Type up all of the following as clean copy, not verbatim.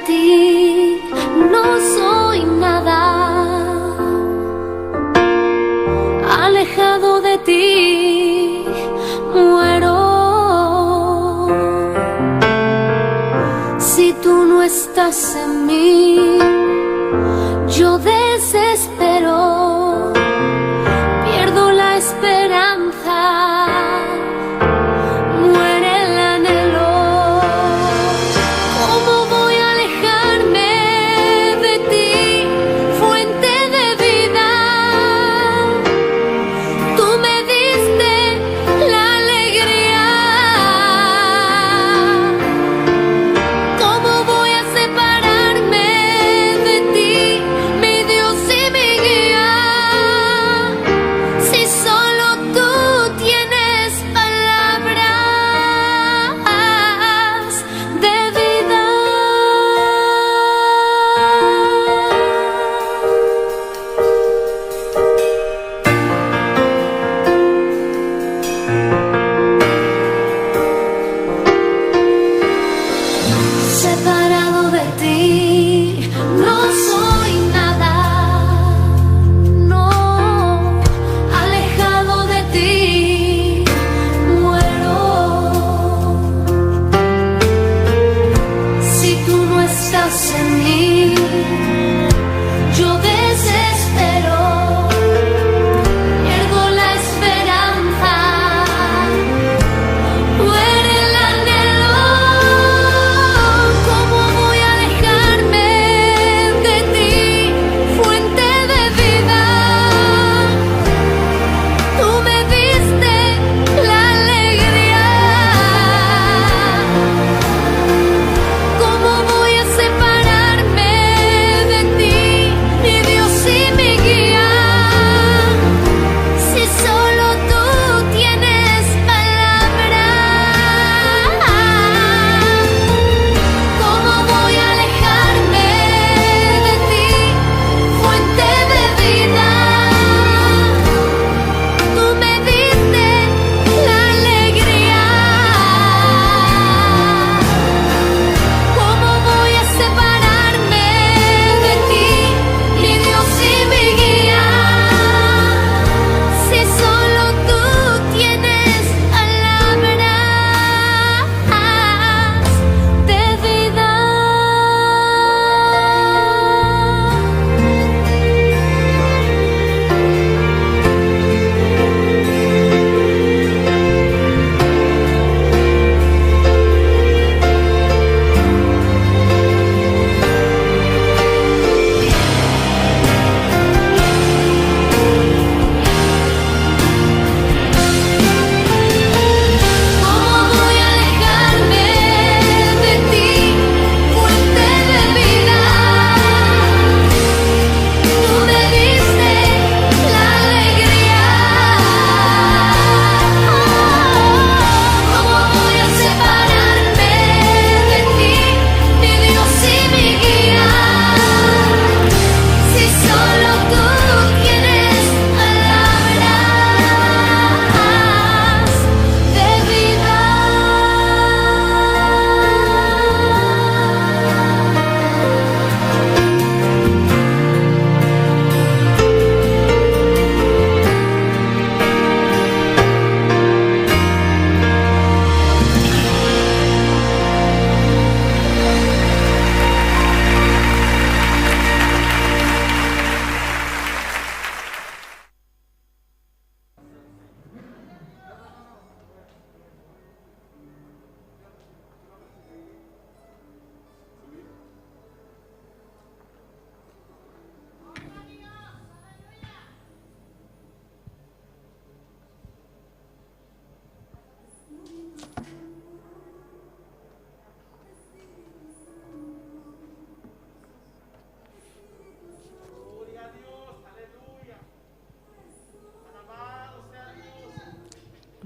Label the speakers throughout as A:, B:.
A: ti no soy nada, alejado de ti muero. Si tú no estás en mí, yo desespero, pierdo la esperanza.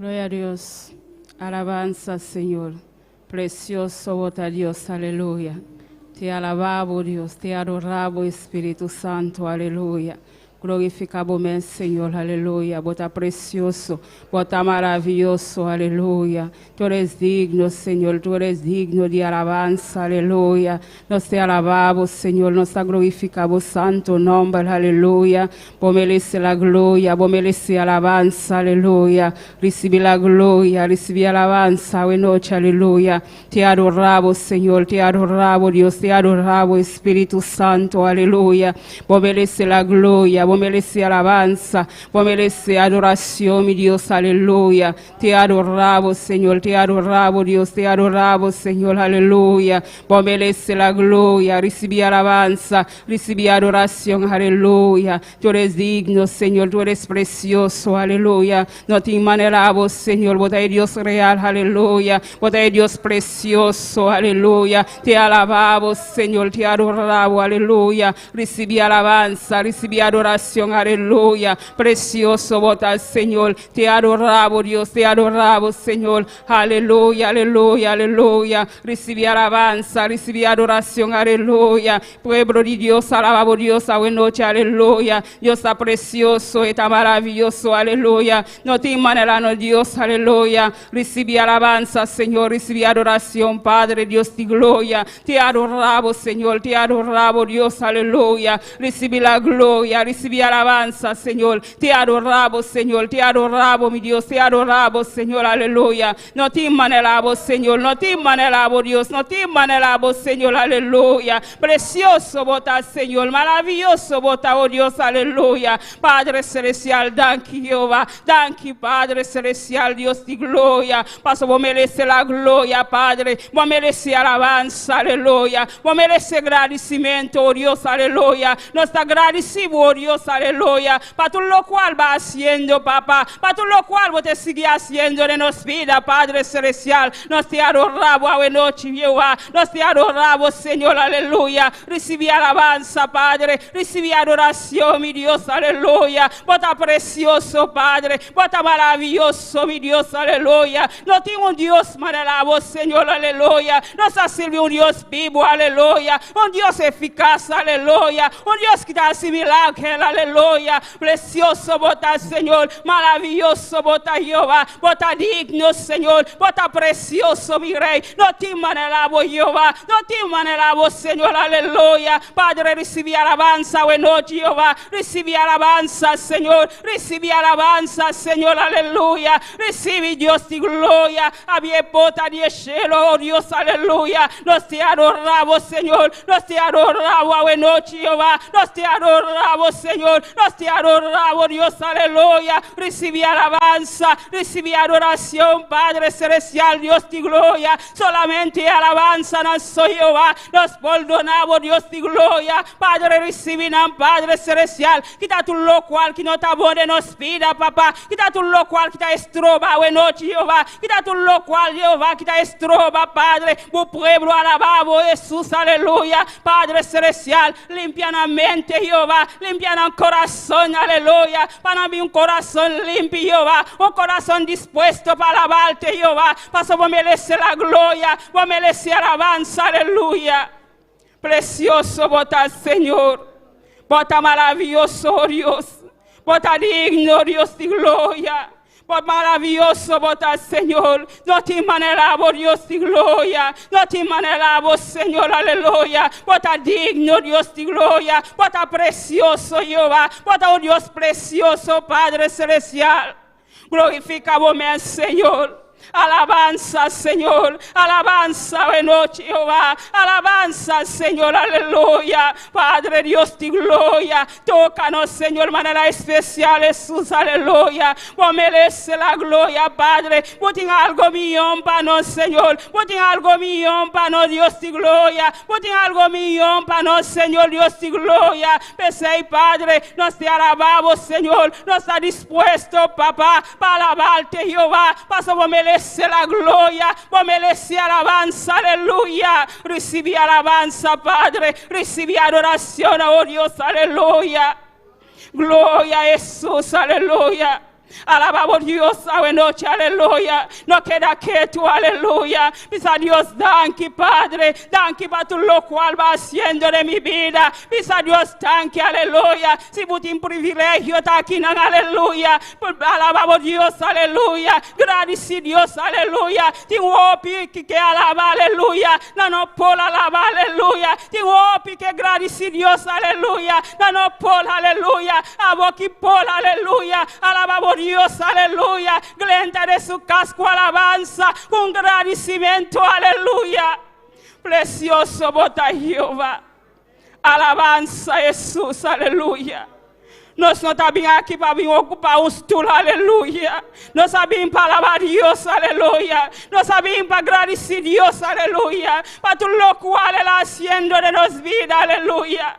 B: Gloria a Dios, alabanza Señor, precioso vota Dios, aleluya. Te alabamos Dios, te adoramos Espíritu Santo, aleluya. Glorificamos, Señor, aleluya. Bota precioso, bota maravilloso, aleluya. Tú eres digno, Señor, tú eres digno de alabanza, aleluya. Nos te alabamos, Señor, nos te glorificamos, santo nombre, aleluya. Vos mereces la gloria, vos mereces alabanza, aleluya. Recibe la gloria, recibe alabanza, buena noche, aleluya. Te adoramos, Señor, te adoramos, Dios, te adoramos, Espíritu Santo, aleluya. Vos mereces la gloria, vos mereces alabanza, vos mereces adoración, mi Dios, aleluya. Te adoramos, Señor, te adoramos, Dios, te adoramos, Señor, aleluya. Vos mereces la gloria, recibe alabanza, recibe adoración, aleluya. Tú eres digno, Señor, tú eres precioso, aleluya. No te manejamos, Señor, vos eres Dios real, aleluya. Vos eres Dios precioso, aleluya. Te alabamos, Señor, te adoramos, aleluya. Recibe alabanza, recibe adoración, aleluya. Precioso vota, Señor. Te adoramos, Dios, te adoramos, Señor. Aleluya, aleluya, aleluya. Recibe alabanza, recibe adoración, aleluya. Pueblo de Dios, alabamos Dios, a buena noche, aleluya. Dios está precioso, está maravilloso, aleluya. No te manejamos, Dios, aleluya. Recibe alabanza, Señor, recibe adoración, Padre, Dios de gloria. Te adoramos, Señor, te adoramos, Dios, aleluya. Recibe la gloria, recibe alabanza, Señor. Te adoramos, Señor, te adoramos, mi Dios, te adoramos, Señor, aleluya. No te manejamos, Señor, no te manejamos, Dios, no te manejamos, Señor, aleluya. Precioso vota, Señor, maravilloso vota, oh Dios, aleluya. Padre celestial, danke, Jehová, danke, Padre celestial, Dios de gloria. Paso, vos mereces la gloria, Padre, vos mereces alabanza, aleluya. Vos mereces agradecimiento, oh Dios, aleluya. Nos está agradecido, oh Dios, aleluya. Para todo lo cual va haciendo, papá, para todo lo cual vos te sigue haciendo en nos vida, Padre celestial. Nos te adoramos a noche, Jehová. Nos te adoramos, Señor, aleluya. Recibe alabanza, Padre, recibe adoración, mi Dios, aleluya. Vos está precioso, Padre, vos está maravilloso, mi Dios, aleluya. No tengo un Dios maravilloso, Señor, aleluya. Nos ha servido un Dios vivo, aleluya. Un Dios eficaz, aleluya. Un Dios que te hace milagros, aleluya. Precioso vota, Señor, maravilloso vota, Jehová. Vota digno, Señor, vota precioso, mi Rey. No te manejamos, Jehová, no te manejamos, Señor, aleluya. Padre, recibe alabanza, bueno, Jehová. Recibe alabanza, Señor, recibe alabanza, Señor, aleluya. Recibe Dios de gloria. Había pota de cielo, oh Dios, aleluya. Nos te adoramos, Señor, nos te adoramos, bueno, Jehová. Nos te adoramos, Señor, nos te adoramos, Dios, aleluya. Recibe alabanza, recibe adoración, Padre celestial, Dios de gloria. Solamente alabanza, no soy Jehová. Nos perdonamos, Dios de gloria. Padre, recibe, Padre celestial. Quita tu lo cual que no te abone nos vida, papá. Quita tu lo cual que te estroba, bueno, Jehová. Quita tu lo cual, Jehová, que te estroba, Padre. Tu pueblo alabado, Jesús, aleluya. Padre celestial, limpia la mente, Jehová. Limpia el corazón, aleluya. Para mí un corazón limpio, Jehová. Un corazón dispuesto para alabarte, Jehová. Paso, vos mereces la gloria. Vos mereces alabanza, aleluya. Precioso vota, Señor. Vota maravilloso, oh Dios. Vota digno, Dios de gloria. Por maravilloso vota, Señor. No te manejamos, Dios de gloria. No te manejamos, Señor, aleluya. Vota digno, Dios de gloria. Vota precioso, Jehová. Vota, oh Dios precioso, Padre celestial. Glorificamos, Señor. Alabanza, Señor, alabanza, bueno, Jehová, alabanza, Señor, aleluya. Padre Dios de gloria, tócanos, Señor, de manera especial, Jesús, aleluya. Vos mereces la gloria, Padre. Vos tienes algo millón para nos, Señor. Vos tienes algo millón para nos, Dios de gloria. Vos tienes algo millón para nos, Señor, Dios de gloria. Pese, Padre, nos te alabamos, Señor. Nos está dispuesto, papá, para alabarte, Jehová. Paso, vos mereces la gloria, vos mereces alabanza, aleluya. Recibe alabanza, Padre, recibe adoración, oh Dios, aleluya. Gloria a Jesús, aleluya. Alabamos Dios, ave noche, aleluya. No queda quieto, aleluya. Pisa Dios, danke, Padre. Danke para tu lo cual va haciendo de mi vida. Pisa Dios, danke, aleluya. Si tú tienes privilegio, está aquí, aleluya. Alabamos Dios, aleluya. Gracias Dios, aleluya. Tengo opi que alaba, aleluya. No por alaba, aleluya. Tengo opi que gracias Dios, aleluya. No por, aleluya. Abo que por, aleluya. Alabamos Dios, aleluya. Glenda de su casco, alabanza. Un agradecimiento, aleluya. Precioso bota Jehová. Alabanza Jesús, aleluya. Nós não estamos aqui para vir ocupar um estudo, aleluia. Nós sabemos para alabar Deus, aleluia. Nós sabemos para agradecer Deus, aleluia. Para tudo o qual Ele está fazendo de nossas vidas, aleluia.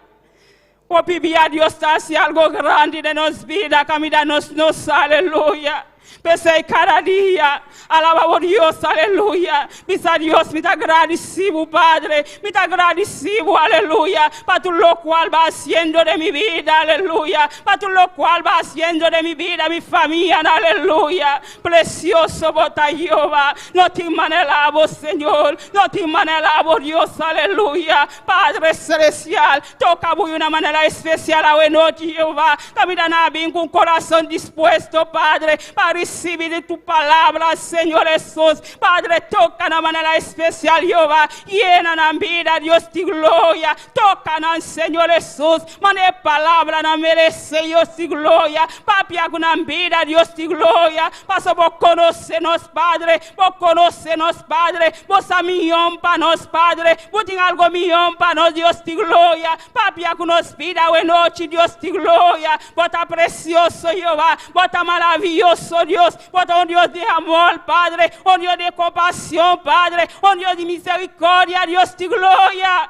B: O pedir a Deus está fazendo algo grande de nossas vidas, caminhar nos, aleluia. Pensei cada dia, alabamos Deus, aleluia. Pisa Deus, me está agradecido, Padre. Me está agradecido, aleluia. Para tu lo cual va haciendo de mi vida, aleluya. Para tu lo cual va haciendo de mi vida, mi familia, aleluya. Precioso bota Jehová. No te manelamos, Señor. No te manelamos, Dios, aleluya. Padre celestial, toca de una manera especial a noche, Jehová. Caminando bien con corazón dispuesto, Padre, para recibir de tu palabra, Señor Jesús. Padre, toca de manera especial, Jehová. Llena la vida, Dios, de gloria. Toca, Señor Jesús. Mane palabra, no merece, Dios, de gloria. Papi, alguna vida, Dios, de gloria. Pasa por conocernos, Padre. Por conocernos, Padre. Vos a millón para nos, Padre. Vos tenés algo millón para nos, Dios, de gloria. Papi, algunos vida, o noche, Dios, de gloria. Bota precioso, Jehová. Bota maravilloso, Dios. Bota un Dios de amor, Padre. Un Dios de compasión, Padre. Un Dios de misericordia, Dios de gloria.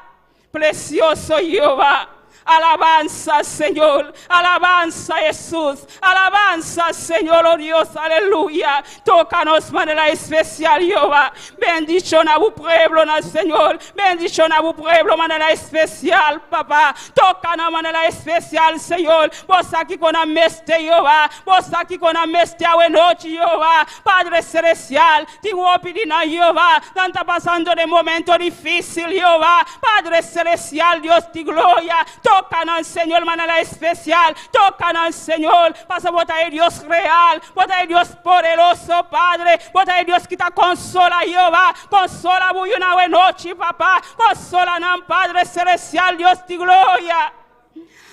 B: Precioso Jehová. Alabanza, Señor. Alabanza, Jesús. Alabanza, Señor, oh Dios. Aleluya. Tócanos de manera especial, Jehová. Bendición a tu pueblo, Señor. Bendición a tu pueblo de manera especial, papá. Tócanos de manera especial, Señor. Vos aquí con la meste, Jehová. Vos aquí con la meste a noche, Jehová. Padre celestial. Tengo opinión, Jehová. No está pasando de momento difícil, Jehová. Padre celestial, Dios de gloria. Tócanos, Señor, de manera especial. Tócanos, Señor. Pasa botar a Dios real. Botar a Dios poderoso, Padre. Botar a Dios que te consola, Jehová. Consola una noche, papá. Consola, Padre celestial, Dios de gloria.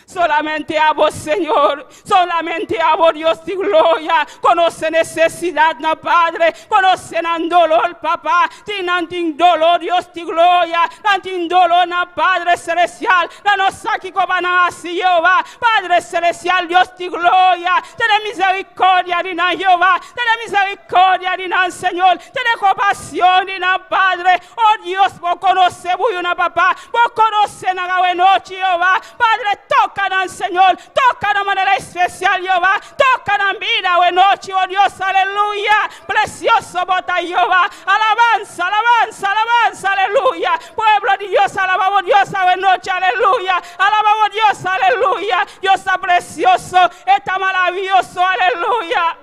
B: Solamente a vos, Señor. Solamente a vos, Dios de gloria. Conoce necesidad, no, Padre. Conoce el dolor, papá. Tienen dolor, Dios de gloria. Tienen dolor, no, Padre celestial. No nos aquí como así, Jehová. Padre celestial, Dios de gloria. Ten misericordia, de Jehová. Ten misericordia, de Señor. Ten compasión, de Padre. Oh Dios, vos conoce, una papá. Vos conoce la noche, Jehová. Padre, toca, Señor, toca de manera especial, Jehová, toca en vida, o noche, oh Dios, aleluya, precioso bota Jehová, alabanza, alabanza, alabanza, aleluya, pueblo de Dios, alabamos Dios, o noche, aleluya, alabamos Dios, aleluya, Dios está precioso, está maravilloso, aleluya,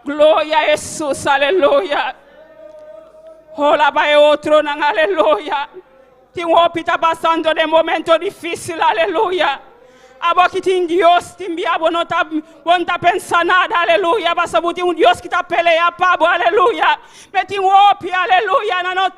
B: gloria a Jesús, aleluya, hola para otro, aleluya. Tengo que estar pasando de momentos difíciles, aleluya. Abo que tem Deus, tem diabo, não está pensando nada, aleluia. Mas tem Deus que está peleando, pabo, aleluia. Mas tem opi, aleluia,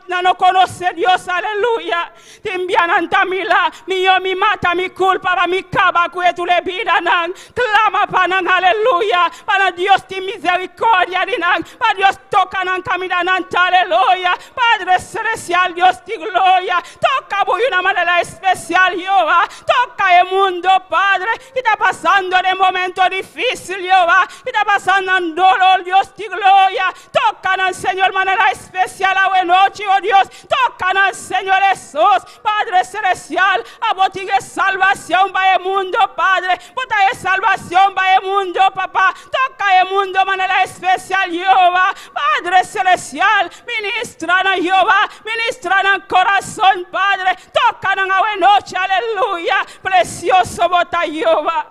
B: não conhece Deus, aleluia. Tem bia não está lá, me mata, me culpa, me caba com tu vida, não. Clama para não, aleluia. Para Deus tem misericórdia de não. Para Deus toca não caminhar não, aleluia. Padre celestial, Deus de glória. Toca de uma maneira especial, Jehová. Toca o mundo, Padre, que está pasando de momento difícil, Jehová, que está pasando en dolor, Dios de gloria. Tócanos, Señor, de manera especial a noche, oh Dios. Tócanos, Señor Jesús, Padre celestial. A botiga salvación para el mundo, Padre. Bota salvación para el mundo, papá. Toca el mundo de manera especial, Jehová. Padre celestial, ministra en Jehová, ministra en el corazón, Padre. Tócanos a noche, aleluya. Precioso bota Jehová.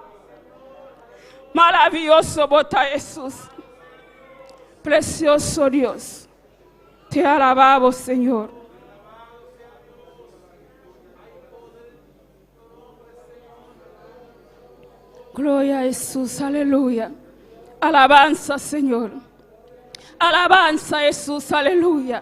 B: Maravilloso bota Jesús. Precioso Dios. Te alabamos, Señor. Gloria a Jesús, aleluya. Alabanza, Señor. Alabanza, Jesús, aleluya.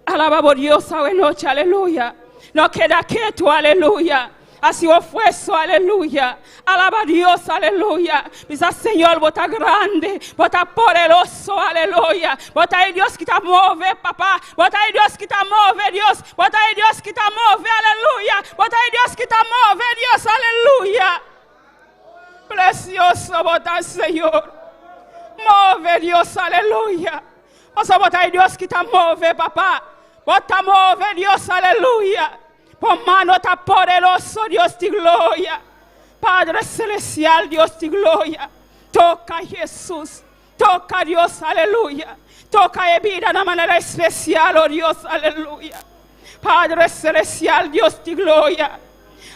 B: Alabamos Dios a noche, aleluya. No queda quieto, aleluya. Así ofueso, aleluya. Alaba a Dios, aleluya. Dice Señor, bota grande, bota poderoso, aleluya. Bota aí Dios que te move, papá. Bota aí Dios que te move, Dios. Bota aí Dios que te move, aleluya. Bota aí Dios que te move, Dios, aleluya. Precioso, bota Señor. Move, Dios, aleluya. Vamos a botar aí Dios que te move, papá. Bota move, Dios, aleluya. Por mano está poderoso, Dios de gloria. Padre celestial, Dios de gloria. Toca Jesús. Toca Dios, aleluya. Toca vida de manera especial, oh Dios, aleluya. Padre celestial, Dios de gloria.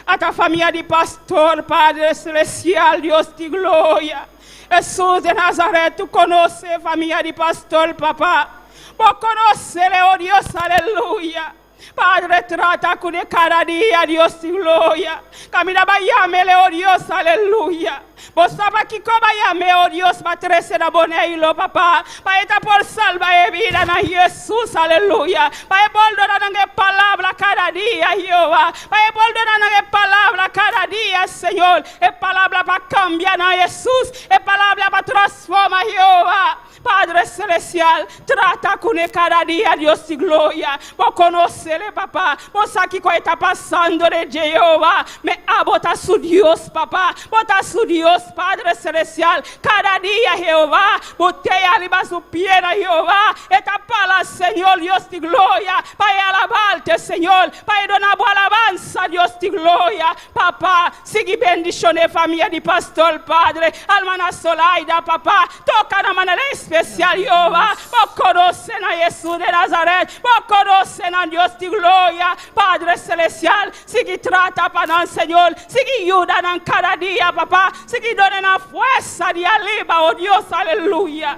B: A tu familia de pastor, Padre celestial, Dios de gloria. Jesús de Nazaret, tú conoces familia de pastor, papá. Vos conoces, oh Dios, aleluya. Padre, trata con cada día, Dios de gloria. Camina, vayame, oh Dios, aleluya. Vos sabes que como vayame, oh Dios, va a trece de bonelo, papá. Vaya por salva y vida en Jesús, aleluya. Vaya por donar palabra cada día, Jehová. Vaya por donar palabra cada día, Señor. Es palabra para cambiar a Jesús. Es palabra para transformar, Jehová. Padre celestial, trata con cada día, Dios de gloria. Vos conocele, papá. Vos sabes que está pasando de Jehová. Me abota su Dios, papá. Bota su Dios, Padre celestial. Cada día, Jehová. Botella arriba su pierna, Jehová. Esta palabra, Señor, Dios de gloria. Para alabarte, Señor. Para donar buena alabanza, Dios de gloria. Papá, sigue bendiciones familia de pastor, Padre. Almana Solaida, papá. Toca de manera especial, Jehová. Vos conocen a Jesús de Nazaret. Vos conocen a Dios de gloria. Padre celestial, sigue trata para el Señor. Sigue ayuda en cada día, papá. Sigue dando fuerza de arriba, oh Dios, aleluya.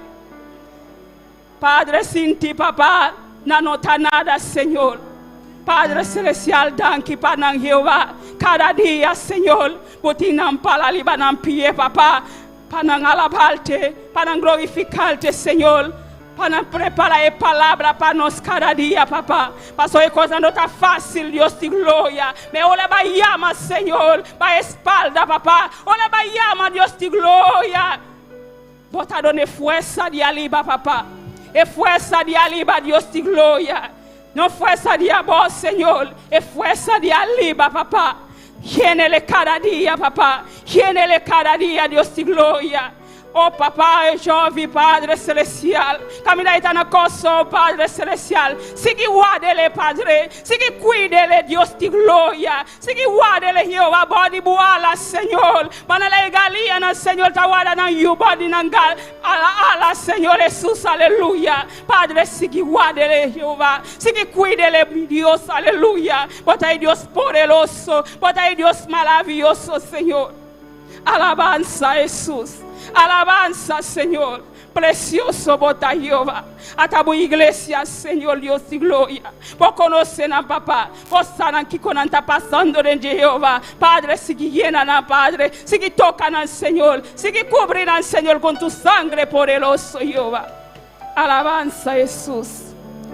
B: Padre, sin ti, papá, no nota nada, Señor. Padre celestial, danke para Jehová. Cada día, Señor, botinan para la liban pie, papá. Para alabarte, para glorificarte, Señor. Para preparar palabra para nós cada dia, papá. Passou a coisa não está fácil, Deus de glória. Me olha para llama, Senhor, para espalda, papá. Olha para llama, Deus de glória. Bota donde fuerza de aliba, papá. E fuerza de aliba, Deus de glória. Não fuerza de amor, Senhor. E fuerza de aliba, papá. Llénele cada día, papá. Llénele cada día, Dios de gloria. Oh, papá, yo vi, Padre celestial. Camina ahí tan acoso, Padre celestial. Sigue guárdele, Padre. Sigue cuídele, Dios de gloria. Sigue guárdele, Jehová, body buala, Señor. Manale galia, na Señor, tawada na you, body nangal. Ala, Señor Jesús, aleluya. Padre, sigue guárdele, Jehová. Sigue cuídele, Dios, aleluya. Bota ahí Dios poderoso. Bota ahí Dios maravilloso, Señor. Alabanza, Jesús. Alabanza, Señor. Precioso bota Jehová. A tu iglesia, Señor Dios de gloria. Vos conocen a papá. Vos saben que con está pasando de Jehová. Padre, sigue llena, Padre. Sigue tocando al Señor. Sigue cubriendo al Señor con tu sangre poderoso, Jehová. Alabanza, Jesús.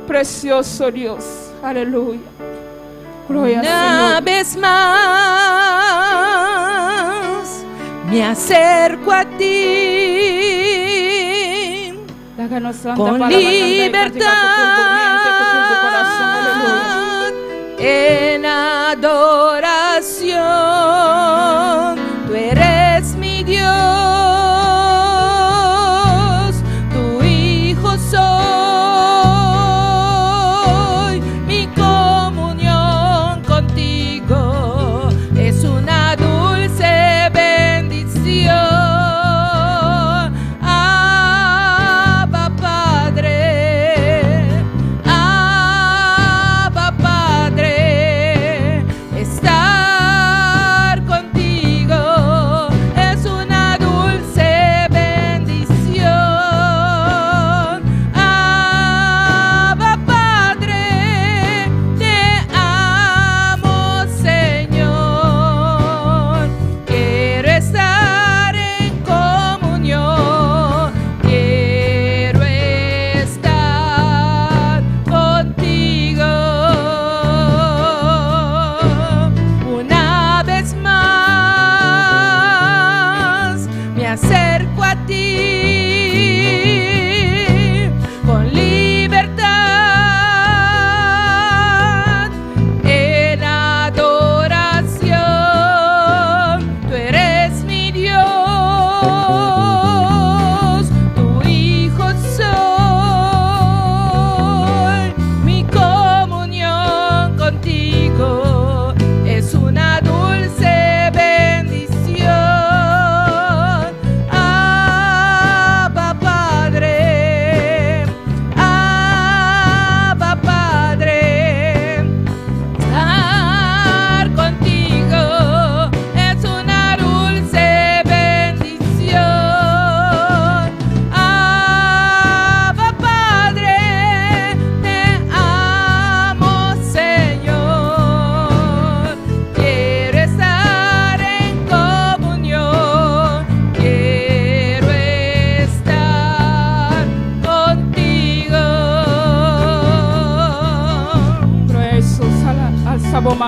B: Precioso Dios. Aleluya. Gloria al Señor.
C: Una vez más me acerco a ti con libertad en adoración. Tú eres mi Dios, tu hijo soy, mi comunión contigo es una dulce bendición. Abba Padre, estás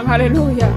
B: Abraham, aleluya.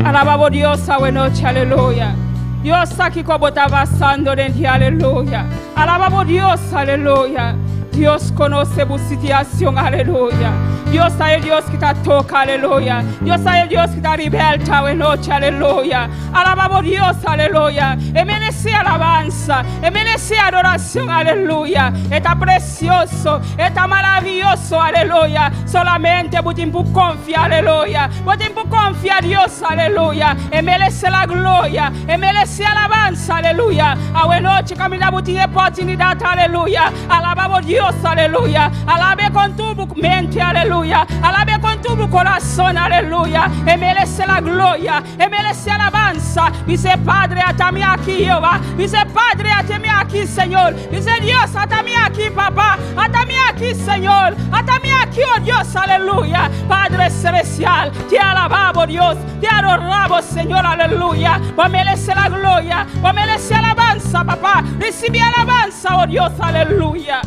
B: Alabamos Dios a buena noche, aleluya. Dios está aquí como está pasando en ti, aleluya. Alabamos Dios, aleluya. Dios conoce tu situación, aleluya. Dios es el Dios que te toca, aleluya. Dios es el Dios que te liberta hoy noche, aleluya. Alabamos Dios, aleluya. Y merece alabanza, y merece adoración, aleluya. Está precioso, está maravilloso, aleluya. Solamente tú confía, aleluya. Tú confía a Dios, aleluya. Y merece la gloria, y merece alabanza, aleluya. Hoy noche caminamos en oportunidad, aleluya. Alabamos Dios, aleluya. Alabe con tu mente, aleluya. Alabe con tu corazón, aleluya. Y merece la gloria, y merece alabanza. Dice Padre, atame aquí, Jehová. Dice Padre, atame aquí, Señor. Dice Dios, atame aquí, papá. Atame aquí, Señor. Atame aquí, oh Dios, aleluya. Padre celestial, te alabamos, Dios. Te adoramos, Señor, aleluya. Vos merece la gloria, vos merece alabanza, papá. Recibe alabanza, oh Dios, aleluya.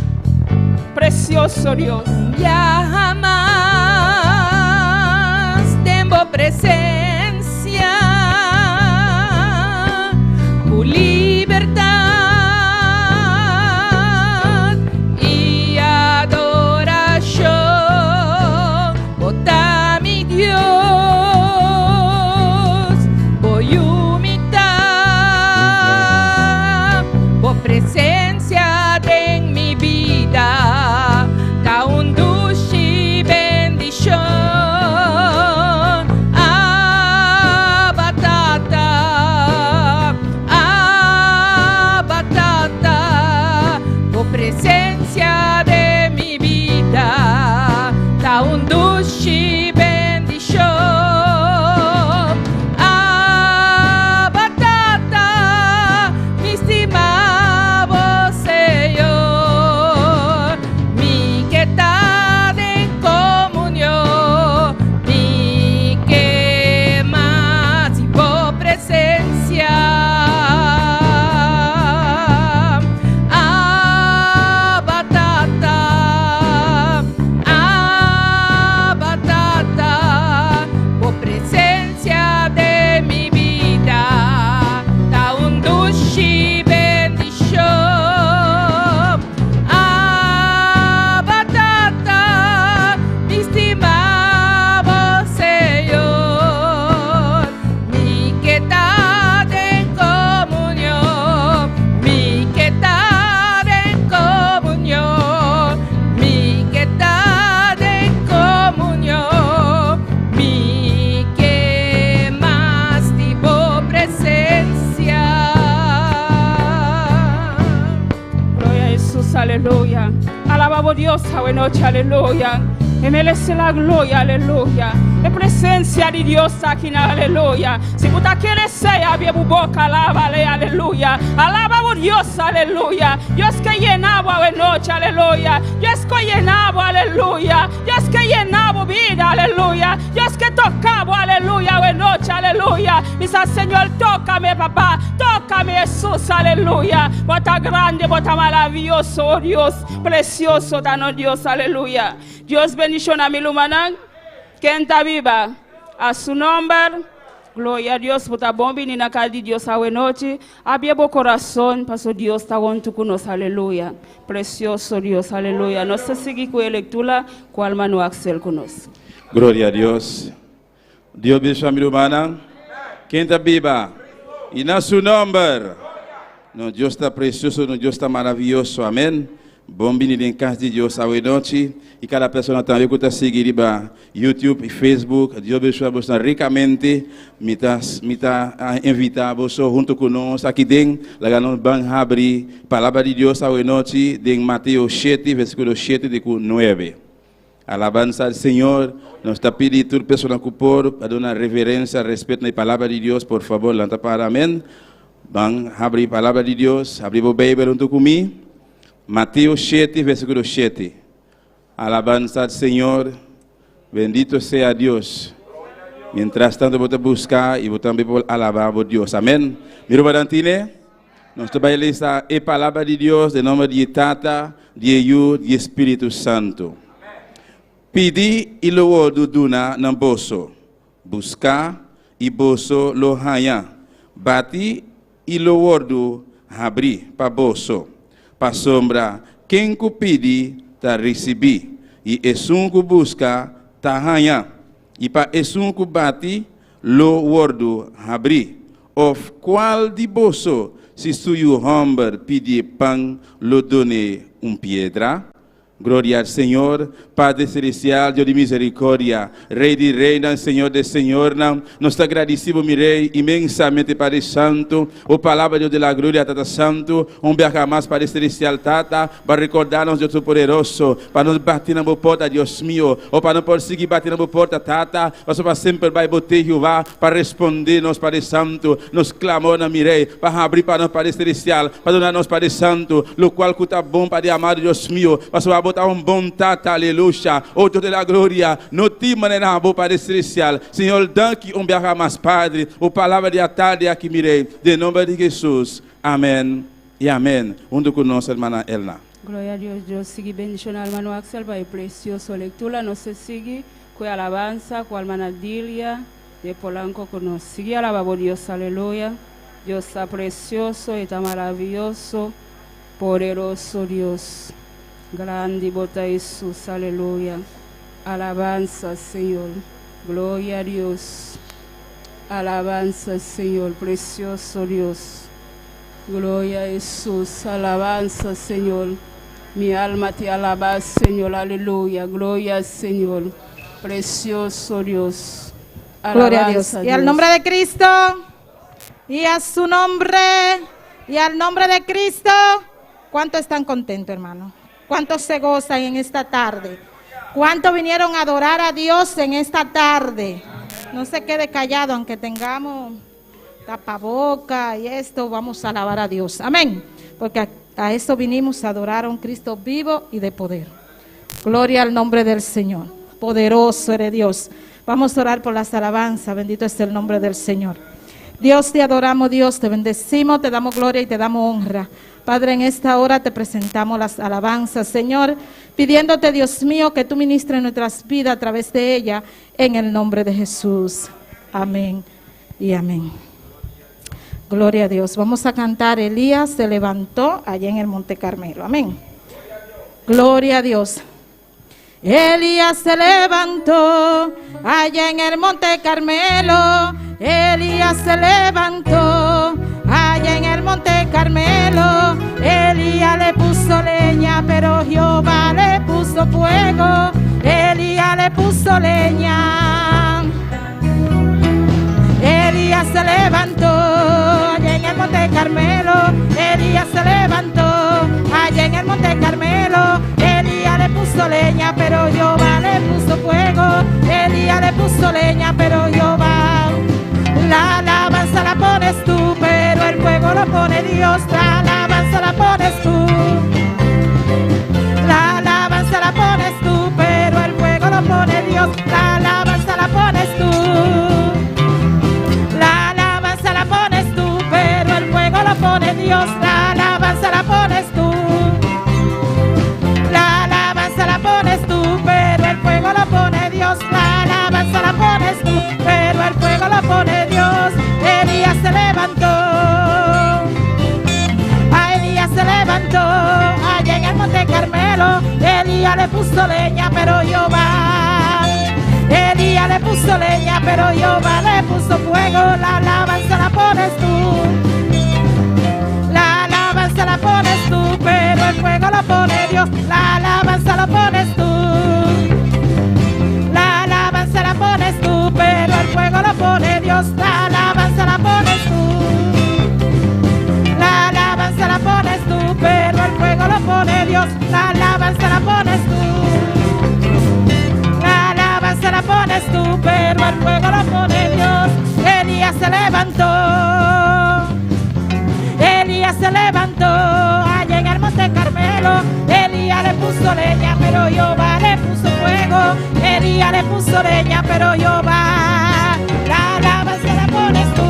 B: Precioso Dios.
C: Ya jamás tengo presencia, tu libertad y adoración. Bota mi Dios, voy humildad, por presencia en mi vida. Kaundushi bendición, batata, por presencia de mi vida. Kaundushi bendición, batata, mi estimado Señor, mi que está en comunión, mi que más y por presencia. Batata, por presencia de mi vida. Taundushi bendición, batata, mi estimado Señor, mi que está en comunión, mi que está en comunión, mi que está en comunión, mi que más tipo presencia.
B: Gloria a Jesús, aleluya. Alabamos Dios a buena noche, aleluya. Y merece la gloria, aleluya. La presencia de Dios aquí, aleluya. Si tú quieres ser, abre tu boca, alábale, aleluya. Alabamos Dios, aleluya. Dios que llenaba buena noche, aleluya. Dios que llenaba, aleluya. Dios que llenaba vida, aleluya. Dios que tocaba, aleluya, buena noche, aleluya. Dice Señor, tócame, papá. Tócame, Jesús, aleluya. Bota grande, bota maravilloso, oh Dios. Precioso, tan Dios, aleluya. Dios bendición a mi lumana. ¿Quién está viva? A su nombre. Gloria a Dios, por bom venir na casa de Dios a noche. Abra o coração, para Dios está junto conosco, aleluia. Precioso Dios, aleluia. Nós seguimos com a leitura, com a alma no Axel conosco.
D: Glória a Deus. Deus bendice a minha irmã. Quem está viva? E na seu nome. No Deus está precioso, no Deus está maravilhoso. Amém. Bom venir em casa de Deus a noite. E cada pessoa também que está seguindo YouTube e Facebook. Deus abençoe você ricamente. Me está invitar você junto conosco aqui dentro. Lá nós vamos abrir a palavra de Deus a noite. Em Mateus 7, versículo 7 de 9. Alabança ao Senhor. Nós está pedindo a toda pessoa que pode para dar reverência, respeito na palavra de Deus. Por favor, lanta para amém. Vamos abrir a palavra de Deus. Abrir o Bíblia junto comigo. Mateus 7, versículo 7. Alabanza al Señor, bendito sea Dios. Mientras tanto, voy a buscar y voy a alabar a Dios. Amén. Miro Badantine, nos vamos a leer la palabra de Dios, en nombre de Tata, de Hijo, de Espíritu Santo. Pidi y luego duduna namboso. buscar e bolso lo haya, bati e lo wordo abri pa bolso, pa sombra, quem ku pedi ta recebi, e esun ku busca ta haya, e pa esun ku bati lo wordo abri, of qual di bolso se suyo hombre pedi pan lo done piedra? Gloria al Señor, Padre Celestial, Dios de misericordia, Rey de Reina, Señor de Señor, nos agradecemos, mi Rey, inmensamente, Padre Santo, o Palavra Dios de la Gloria, Tata Santo, viaje más, Padre Celestial, Tata, para recordarnos, Dios poderoso, para nos bater na porta, Dios mío, ou para não conseguir bater na porta, Tata, mas para sempre vai botar Jeová, para responder-nos, Padre Santo, nos clamor, mi Rey, para abrir para nós, Padre Celestial, para donar-nos, Padre Santo, lo qual que está bom, Padre amado, Dios mío, para botar bom Tata, aleluia, oh Deus da glória, no te maneira boa, Padre Celestial, Senhor, danke viajar mais, Padre, o palavra de tarde aqui, mirei, de nome de Jesus, amém e amém. Junto com nossa irmã Elna.
B: Gloria a Dios, Dios sigue bendicionando al hermano Axel para el precioso lectura, no se sigue, con alabanza, con hermana Dilia, de Polanco, con nos sigue, alabamos Dios, aleluya, Dios está precioso, está maravilloso, poderoso Dios. Grande bota Jesús, aleluya. Alabanza, Señor. Gloria a Dios. Alabanza, Señor. Precioso Dios. Gloria a Jesús. Alabanza, Señor. Mi alma te alaba, Señor. Aleluya. Gloria al Señor. Precioso Dios. Alabanza,
C: Gloria a Dios. Y al nombre de Cristo. Y a su nombre. Y al nombre de Cristo. ¿Cuántos están contentos, hermano? ¿Cuántos se gozan en esta tarde? ¿Cuántos vinieron a adorar a Dios en esta tarde? No se quede callado, aunque tengamos tapaboca y esto, vamos a alabar a Dios. Amén. Porque a esto vinimos a adorar a un Cristo vivo y de poder. Gloria al nombre del Señor. Poderoso eres Dios. Vamos a orar por las alabanzas. Bendito es el nombre del Señor. Dios, te adoramos, Dios, te bendecimos, te damos gloria y te damos honra. Padre, en esta hora te presentamos las alabanzas, Señor, pidiéndote, Dios mío, que tú ministres nuestras vidas a través de ella, en el nombre de Jesús. Amén y amén. Gloria a Dios. Vamos a cantar Elías se levantó allá en el Monte Carmelo. Amén. Gloria a Dios. Elías se levantó allá en el Monte Carmelo. Elías se levantó allá en el Monte Carmelo. Elías le puso leña, pero Jehová le puso fuego. Elías le puso leña. Elías se levantó allá en el Monte Carmelo. Elías se levantó allá en el Monte Carmelo. Elías le puso leña, pero Jehová le puso fuego. Elías le puso leña, pero Jehová. La alabanza la pones tú, pero el fuego lo pone Dios. La alabanza la pones tú. La alabanza la pones tú, pero el fuego lo pone Dios. La alabanza la pones tú. La alabanza la pones tú, pero el fuego lo pone Dios. La alabanza la pones tú. La alabanza la pones tú, pero el fuego lo pone Dios. La alabanza la pones tú, pero el fuego lo pone Dios. Elías se levantó. A Elías se levantó allá en el Monte Carmelo. Elías le puso leña, pero Jehová. Elías le puso leña, pero Jehová le puso fuego. La alabanza la pones tú. La alabanza la pones tú, pero el fuego lo pone Dios. La alabanza la pones tú. La alabanza la pones tú, pero el fuego lo pone Dios. La alabanza la pones tú. La alabanza la pones tú, pero el fuego lo pone Dios. La alabanza la pones tú. La alabanza la pones tú, pero el fuego lo pone Dios. Elías se levantó. Elías se levantó allá en el Monte Carmelo. Elías le puso leña, pero Jehová le puso fuego. Elías le puso leña, pero Jehová. La alabanza la pones tú.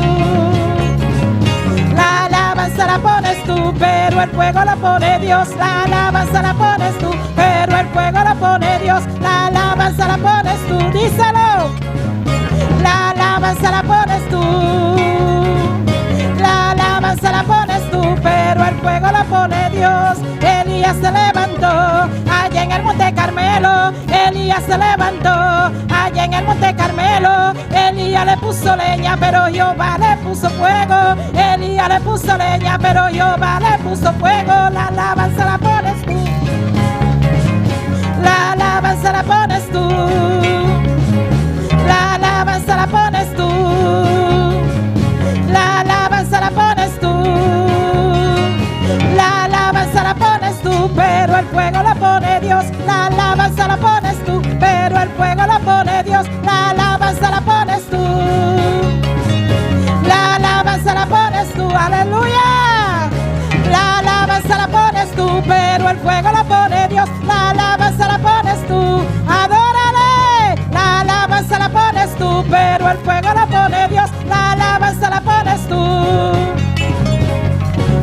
C: La alabanza la pones tú, pero el fuego lo pone Dios. La alabanza la pones tú, pero el fuego lo pone Dios. La alabanza la pones tú, díselo. La alabanza la pones tú. La alabanza la pones tú, pero el fuego lo pone Dios. Elías se levantó allá en el Monte Carmelo. Elías se levantó allá en el Monte Carmelo. Elías le puso leña, pero Jehová le puso fuego. Elías le puso leña, pero Jehová le puso fuego. La alabanza la pones tú. La alabanza la pones tú. La alabanza la pones tú. La alabanza la pones tú. La alabanza la pones tú, pero el fuego lo pone Dios. La alabanza la pones tú, pero el fuego lo pone Dios. La alabanza la pones tú. La alabanza la pones tú, aleluya. La alabanza la pones tú, pero el fuego lo pone Dios. La alabanza la pones tú, adórale. La alabanza la pones tú, pero el fuego lo pone Dios. La alabanza la pones tú.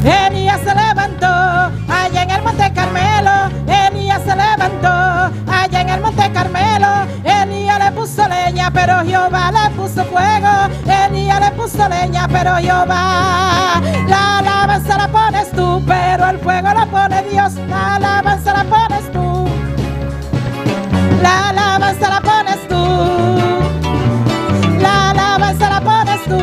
C: Elías se levantó allá en el Monte Carmelo. Elías se levantó allá en el Monte Carmelo. Elías le puso leña, pero Jehová le puso fuego. Elías le puso leña, pero Jehová. La alabanza la pones tú, pero el fuego lo pone Dios. La alabanza la pones tú. La alabanza la pones tú. La alabanza la pones tú.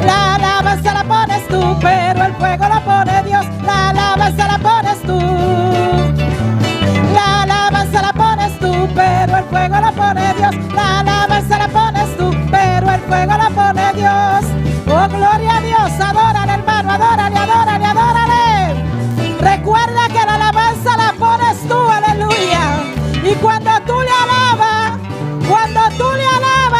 C: La alabanza la pones tú, pero el fuego lo pone Dios. La alabanza la pones tú. La alabanza la pones tú, pero el fuego lo pone Dios. La alabanza la pones tú, pero el fuego lo pone Dios. Oh, gloria a Dios. Adórale, hermano, adórale, adórale, adórale. Recuerda que la alabanza la pones tú, aleluya. Y cuando tú le alabas,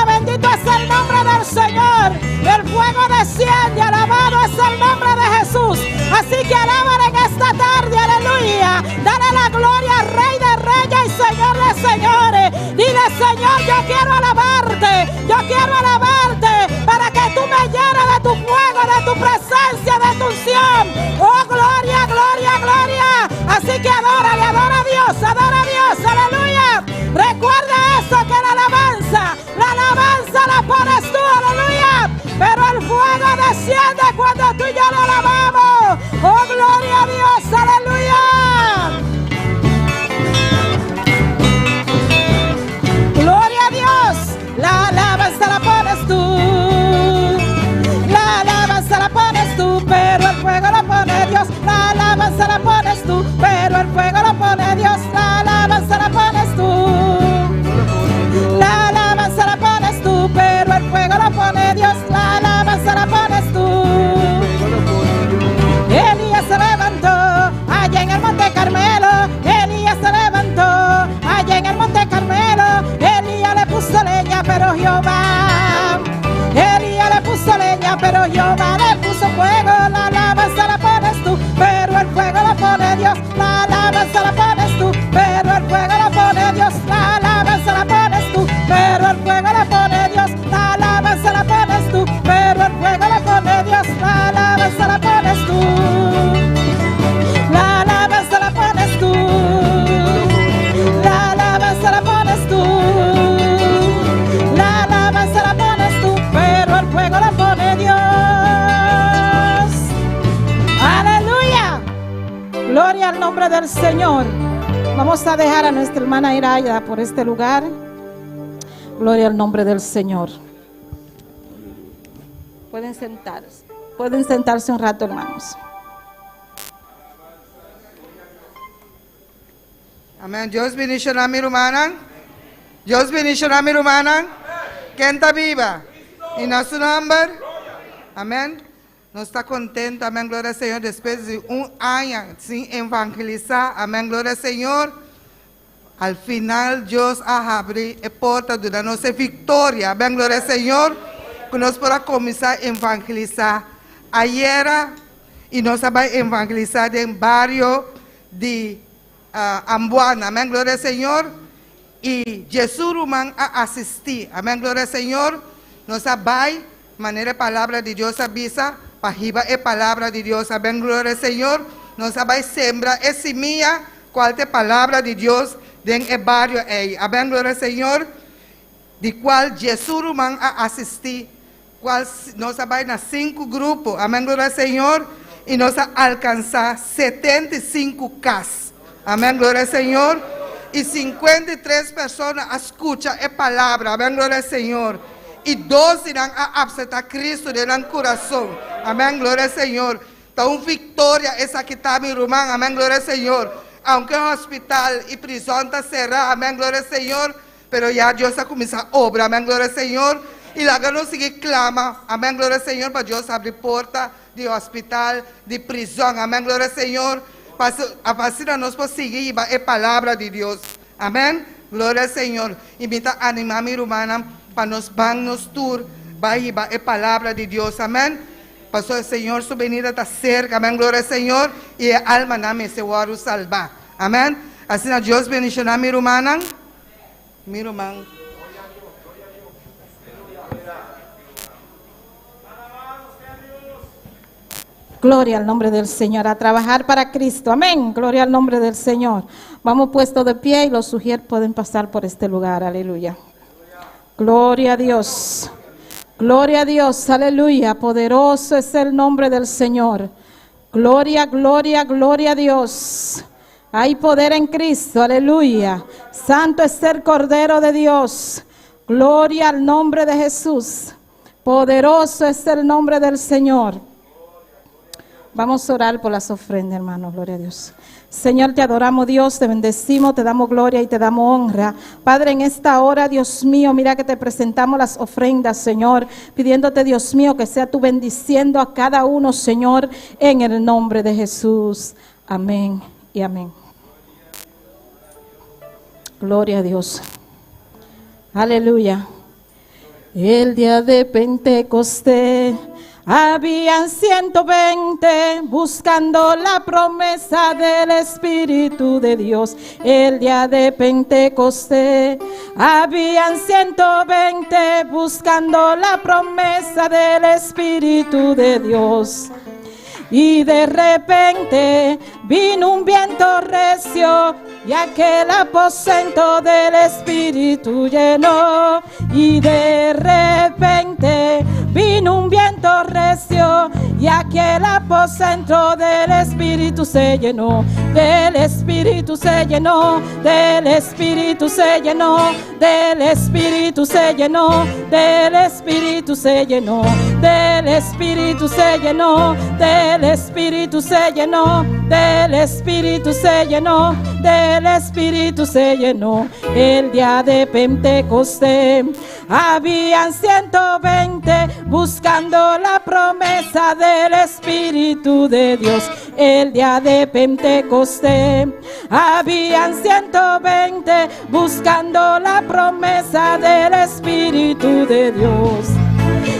C: bendito es el nombre del Señor. El fuego desciende, alabado es el nombre de Jesús. Así que alábale en esta tarde, aleluya. Dale la gloria al Rey de Reyes y Señor de Señores. Dile, Señor, yo quiero alabarte para que tú me llenes de tu fuego, de tu presencia, de tu unción. Oh, gloria, gloria, gloria. Así que adórale, adora a Dios, aleluya. Recuerda eso, que la alabanza la pones tú, aleluya. Pero el fuego desciende cuando tú y yo lo alabamos. Oh, gloria a Dios, aleluya. Gloria a Dios. La alabanza la pones tú. La alabanza la pones tú, pero el fuego lo pone Dios. La alabanza la pones tú, pero el fuego lo pone Dios. La alabanza la pones tú. La alabanza la pones tú, pero el fuego lo pone Dios. La alabanza la pones tú. Elías se levantó allá en el Monte Carmelo. Elías se levantó allá en el Monte Carmelo. Elías le puso leña, pero Jehová. Elías le puso leña, pero Jehová le puso fuego. La alabanza la pones tú, pero el fuego lo pone Dios. La alabanza la pones tú, pero el fuego lo pone Dios. La alabanza la pones tú, pero el fuego lo pone Dios. La alabanza la pones tú, pero el fuego lo pone Dios. La alabanza la pones tú. La alabanza la pones tú. La alabanza la pones tú. La alabanza la pones tú, pero el fuego lo pone Dios. Aleluya. Gloria al nombre del Señor. Vamos a dejar a nuestra hermana ir allá por este lugar. Gloria al nombre del Señor. Pueden sentarse un rato, hermanos.
E: Amen. Dios bendicionar a mi hermana. Dios bendicionar a mi hermana. ¿Quién está viva? Y en su nombre. Amén. No está contento. Amén. Gloria al Señor. Después de un año sin evangelizar. Amén. Gloria al Señor. Al final Dios ha abierto la puerta de nuestra victoria. Amén. Gloria al Señor. Que nos podamos comenzar a evangelizar. Ayer y nos vamos a evangelizar en el barrio de Ambuana. Amén. Gloria al Señor. Y Jesús Rumán a asistir. Amén. Gloria al Señor. Nos va manera palabra de Dios avisa. Para arriba es palabra de Dios. Amén. Gloria al Señor. Nos va a sembrar esa semilla. Cualquier palabra de Dios en el barrio. Amén. Gloria al Señor. de cual Jesús rumán a asistir, cual nos va a 5 grupos, amén, gloria al Señor, y nos a alcanzar 75 casas, amén, gloria al Señor, y 53 personas escuchan la palabra, amén, gloria al Señor, y 2 irán a aceptar a Cristo en el corazón, amén, gloria al Señor. Está una victoria esa que está mi rumán, amén, gloria al Señor, aunque el hospital y prisión está cerrada, amén, gloria al Señor, pero ya Dios ha comenzado obra, amén, gloria al Señor, y la gana sigue clama, amén, gloria al Señor, para Dios abrir puerta de hospital, de prisión, amén, gloria al Señor, para nos seguir la palabra de Dios, amén, gloria al Señor. Invita a animar a mi hermana para nos van nos tour, va a la palabra de Dios, amén. Pasó el Señor, su venida está cerca, amén, gloria al Señor, y el alma name se va a salvar, amén. Así que Dios bendiga a mi hermana, mi hermana.
C: Gloria al nombre del Señor, a trabajar para Cristo, amén, gloria al nombre del Señor. Vamos puestos de pie y los sugieres pueden pasar por este lugar, aleluya. Gloria a Dios, gloria a Dios, aleluya, poderoso es el nombre del Señor. Gloria, gloria, gloria a Dios. Hay poder en Cristo, aleluya. Santo es el Cordero de Dios. Gloria al nombre de Jesús. Poderoso es el nombre del Señor. Vamos a orar por las ofrendas, hermanos, gloria a Dios. Señor, te adoramos, Dios, te bendecimos, te damos gloria y te damos honra. Padre, en esta hora, Dios mío, mira que te presentamos las ofrendas, Señor, pidiéndote, Dios mío, que sea tú bendiciendo a cada uno, Señor, en el nombre de Jesús. Amén y amén. Gloria a Dios. Aleluya. El día de Pentecostés habían 120 buscando la promesa del Espíritu de Dios. El día de Pentecostés habían 120 buscando la promesa del Espíritu de Dios. Y de repente vino un viento recio y aquel aposento del Espíritu llenó. Y de repente vino un viento recio y aquel aposento del Espíritu se llenó. Del Espíritu se llenó, del Espíritu se llenó, del Espíritu se llenó, del Espíritu se llenó, del Espíritu se llenó, del Espíritu se llenó, del Espíritu se llenó, del Espíritu se llenó. El día de Pentecostés habían 120 buscando la promesa del Espíritu de Dios. El día de Pentecostés habían 120 buscando la promesa del Espíritu de Dios.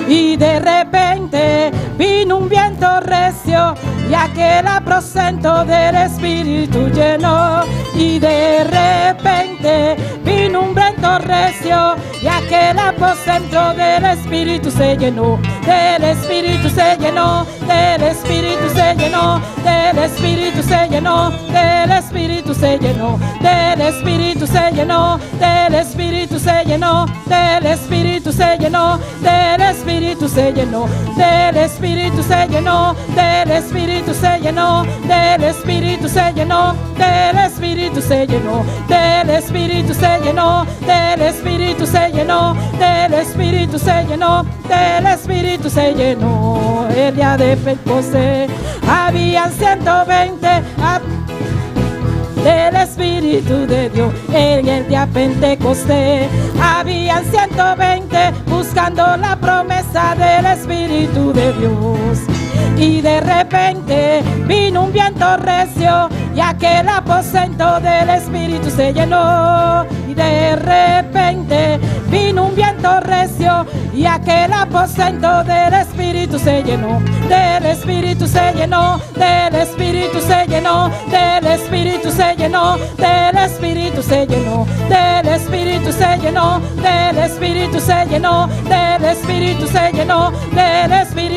C: Y de repente vino un viento recio y aquel aposento del Espíritu llenó. Y de repente vino un viento recio y aquel aposento del Espíritu se llenó. Del Espíritu se llenó, del Espíritu se llenó, del Espíritu se llenó, del Espíritu se llenó, del Espíritu se llenó, del Espíritu se llenó, del Espíritu se llenó, del Espíritu se llenó, del Espíritu se llenó, del Espíritu se llenó, del Espíritu se llenó, del Espíritu se llenó, del Espíritu se llenó, del Espíritu se llenó, del Espíritu se llenó, del Espíritu se llenó. El día de Pentecostés habían 120 del Espíritu de Dios. En el día Pentecostés habían 120 buscando la promesa del Espíritu de Dios. Y de repente vino un viento recio y aquel aposento del Espíritu se llenó. Y de repente vino un viento recio y aquel aposento del Espíritu se llenó. Del Espíritu se llenó, del Espíritu se llenó, del Espíritu se llenó, del Espíritu se llenó, del Espíritu se llenó, del Espíritu se llenó, del Espíritu se llenó, del Espíritu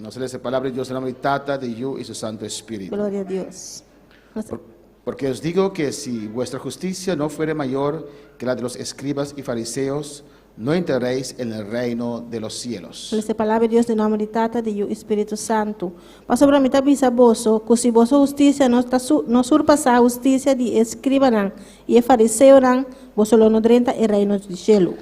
F: Nos lee esa palabra de Dios en nombre de Tata, de Hijo y su Santo Espíritu.
G: Gloria a Dios.
F: Porque os digo que si vuestra justicia no fuere mayor que la de los escribas y fariseos, no entraréis en el reino de los cielos.
G: Essa palavra de Deus em nome de Tata, de Espírito Santo. Passa para mim, tá bisaboso, que se vossa justiça não surpassar a justiça de escribanan e fariseonan, vos lo no drenta el reino de cielo.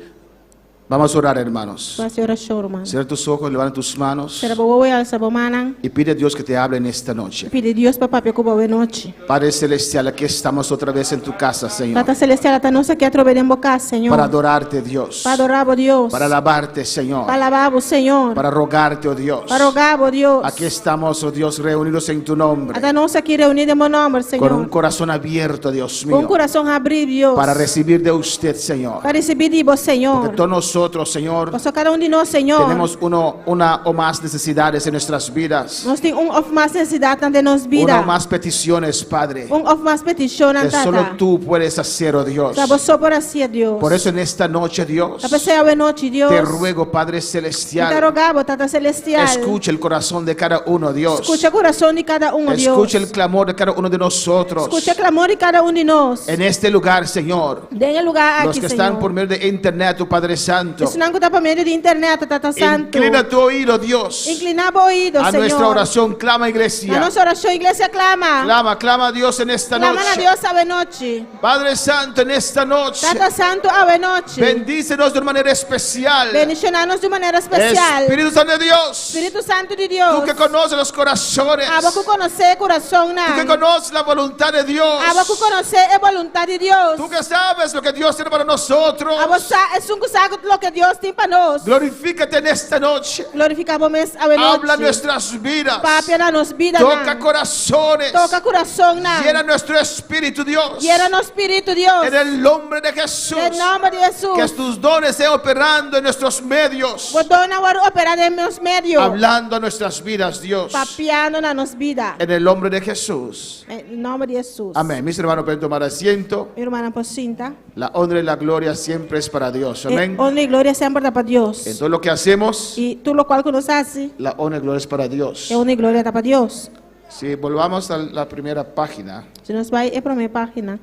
F: Vamos a orar, hermanos.
G: Vai ser oração, irmão.
F: Cierra tus ojos, levanta tus manos
G: Será boa al sabomanan.
F: y pide a Dios que te hable en esta noche.
G: Pide Deus para papai que boa noite.
F: Padre Celestial, aquí estamos otra vez en tu casa, Señor,
G: Tata celestial, ata nossa que atrovemos em boca, Senhor.
F: para adorarte, Dios,
G: Para adorar, Deus.
F: para alabarte, Señor,
G: Para alabar, Senhor.
F: para rogarte, oh Dios.
G: Para rogar, Deus.
F: Aquí estamos, oh Dios, reunidos en tu nombre,
G: Ata nossa aqui reunida em meu nome,
F: con un
G: Senhor.
F: corazón abierto, Dios
G: Com o
F: mío,
G: coração abrir, Deus.
F: para recibir de usted, Señor.
G: Para receber de vos,
F: Porque
G: Senhor.
F: todos nosotros, Señor,
G: Posso cada de nós, Senhor.
F: tenemos una o más necesidades en nuestras vidas,
G: Nós temos of mais necessidade de nos
F: una
G: vida.
F: o más peticiones, Padre,
G: Of mais petição,
F: que solo
G: Tata.
F: tú puedes hacer, oh Dios.
G: Sabe só por assim, Deus.
F: Por eso en esta noche, Dios,
G: Tá pensando a noite, Deus.
F: te ruego, Padre
G: Te
F: Celestial,
G: rogamos, Tata celestial.
F: escucha el corazón de cada uno, Dios.
G: Escucha o coração de cada Deus.
F: Escucha el clamor de cada uno de nosotros.
G: Escucha o clamor de cada de nós.
F: En este lugar, Señor,
G: Den el lugar
F: los
G: aqui,
F: que están
G: Senhor.
F: por medio de internet, oh Padre Santo,
G: Isso não está por meio de internet, Tata Santo.
F: inclina tu oído, Dios,
G: Inclinar o oído,
F: a
G: Senhor.
F: nuestra oración. Clama,
G: A
F: iglesia.
G: nossa oração, igreja clama.
F: Clama a Dios en esta
G: Clama a
F: noche.
G: Deus a noite.
F: Padre Santo, en esta noche,
G: Tata Santo a noite.
F: bendícenos de una manera especial.
G: Bendicionar-nos de maneira especial.
F: Espíritu Santo de Dios,
G: Espírito Santo de
F: tú
G: Deus.
F: que conoces los corazones,
G: Abacu conhecer o coração,
F: tú
G: não.
F: que conoces la voluntad de Dios,
G: Abacu conhecer a vontade de Deus.
F: tú que sabes lo que Dios tiene para nosotros.
G: Abacu é um que sabe o que Deus tem para nós.
F: Glorifícate en esta noche.
G: Glorificamos a
F: Habla
G: noite.
F: nuestras vidas.
G: Papi na nos vida,
F: Toca
G: não.
F: corazones.
G: Toca coração, não.
F: Llena nuestro espíritu, Dios.
G: E era no Espírito Deus.
F: En el nombre de Jesús.
G: Em nome de Jesus.
F: Que tus dones estén operando en nuestros medios.
G: Vou dona o operar em meus meios.
F: Hablando a nuestras vidas, Dios.
G: Papiando na nos vida.
F: En el nombre de Jesús.
G: Em nome de Jesus.
F: Amén. Mis hermanos, pueden tomar asiento.
G: Minha irmã Pocinta.
F: La honra y la gloria siempre es para Dios. Amén.
G: Honra e glória sempre dá para Deus.
F: En todo lo que hacemos,
G: E tudo lo qual que nos hace,
F: la honra y gloria es para Dios.
G: é honra e glória dá para Deus.
F: Si volvamos a la primera página,
G: Se nós vai é para a minha página.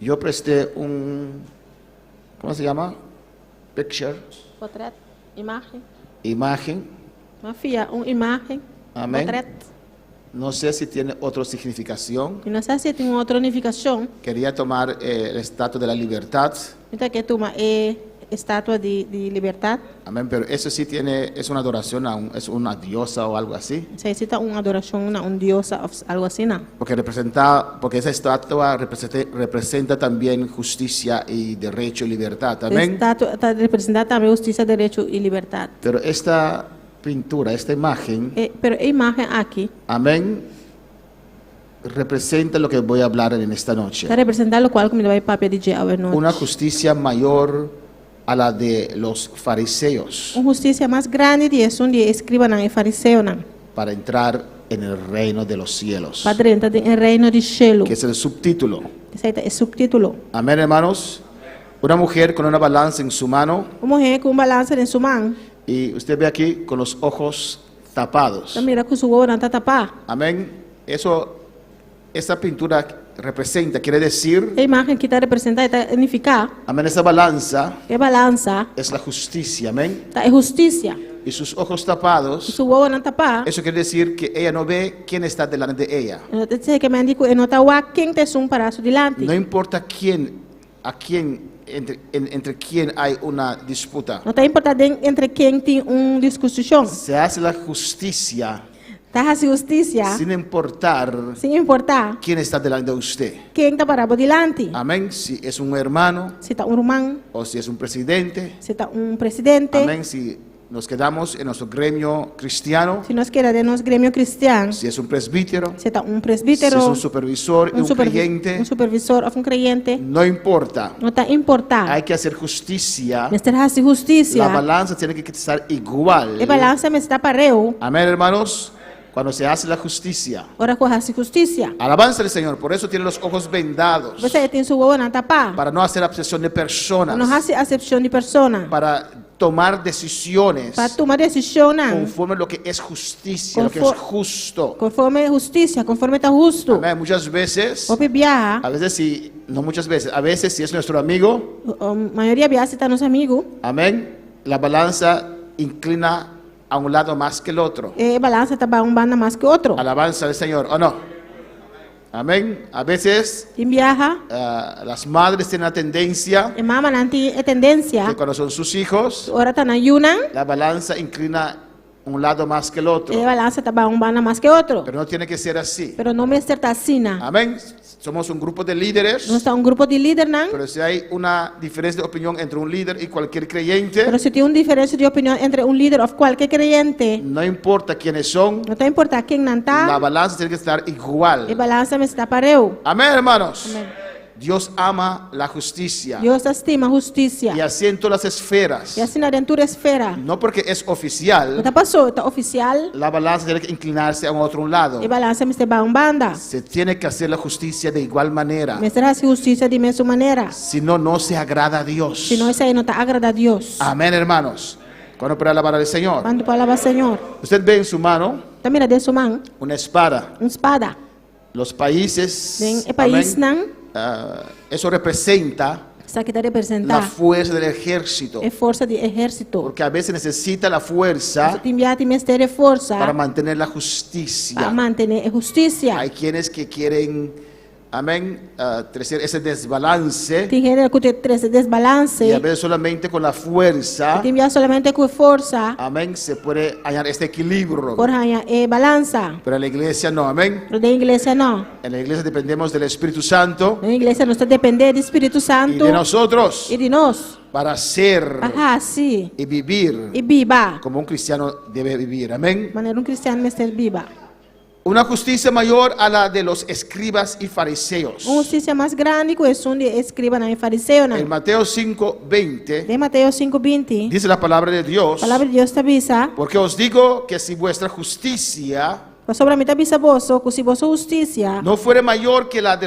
F: yo presté ¿cómo se llama? Picture,
G: Portrait, imagem.
F: imagen.
G: Uma filha, imagem.
F: Amém.
G: Portrait.
F: No sé si tiene otra significación.
G: E não sei se tem outra unificação.
F: Quería tomar el estatua de la libertad.
G: Então que toma estátua de liberdade.
F: Amén, pero eso sí es una adoración, es una diosa o algo así.
G: Se necessita uma adoração, um diosa, algo assim, não?
F: Porque esa estatua representa también justicia y derecho y libertad. Amén.
G: Estátua está representando também justiça, direito e liberdade.
F: Pero esta pintura, esta imagen,
G: Pero a imagem aqui
F: amén, representa lo que voy a hablar en esta noche.
G: está representando o qual me vai papel de dia a noite.
F: Una justicia mayor a la de los fariseos
G: Uma justiça mais grande de isso, de escriba e fariseu, não?
F: para entrar en el reino de los cielos,
G: Padre, entra em reino de cielo.
F: que es el subtítulo.
G: Esse é o subtítulo.
F: Amén, hermanos. Una mujer con una balanza en su mano,
G: Uma mulher com balança em sua mão.
F: y usted ve aquí con los ojos tapados.
G: Mira com sua olho não está tapado.
F: Amén. Esa pintura representa, quiere decir,
G: A imagem que está representando, está unificar.
F: amén, esa balanza
G: Que balança
F: es la justicia, amén.
G: é justiça.
F: Y sus ojos tapados,
G: Sua olho não tapado.
F: eso quiere decir que ella no ve quién está delante de ella.
G: Não te dizer que me indico, não está o quem te um paraço delante.
F: No importa entre quién hay una disputa.
G: Não está importando entre quem tem discussão.
F: Se hace la justicia
G: Está a justiça,
F: sin importar
G: sem importar
F: quién está delante de usted.
G: quem está parado delante.
F: Amén. Si es un hermano
G: Se está irmão,
F: o si es un presidente.
G: se está presidente.
F: Amén. Si nos quedamos en nuestro gremio cristiano.
G: Se nós queremos nosso grêmio cristiano,
F: Si es un presbítero.
G: se está
F: Si
G: presbítero,
F: es un supervisor y un creyente.
G: supervisor ou creyente.
F: No importa.
G: Não está importar.
F: Hay que hacer justicia.
G: Nesta raça justiça.
F: La balanza tiene que estar igual.
G: A balança me está pareu.
F: Amén, hermanos. cuando se hace la justicia.
G: ora ko hasi justicia.
F: Alabanza al Señor, por eso tiene los ojos vendados,
G: Basta itin su wawa na tapa.
F: para no hacer acepción de personas,
G: Ano hasi acepción de persona.
F: para tomar decisiones
G: Para tomar decisión
F: conforme a lo que es justicia, lo que es justo.
G: conforme justicia, conforme está justo.
F: Amén. Muchas veces,
G: Opi viaja,
F: a veces sí, no muchas veces, a veces si es nuestro amigo,
G: mayoría viaja si está nos amigo,
F: amén, la balanza inclina a un lado más que el otro.
G: balanza taba un banda más que otro.
F: Alabanza al Señor, ¿o no? Amén. A veces
G: Quien viaja,
F: las madres tienen la tendencia
G: mama nanti tendencia,
F: que cuando son sus hijos,
G: ora tan ayunan,
F: la balanza inclina un lado más que el otro.
G: balanza taba un banda más que otro.
F: Pero no tiene que ser así.
G: Pero no me está asina.
F: Amén. Somos un grupo de líderes.
G: No está un grupo de líder nan,
F: Pero si hay una diferencia de opinión entre un líder y cualquier creyente,
G: pero si tiene una diferencia de opinión entre un líder o cualquier creyente,
F: no importa quiénes son,
G: no te importa quién
F: la
G: nanta,
F: balanza tiene que estar igual.
G: balanza me está pareo.
F: Amén, hermanos.
G: Amén.
F: Dios ama la justicia.
G: Dios estima
F: Y
G: justicia.
F: así en todas las esferas.
G: Y así na dentro esfera.
F: No porque es
G: No
F: oficial,
G: está pasó, está oficial,
F: la balanza tiene que inclinarse a un otro lado.
G: balanza me está ba un banda.
F: Se tiene que hacer la justicia de igual manera.
G: Me será así justicia de su manera.
F: Si no, no se agrada a Dios.
G: Si no, esa no te agrada a Dios.
F: Amén, hermanos. Cuando para alabar al Señor.
G: Cuando palabra Señor,
F: Usted ve en su mano
G: también de su man,
F: una espada.
G: una espada.
F: Los países,
G: Den e país
F: amén,
G: nan,
F: eso representa
G: esa que te
F: la
G: representa
F: fuerza del ejército.
G: es fuerza de ejército.
F: Porque a veces necesita la fuerza
G: Te envía a ti mestere fuerza
F: para mantener la
G: para
F: justicia.
G: mantener justicia.
F: Hay quienes que quieren, amén, tener ese desbalance.
G: Te genera que te
F: Y a
G: desbalance.
F: veces solamente con la fuerza,
G: Te envía solamente con fuerza
F: amén, se puede hallar este equilibrio.
G: por haya balanza.
F: Pero en la iglesia no, amén.
G: Pero de iglesia no.
F: En la iglesia dependemos del Espíritu Santo
G: En iglesia no está depender del Espíritu
F: y
G: Santo
F: de nosotros
G: y de nos.
F: para ser
G: Ajá, sí.
F: y vivir
G: Y viva.
F: como un cristiano debe vivir, amén.
G: Manera un cristiano me esté viva.
F: Una justicia mayor a la de los escribas y fariseos.
G: Una justicia más grande que es un de escriban y fariseo.
F: En Mateo 5:20
G: De Mateo 5:20,
F: dice la palabra de Dios,
G: palabra de Dios te avisa,
F: porque os digo que si vuestra justicia
G: pues sobre mí te avisa vos, que si vos justicia,
F: no fuere mayor que la de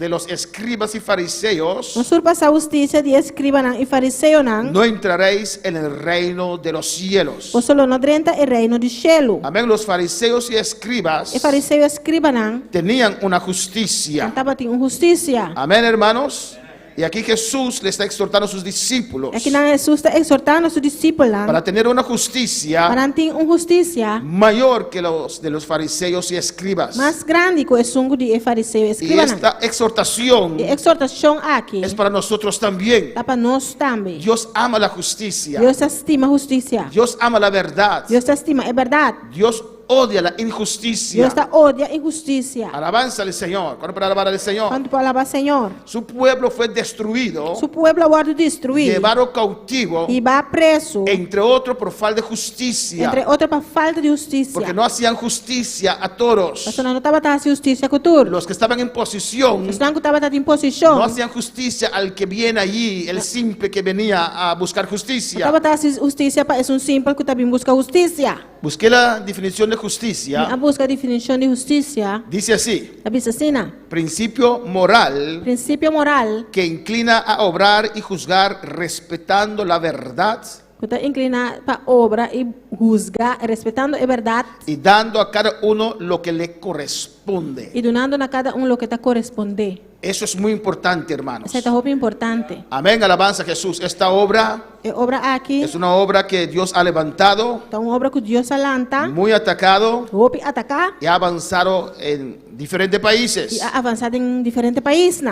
F: los escribas y fariseos,
G: no surpasa justicia de escriban y fariseo,
F: no entraréis en el reino de los cielos.
G: vos solo no drenta el reino de cielo.
F: Amén. Los fariseos y escribas
G: El fariseo escriban,
F: tenían una justicia.
G: cantaba tiene justicia.
F: Amén, hermanos. Y aquí Jesús le está exhortando a sus discípulos
G: Aquí Jesús está exhortando a sus discípulos
F: para tener una justicia
G: para tener una justicia
F: mayor que los de los fariseos y escribas.
G: más grande que es un de fariseo
F: Y
G: escriban.
F: esta exhortación
G: Y exhortación aquí
F: es para nosotros también.
G: está para nós también.
F: Dios ama la justicia.
G: Dios estima justicia.
F: Dios ama la verdad.
G: Dios estima, es verdad.
F: Dios odia la injusticia.
G: Dios está odia injusticia.
F: Alabanza al Señor. ¿Cuándo para alabar al Señor?
G: Cuando palabra Señor,
F: Su pueblo fue destruido,
G: su pueblo va a destruir
F: llevado cautivo,
G: y va preso,
F: entre otros por falta de justicia.
G: entre otras por falta de justicia.
F: Porque no hacían justicia a todos.
G: Porque no estaba haciendo justicia con tú.
F: Los que estaban en posición
G: Los que estaban en
F: no
G: posición,
F: hacían justicia al que viene allí, el simple que venía a buscar justicia.
G: estaba haciendo justicia para es un simple que también busca justicia.
F: Busqué la definición de
G: A
F: justicia.
G: busca definición de justicia,
F: Dice así:
G: la asesina,
F: principio moral
G: principio moral,
F: que inclina a obrar y juzgar respetando la verdad
G: que está inclinada para obra y juzgar, respetando la verdad
F: y dando a cada uno lo que le corresponde.
G: y donando a cada uno lo que te corresponde.
F: Eso es muy importante, hermanos.
G: Esa es algo importante.
F: Amén, alabanza a Jesús. Esta obra
G: Obra aquí,
F: es una obra que Dios ha levantado,
G: está una obra que Dios alanta,
F: muy atacado
G: Hopi atacar
F: y ha avanzado en diferentes
G: y
F: países.
G: ha avanzado en diferentes países.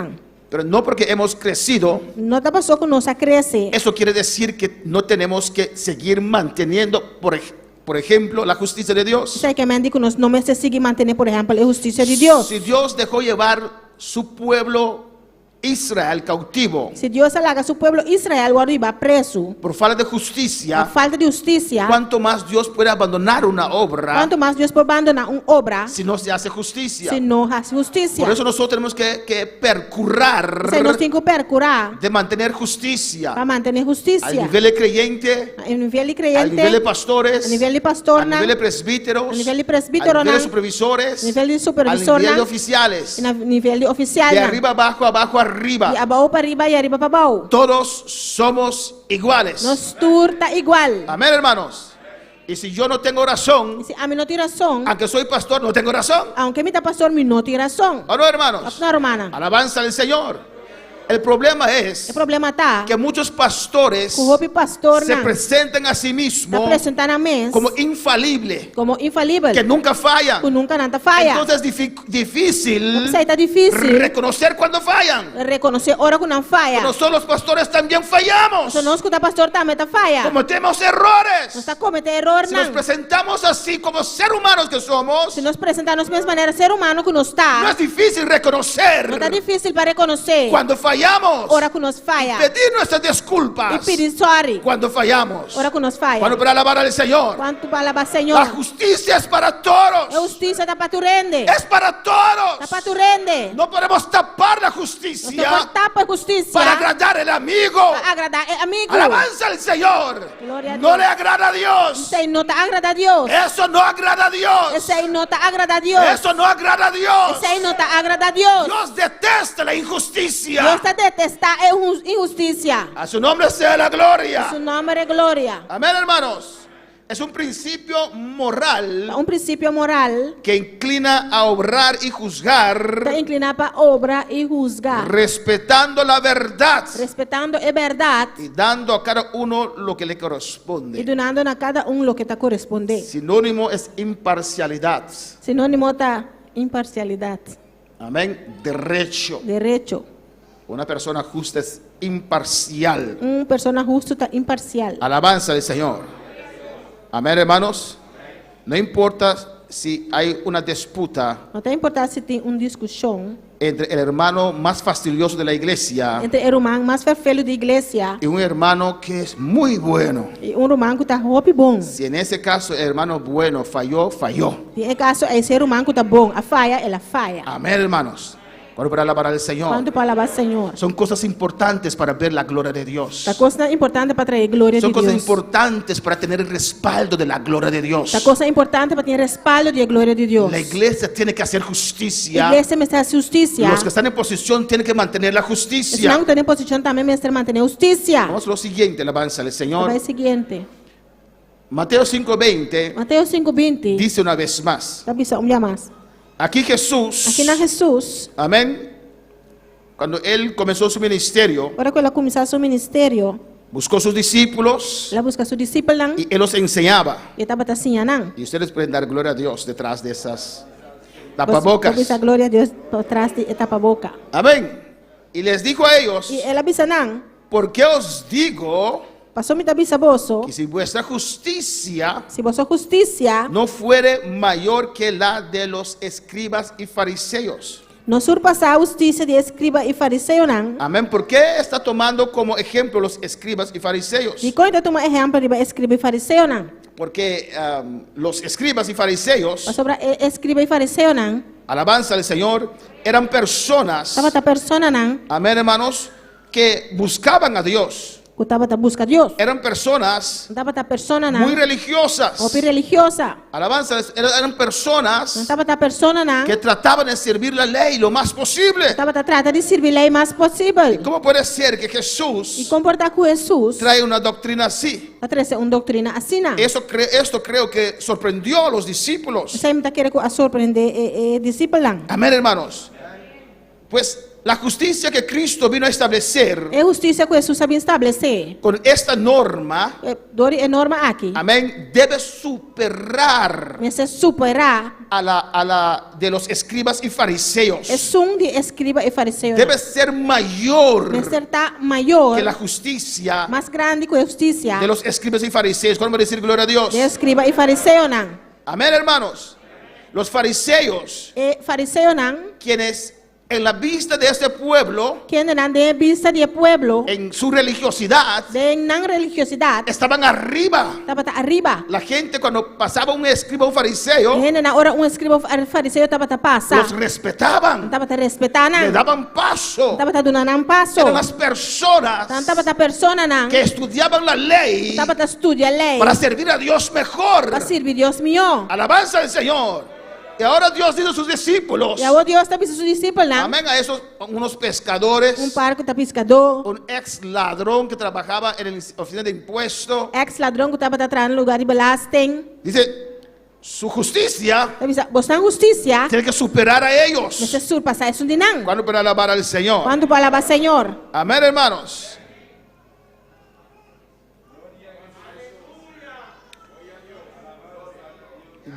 F: Pero no porque hemos crecido,
G: No te pasó que nos crece.
F: eso quiere decir que no tenemos que seguir manteniendo, por ejemplo, la justicia de Dios.
G: Sei que me que nos no me se sigue mantener, por ejemplo, la justicia de Dios.
F: Si Dios dejó llevar su pueblo Israel cautivo
G: Se Deus alaga seu povo Israel, o arriba preso,
F: por falta de
G: a
F: justicia,
G: falta de justiça,
F: ¿cuánto más Dios puede abandonar una obra
G: quanto mais Deus pode abandonar uma obra,
F: si no se hace justicia?
G: se não faz justiça.
F: Por eso nosotros tenemos que percurar
G: Se nós temos que percurar
F: de mantener justicia
G: para manter justiça.
F: al nivel de creyente,
G: A nível de
F: al
G: creyente,
F: nivel de pastores,
G: a nível de pastor,
F: a nivel de presbíteros,
G: a nivel de presbítero,
F: al nivel de supervisores,
G: a nível de
F: al
G: supervisor,
F: nivel de oficiales,
G: a nível de oficial,
F: de arriba abajo, abajo arriba.
G: de abaixo para arriba e arriba para baixo.
F: Todos somos iguales.
G: Nós todos está igual.
F: Amén, hermanos. Y si yo no tengo razón,
G: E se a mim não tem razão,
F: aunque soy pastor, no tengo razón.
G: aunque me está pastor, me não tem razão.
F: ¿O no, hermanos?
G: Não, hermana.
F: Alabanza al Señor. El problema es
G: O problema está
F: que muchos pastores
G: que o roubo pastor
F: se
G: não
F: presentan a sí
G: está
F: mismos
G: apresentando a mim
F: como infalible,
G: como infalível,
F: que nunca fallan.
G: que nunca nada falha.
F: Entonces es difícil
G: Isso aí está difícil
F: reconocer cuando fallan.
G: reconhecer hora que não falha.
F: Nosotros los pastores también fallamos.
G: Então nós que está pastor também está falha.
F: Cometemos
G: Nós
F: errores.
G: está cometendo erro
F: Si nos
G: não.
F: presentamos así como ser humanos que somos,
G: Se nós apresentamos da mesma maneira ser humano que nós
F: no
G: está,
F: es difícil reconocer
G: não está difícil para reconhecer
F: cuando fallamos,
G: hora que nós falha
F: pedir nuestras
G: e
F: disculpas
G: pedir sorry
F: cuando fallamos,
G: hora que nós falha.
F: cuando para alabar al Señor.
G: Quanto para alabar
F: La
G: Senhor,
F: justicia es para
G: a
F: todos,
G: justiça está para tu rende,
F: es para
G: está
F: todos.
G: para tu rende.
F: No podemos tapar la
G: Nós
F: justicia
G: não tapa a justiça
F: para agradar al amigo.
G: para agradar o amigo.
F: Alabanza al Señor.
G: Gloria a
F: No
G: Dios.
F: le agrada a Dios.
G: Isso aí não está agrada a Deus.
F: Eso no agrada a Dios.
G: Isso aí não está agrada a Deus.
F: Eso no agrada a Dios.
G: Isso aí não está agrada a Deus.
F: Dios detesta la
G: Deus
F: injusticia.
G: está detestar a injustiça.
F: A su nombre sea la gloria.
G: Su nome é glória.
F: Amén, hermanos. Es un principio moral
G: Princípio moral
F: que inclina a obrar y juzgar
G: está inclinado para obra e juzgar,
F: respetando la verdad
G: respeitando a verdade
F: y dando a cada uno lo que le
G: e
F: corresponde.
G: donando a cada lo que está correspondendo.
F: Sinónimo es imparcialidad.
G: Sinônimo está imparcialidade,
F: Amén. Derecho.
G: direito.
F: Una persona justa es imparcial.
G: Persona justa está imparcial.
F: Alabanza del Señor. Amén, hermanos. No importa si hay una disputa
G: Não tem importância se tem discussão
F: entre el hermano más fastidioso de la iglesia
G: entre o irmão mais perfeito da igreja
F: y un hermano que es muy bueno.
G: e irmão que está roupa bom.
F: Si en ese caso el hermano bueno falló, falló.
G: E caso é ser irmão que está bom, a falha, ela falha.
F: Amén, hermanos. Cuando para alabar al Señor.
G: Quanto para alabar Senhor.
F: Son cosas importantes para ver la gloria de Dios.
G: Esta coisa importante para trazer glória
F: Son
G: de
F: cosas
G: Deus.
F: importantes para tener el respaldo de la gloria de Dios.
G: Esta coisa importante para ter respaldo de glória de Deus.
F: La iglesia tiene que hacer
G: A
F: justicia.
G: igreja me está justiça.
F: Los que están en posición tienen que mantener la
G: Se
F: justicia.
G: não está em posição também me está manter justiça.
F: Vamos a lo siguiente, alabanza al Señor.
G: Vai seguinte.
F: Mateo 5:20
G: Mateus 5:20.
F: dice una vez más.
G: Tá bisa um dia mais.
F: Aquí Jesús,
G: Aqui na Jesus,
F: amén, cuando él comenzó su ministerio,
G: para que ela começar seu ministério,
F: buscó sus discípulos
G: ela busca seu discípulo
F: y él los enseñaba.
G: e estava ensinando.
F: Y ustedes pueden dar gloria a Dios detrás de esas tapabocas.
G: Você glória a Deus por trás de tapa-boca.
F: Amén. Y les dijo a ellos,
G: E ela bisa não.
F: ¿por qué os digo
G: Passou me bisa bolso.
F: que si vuestra justicia
G: Se você justiça
F: no fuere mayor que la de los escribas y fariseos?
G: não surpassar a justiça de escriba e fariseu não.
F: Amén. ¿Por qué está tomando como ejemplo los escribas y fariseos?
G: E quando toma exemplo de escriba e fariseu não.
F: Porque los escribas y fariseos,
G: Mas sobre escriba e fariseu não.
F: alabanza al Señor, eran personas,
G: Estava a persona não.
F: amén, hermanos, que buscaban a Dios.
G: Que estava a busca Deus.
F: Eran personas
G: Estava a persona
F: muy
G: não.
F: religiosas.
G: Ou religiosa.
F: Alabanza, eran personas
G: Estava a persona não.
F: que trataban de servir la ley lo más posible.
G: Estava a tratar de servir lei mais possível.
F: ¿Cómo puede ser que
G: E
F: Jesús
G: comportar com Jesus.
F: trae una doctrina así?
G: A trazer uma doutrina assim não.
F: Esto creo que sorprendió a los discípulos.
G: Isso aí me está querendo a surpreender discípulo não.
F: Amén, hermanos. Pues la justicia que Cristo vino a establecer
G: É justiça que Jesus sabia estabelecer.
F: con esta norma,
G: Dori é norma aqui.
F: amén, debe superar
G: Mas é superar.
F: a la de los escribas y fariseos.
G: É de escriba e fariseu.
F: Debe ser mayor
G: Deve ser tá maior,
F: que la justicia
G: mais grande que a justiça
F: de los escribas y fariseos. ¿Cómo decir gloria a Dios?
G: de escriba e fariseu não.
F: Amén, hermanos. Los fariseos,
G: E fariseu não,
F: quienes en la vista de este pueblo,
G: Kende nan de vista de pueblo.
F: en su religiosidad,
G: De nang religiosidad.
F: estaban arriba.
G: Tapata arriba.
F: La gente cuando pasaba un escriba o un fariseo,
G: Hende na ora escriba fariseo tapata pasa.
F: los respetaban,
G: Tapata
F: le
G: respetanan.
F: daban paso.
G: Tapata dunanan paso.
F: Eran las personas
G: Tapata persona nan.
F: que estudiaban la ley
G: Tapata estudia ley.
F: para servir a Dios mejor.
G: Para servir Dios mío.
F: Alabanza al Señor. Y ahora Dios dice a sus discípulos,
G: Y ahora Dios tapis sus discípulos nan.
F: amén, a esos unos pescadores,
G: Parco tapiscador.
F: un ex ladrón que trabajaba en la oficina de impuestos,
G: Ex ladrão que tapata atrás no lugar de belasting.
F: dice, su justicia
G: Tapisa, buscan justicia.
F: tiene que superar a ellos.
G: Nesse surpassar isso de nan.
F: ¿Cuándo para alabar al Señor?
G: Quando para alabar Senhor.
F: Amén, hermanos.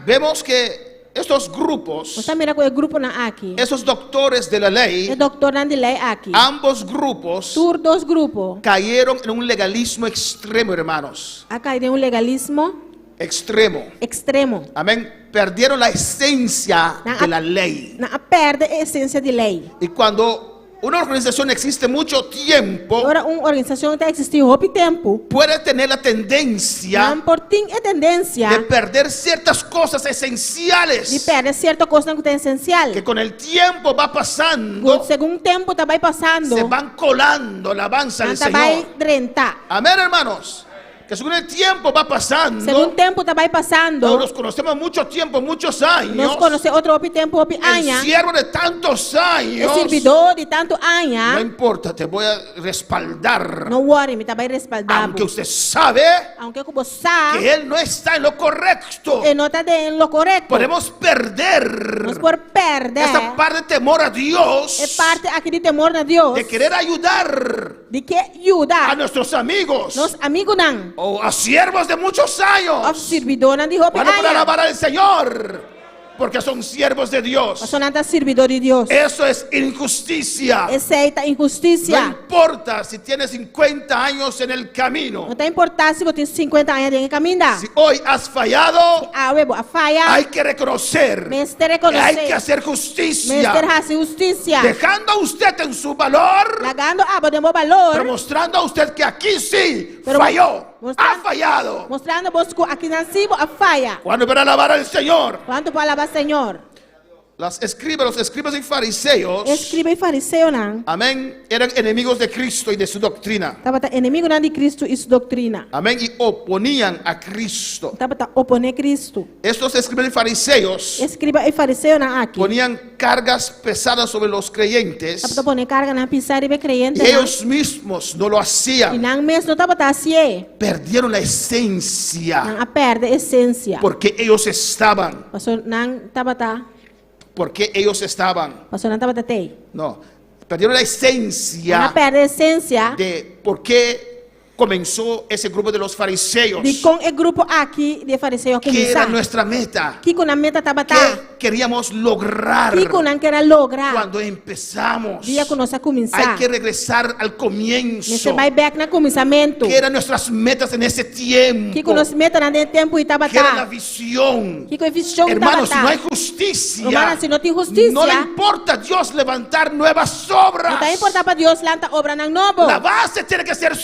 F: Vemos que estos grupos,
G: Você mira com o grupo na aqui.
F: esos doctores de la ley,
G: É doutor nan de lei aqui.
F: ambos grupos
G: Tur dos grupos.
F: cayeron en un legalismo extremo, hermanos.
G: Acá hay un legalismo
F: Extremo.
G: extremo.
F: Amén. Perdieron la esencia de la lei.
G: Na perde a essência de lei.
F: Y cuando una organización existe mucho tiempo,
G: Agora uma organização está existindo há pouco tempo.
F: puede tener la tendencia
G: Não por tem a tendência
F: de perder ciertas cosas
G: de
F: esenciales
G: perder certa coisa que é essencial.
F: que con el tiempo va pasando,
G: Segundo tempo está vai passando.
F: se van colando. Alabanza al
G: Está vai
F: Señor.
G: drentar.
F: Amén, hermanos. Que según el tiempo va pasando,
G: Segundo tempo está vai passando.
F: nos conocemos mucho tiempo, muchos años,
G: Nós conhecemos outro tempo, outro
F: el
G: año.
F: siervo de tantos
G: É
F: años.
G: servidor de tanto
F: No
G: anos.
F: importa, te voy a respaldar.
G: Não worry, me está vai respaldar.
F: Aunque usted sabe
G: Aunque você sabe,
F: que él no está en lo correcto,
G: não está em lo correto.
F: podemos perder
G: Nós por perder.
F: esa parte de temor a Dios,
G: É parte aqui de temor a Deus.
F: de querer ayudar
G: De que
F: a
G: ajuda
F: nuestros amigos
G: nos amigos não.
F: o a siervos de muchos
G: Of
F: años.
G: servidor não de roupa
F: Van a poder
G: años.
F: alabar al Señor porque son siervos de Dios.
G: Mas não está servidor de Deus.
F: Eso es injusticia.
G: Aceita
F: No
G: injustiça.
F: importa si tienes 50 años en el camino.
G: Não tem importância se você tem 50 anos de caminhar.
F: Si hoy has fallado,
G: A webo a falha.
F: hay que reconocer
G: Mestre
F: que hay que
G: reconhecer.
F: hacer justicia,
G: Mestre hace justiça.
F: dejando a usted en su valor,
G: Lagando a de meu
F: pero
G: valor.
F: mostrando a usted que aquí sí
G: Pero
F: falló,
G: mostrando-
F: ha fallado.
G: Mostrando vos que aqui nascido a falha.
F: Cuando para alabar al Señor,
G: Quanto para alabar Senhor.
F: los escribas y fariseos,
G: Escriba e fariseu não.
F: amén, eran enemigos de Cristo y de su doctrina,
G: Estava inimigo não de Cristo e sua doutrina.
F: amén, y oponían a Cristo.
G: Estava oponer Cristo.
F: Estos escribas y fariseos
G: Escriba e fariseu não aqui.
F: ponían cargas pesadas sobre los creyentes
G: Estava poner carga na pisar e be creyente.
F: y ellos mismos no lo
G: E
F: hacían.
G: não mesmo estava assim.
F: Perdieron la esencia
G: Não a perde a essência.
F: porque ellos estaban,
G: Pastor não estava
F: porque ellos estaban,
G: Pastor não estava tei.
F: no, perdieron la
G: Não
F: esencia
G: perde a essência.
F: de por qué comenzó ese grupo de los fariseos.
G: De com o grupo aqui de fariseu a
F: ¿Qué era
G: começar.
F: nuestra meta?
G: Que com a meta estava
F: ¿Qué queríamos lograr
G: Que com não quer lograr.
F: cuando empezamos?
G: Dia que nós a
F: Hay
G: começar.
F: que regresar al
G: Nesse
F: comienzo.
G: vai back na começamento.
F: ¿Qué eran nuestras metas en ese tiempo?
G: Que com nós meta na de tempo e estava
F: ¿Qué era la visión?
G: Que com a visão
F: Hermanos, si no hay
G: estava
F: justicia,
G: Hermanos, si no tem justicia,
F: no le importa a Dios levantar nuevas
G: Não
F: obras.
G: está importante para Deus lanta obra não novo.
F: La base tiene que ser
G: É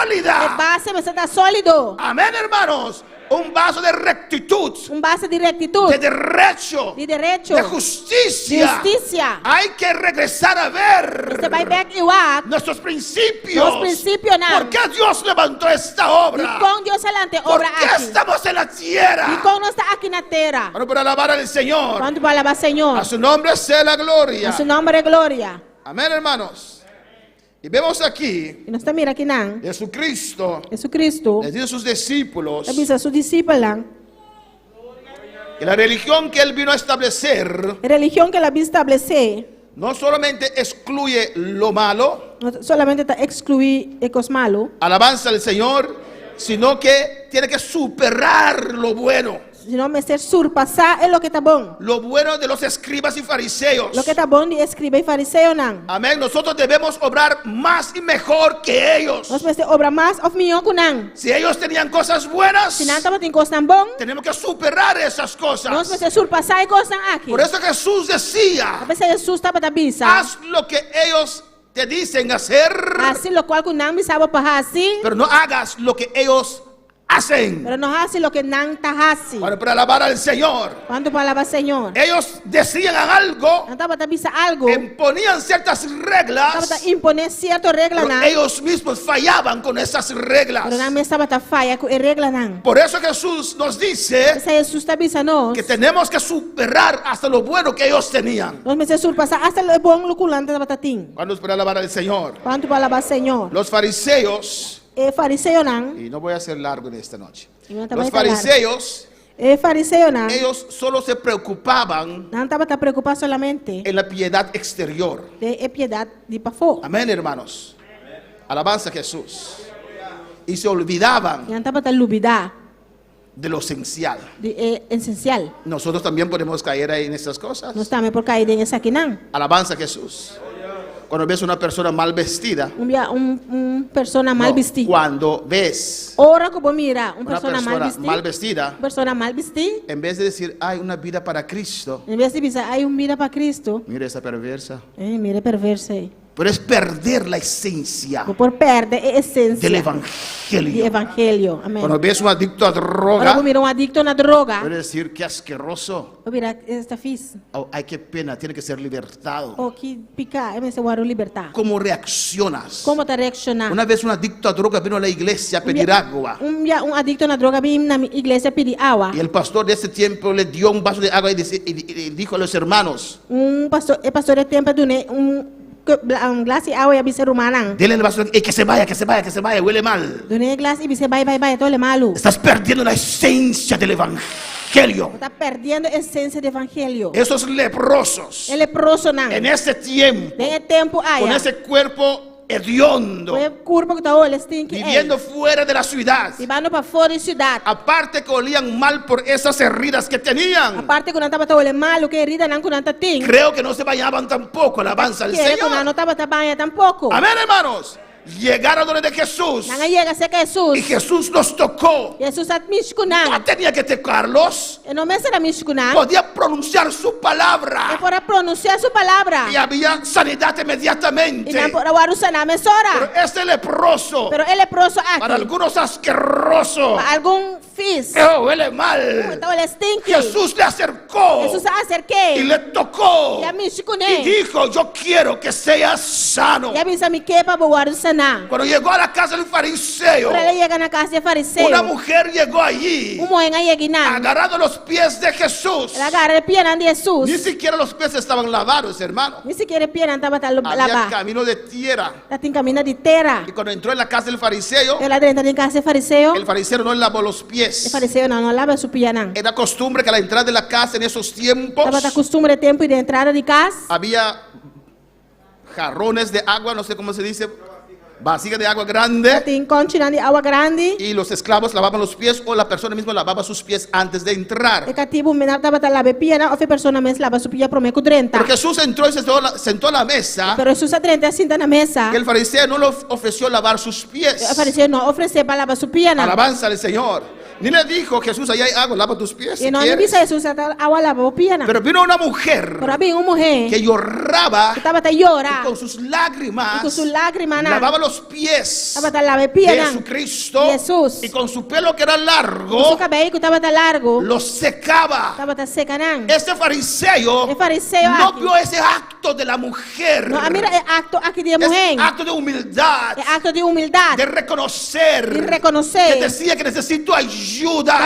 F: sólida.
G: base você está sólido.
F: Amén, hermanos. Un vaso de rectitud,
G: Base de rectitud,
F: de derecho,
G: de direito,
F: de
G: de
F: justicia.
G: justiça.
F: Hay que regresar a
G: Você vai
F: ver
G: back e walk.
F: nuestros principios.
G: Los principios, ¿no?
F: ¿Por qué Dios levantó esta
G: E
F: obra?
G: com Deus lante
F: ¿Por
G: obra
F: qué
G: aqui.
F: estamos en la
G: E
F: tierra?
G: com nós está aqui na terra.
F: Bueno, para alabar al Señor.
G: Quando para alabar Senhor.
F: A su nombre sea la gloria.
G: A seu nome é glória.
F: Amén, hermanos. Y vemos aquí,
G: E nós estamos aqui não.
F: Jesucristo
G: Jesus Cristo.
F: les dijo a sus discípulos
G: Avisa seus discípulos.
F: que la religión que Él vino a establecer
G: A religião que ela vai estabelecer
F: no solamente excluye lo malo,
G: não solamente está excluir os malos,
F: alabanza al Señor, sino que tiene que superar lo bueno.
G: sino me ser surpasar en lo que está bon.
F: lo bueno de los escribas y fariseos.
G: Lo que está bon de escriba y fariseo nan.
F: Amén. Nosotros debemos obrar más y mejor que ellos.
G: Nos me se obra más of mi kunan.
F: Si ellos tenían cosas buenas,
G: Si nan tama tin kostan bon,
F: tenemos que superar esas
G: nos me
F: cosas.
G: se surpasar y kostan aki.
F: Por eso Jesús decía,
G: A veces Jesús tapa tabisa.
F: haz lo que ellos te dicen hacer,
G: Así lo cual kunan bisaba pa así,
F: pero no hagas lo que ellos hacen.
G: pero no hace lo que nan ta hasi.
F: Para alabar al Señor.
G: Cuánto palabra Señor.
F: Ellos decían algo,
G: Nan tapa tabisa algo.
F: imponían ciertas
G: Tapa
F: reglas,
G: ta imponer cierto regla
F: pero
G: nan.
F: ellos mismos fallaban con esas reglas.
G: Pero nan me estaba ta falla con regla nan.
F: Por eso Jesús nos dice
G: Esa Jesús tabisa nos.
F: que tenemos que superar hasta lo bueno que ellos tenían.
G: Nos me se surpasar hasta lo bon lo kulante tapa tatin.
F: Vamos para alabar al Señor.
G: Cuánto palabra Señor.
F: Los fariseos,
G: Fariseo nan.
F: y no voy a hacer largo en esta noche.
G: Y no te
F: Los
G: voy a calar.
F: fariseos,
G: Fariseo nan.
F: ellos solo se preocupaban
G: Nan taba ta preocupado solamente
F: en la piedad exterior.
G: de piedad de pafo.
F: Amén, hermanos. Alabanza a Jesús. Y se olvidaban
G: Nan taba ta lubida
F: de lo esencial.
G: de esencial.
F: Nosotros también podemos caer ahí en estas cosas.
G: No estamos por caer en esa quinan.
F: Alabanza a Jesús. Cuando ves una persona mal vestida,
G: Un persona mal
F: no,
G: vestida.
F: cuando ves
G: Ahora como mira, una
F: una
G: persona mal vestida.
F: vestida,
G: Persona mal vestida.
F: en vez de decir, hay una vida para Cristo,
G: En vez de pensar, hay un mira para Cristo.
F: mira esa perversa.
G: Mire perverse.
F: Pero es perder la esencia
G: Por perder esencia
F: del
G: de
F: evangelio.
G: evangelio. Amén.
F: Cuando ves un adicto a
G: Ahora
F: droga,
G: como mira un adicto a una droga.
F: puedes decir, qué asqueroso.
G: Mira esta fis.
F: Oh, ay, qué pena, tiene que ser libertado.
G: O que pica, me se guarda libertad.
F: ¿Cómo reaccionas?
G: ¿Cómo te reaccionas?
F: Una vez un adicto a droga vino a la iglesia a pedir agua.
G: Un adicto a una droga vino a mi iglesia a pedir agua.
F: Y el pastor de ese tiempo le dio un vaso de agua y dijo a los hermanos,
G: El pastor de tiempo tiene un glass de agua y avisa rumana.
F: denle el vaso y que se vaya, huele mal.
G: Dune glass y dice bye, todo le malo.
F: Estás perdiendo la esencia del evangelio.
G: Está perdiendo esencia de evangelio.
F: Esos leprosos
G: El leproso nan.
F: en ese tiempo,
G: De tiempo
F: con
G: haya.
F: ese cuerpo hediondo,
G: Fue curvo que está el stinky.
F: viviendo fuera de la ciudad.
G: Y van para fuera de ciudad.
F: Aparte que olían mal por esas heridas que tenían.
G: Aparte que no estaba todo el malo que herida nan con tanta ting.
F: Creo que no se bañaban tampoco, alabanza al
G: Quiere que no
F: Señor.
G: estaba tabaña tampoco.
F: Amén, hermanos. Llegaron donde de Jesús
G: Nan llega a ser que Jesús.
F: y Jesús los tocó.
G: Jesús at
F: No
G: mishkunan.
F: tenía que tocarlos,
G: No me será mishkunan.
F: podía pronunciar su palabra
G: Es para pronunciar su palabra.
F: y había sanidad
G: Y
F: inmediatamente.
G: nan por warusana mesora.
F: Pero este leproso,
G: Pero el leproso
F: para
G: aquí.
F: algunos asqueroso,
G: Para algún fis.
F: huele mal.
G: Todo el stinky.
F: Jesús le acercó
G: Jesús se
F: y
G: acerqué.
F: le tocó
G: Y a
F: y
G: mishkuné.
F: dijo, yo quiero que seas sano.
G: Y avisa mi kepa por warusana.
F: Cuando llegó a la casa del fariseo,
G: Ahora le llegan a casa de fariseo.
F: una mujer llegó allí,
G: Un moen ahí lleginan.
F: agarrando los pies de Jesús.
G: La agarra el pie de Jesús.
F: Ni siquiera los pies estaban lavados, hermano.
G: Ni siquiera el pie estaba
F: Había
G: lava.
F: camino de tierra.
G: La tin camina de tierra.
F: Y cuando entró en la casa del fariseo,
G: El adentro de casa de fariseo.
F: el fariseo no le lavó los
G: El
F: pies.
G: fariseo no lava su pianan.
F: Era costumbre que a la entrada de la casa en esos tiempos
G: Estaba la costumbre de tiempo y de entrada de casa.
F: había jarrones de agua, no sé cómo se dice, vasija de agua grande.
G: Tin conchinan de agua grande.
F: Y los esclavos lavaban los pies o la persona misma lavaba sus pies antes de entrar.
G: El cativo me estaba la lave piana. O fe persona me lava su pia promeco 30.
F: Pero Jesús entró y se sentó a la mesa.
G: Pero Jesús a 30 sienta en la mesa.
F: Y el fariseo no le ofreció lavar sus
G: El
F: pies.
G: fariseo no ofrece para lavar su piana.
F: Alabanza al Señor. Ni le dijo, Jesús, allá hay agua, lava tus pies si
G: Y no
F: quieres.
G: avisa Jesús a agua lava piana.
F: Pero vino una mujer
G: Pero había una mujer
F: que lloraba
G: que estaba
F: y
G: llora.
F: con sus lágrimas
G: Y con sus lágrimas,
F: lavaba los pies
G: Estaba tan lave
F: de
G: piana.
F: Jesucristo
G: Jesús.
F: y con su pelo que era
G: Con su
F: largo
G: cabello que estaba tan largo.
F: lo secaba.
G: Estaba tan seca nan.
F: Este fariseo
G: El fariseo
F: no
G: aquí.
F: vio ese acto de la mujer,
G: No, mira el acto aquí de
F: ese
G: mujer.
F: acto de humildad,
G: El acto de humildad.
F: de reconocer
G: De reconocer.
F: que decía que necesito ayuda.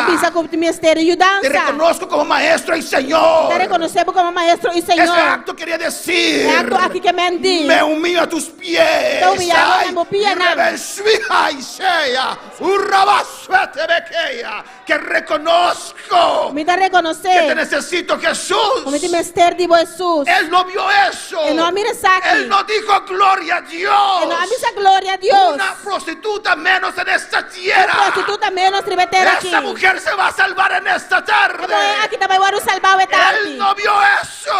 G: Avisa como tu ministerio y
F: Te
G: danza.
F: reconozco como maestro y Señor.
G: Te reconocemos como maestro y
F: Ese
G: Señor.
F: acto quería decir,
G: El acto aquí que me han dicho.
F: me humillo a tus pies.
G: Te humillamos
F: Ay,
G: en tu pie,
F: y rebensuija y sea, urrabasuete bequea, que reconozco
G: Me da
F: que te
G: reconocer.
F: necesito, Jesús.
G: Como tu ministerio de Jesús.
F: Él no vio
E: eso.
G: E non mira saki.
E: Él no dijo gloria a Dios.
G: E non misa gloria a Dios.
E: Una prostituta menos en esta
G: Una
E: tierra.
G: prostituta menos tribetera aquí.
E: Esa mujer se va a salvar en esta tarde.
G: Então aqui também vai salvar o
E: Él
G: tarde.
E: no vio eso,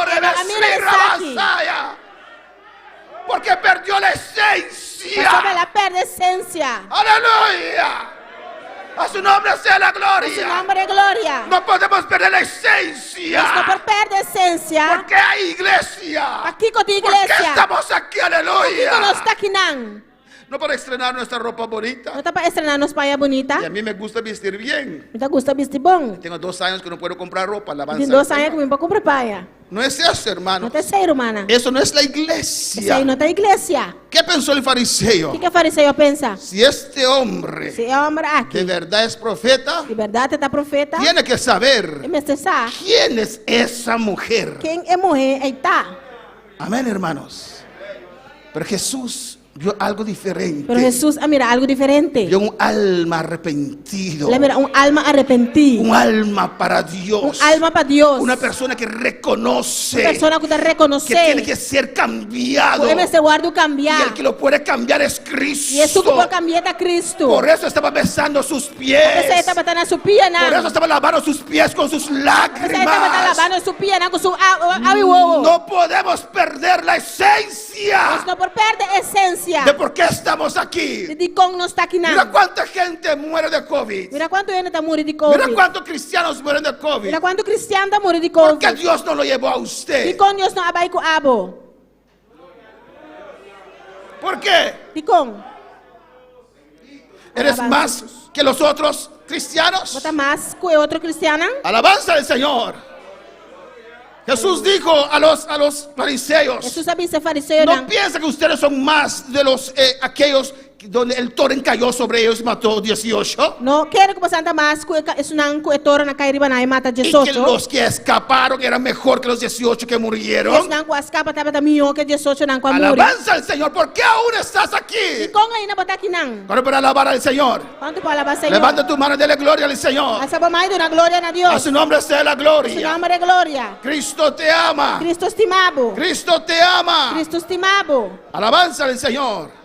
G: mira Saki.
E: porque perdió la
G: Mas sobre
E: esencia.
G: ela perde a essência.
E: Aleluya. A su nombre sea la
G: Su
E: gloria.
G: nome é glória.
E: No podemos perder la
G: Nós não
E: esencia.
G: por perde a essência.
E: Porque hay iglesia.
G: Aqui com a
E: Porque
G: igreja.
E: estamos aquí,
G: Aqui
E: aleluya.
G: com nós está aqui não.
E: No para estrenar nuestra ropa bonita.
G: Não está para estrenar nos paia bonita.
E: Y a mí me gusta vestir bien.
G: Me gusta vestir bom.
E: Tengo 2 años que no puedo comprar ropa. Alabanza
G: Tem
E: al
G: 2 anos
E: Señor.
G: que me para comprar paia.
E: No es eso, hermano.
G: Não tem ser humana.
E: Eso no es la
G: Isso
E: iglesia.
G: aí não tem igreja.
E: ¿Qué pensó el fariseo?
G: O que o fariseu pensa?
E: Si este hombre
G: Se é homem
E: de
G: aqui,
E: verdad es profeta,
G: de verdade está profeta,
E: tiene que
G: e
E: saber
G: me sabe
E: quién es esa mujer.
G: quem é mulher aí tá.
E: Amén, hermanos. Pero Jesús vio algo diferente.
G: Pero Jesus mira algo diferente.
E: Vio un alma arrepentido.
G: Ele mira alma arrepentida.
E: Un alma para Dios.
G: Alma para Deus.
E: Una persona que reconoce
G: Persona que te
E: que
G: reconoce.
E: tiene que ser cambiado.
G: Ele se guarda
E: Y
G: cambiar.
E: el que lo puede cambiar es
G: E isso que
E: Cristo.
G: pode cambiar é Cristo.
E: Por eso estaba besando sus
G: Você
E: pies.
G: está batendo sua pia
E: Por eso
G: não.
E: estaba lavando sus pies con sus
G: Você está batendo
E: lágrimas.
G: lavando sua pia não com sua água.
E: No podemos perder la
G: Nós
E: esencia
G: não por perder a essência.
E: de por qué estamos aquí.
G: De como nós está aqui
E: Mira
G: não.
E: cuánta gente muere de COVID.
G: Mira quanto gente está morrendo de
E: Mira
G: Covid.
E: cuántos cristianos mueren de COVID.
G: Mira quanto cristiano está morrendo de
E: Porque
G: Covid.
E: Dios no lo llevó a
G: E
E: usted.
G: com Deus não abai com abo.
E: ¿Por qué?
G: De com.
E: ¿Eres más que los otros cristianos?
G: Bota mais com outro cristiano.
E: Alabanza al Señor. Jesús dijo a los fariseos:
G: Jesus sabia ser fariseu
E: no
G: não.
E: piensen que ustedes son más de los aquellos donde el toro cayó sobre ellos y mató 18.
G: Não quero que você anda mais com isso não com o toro na cairiba na e mata
E: Y que
G: 18.
E: los que escaparon eran mejor que los 18 que
G: Isso
E: murieron.
G: não com as capas estava melhor que 18 não com a muri.
E: Alabanza al Señor. ¿Por qué aún estás
G: E
E: aquí?
G: com ainda botar aqui não.
E: Ahora para alabar al Señor.
G: Quanto para alabar Senhor?
E: Levanta tu mano y dale gloria al Señor.
G: Essa é mais de uma glória na
E: A
G: Deus.
E: su nombre sea la
G: Su
E: gloria.
G: nome é glória.
E: Cristo te ama.
G: Cristo estimado.
E: Cristo te ama.
G: Cristo estimado.
E: Alabanza al Señor.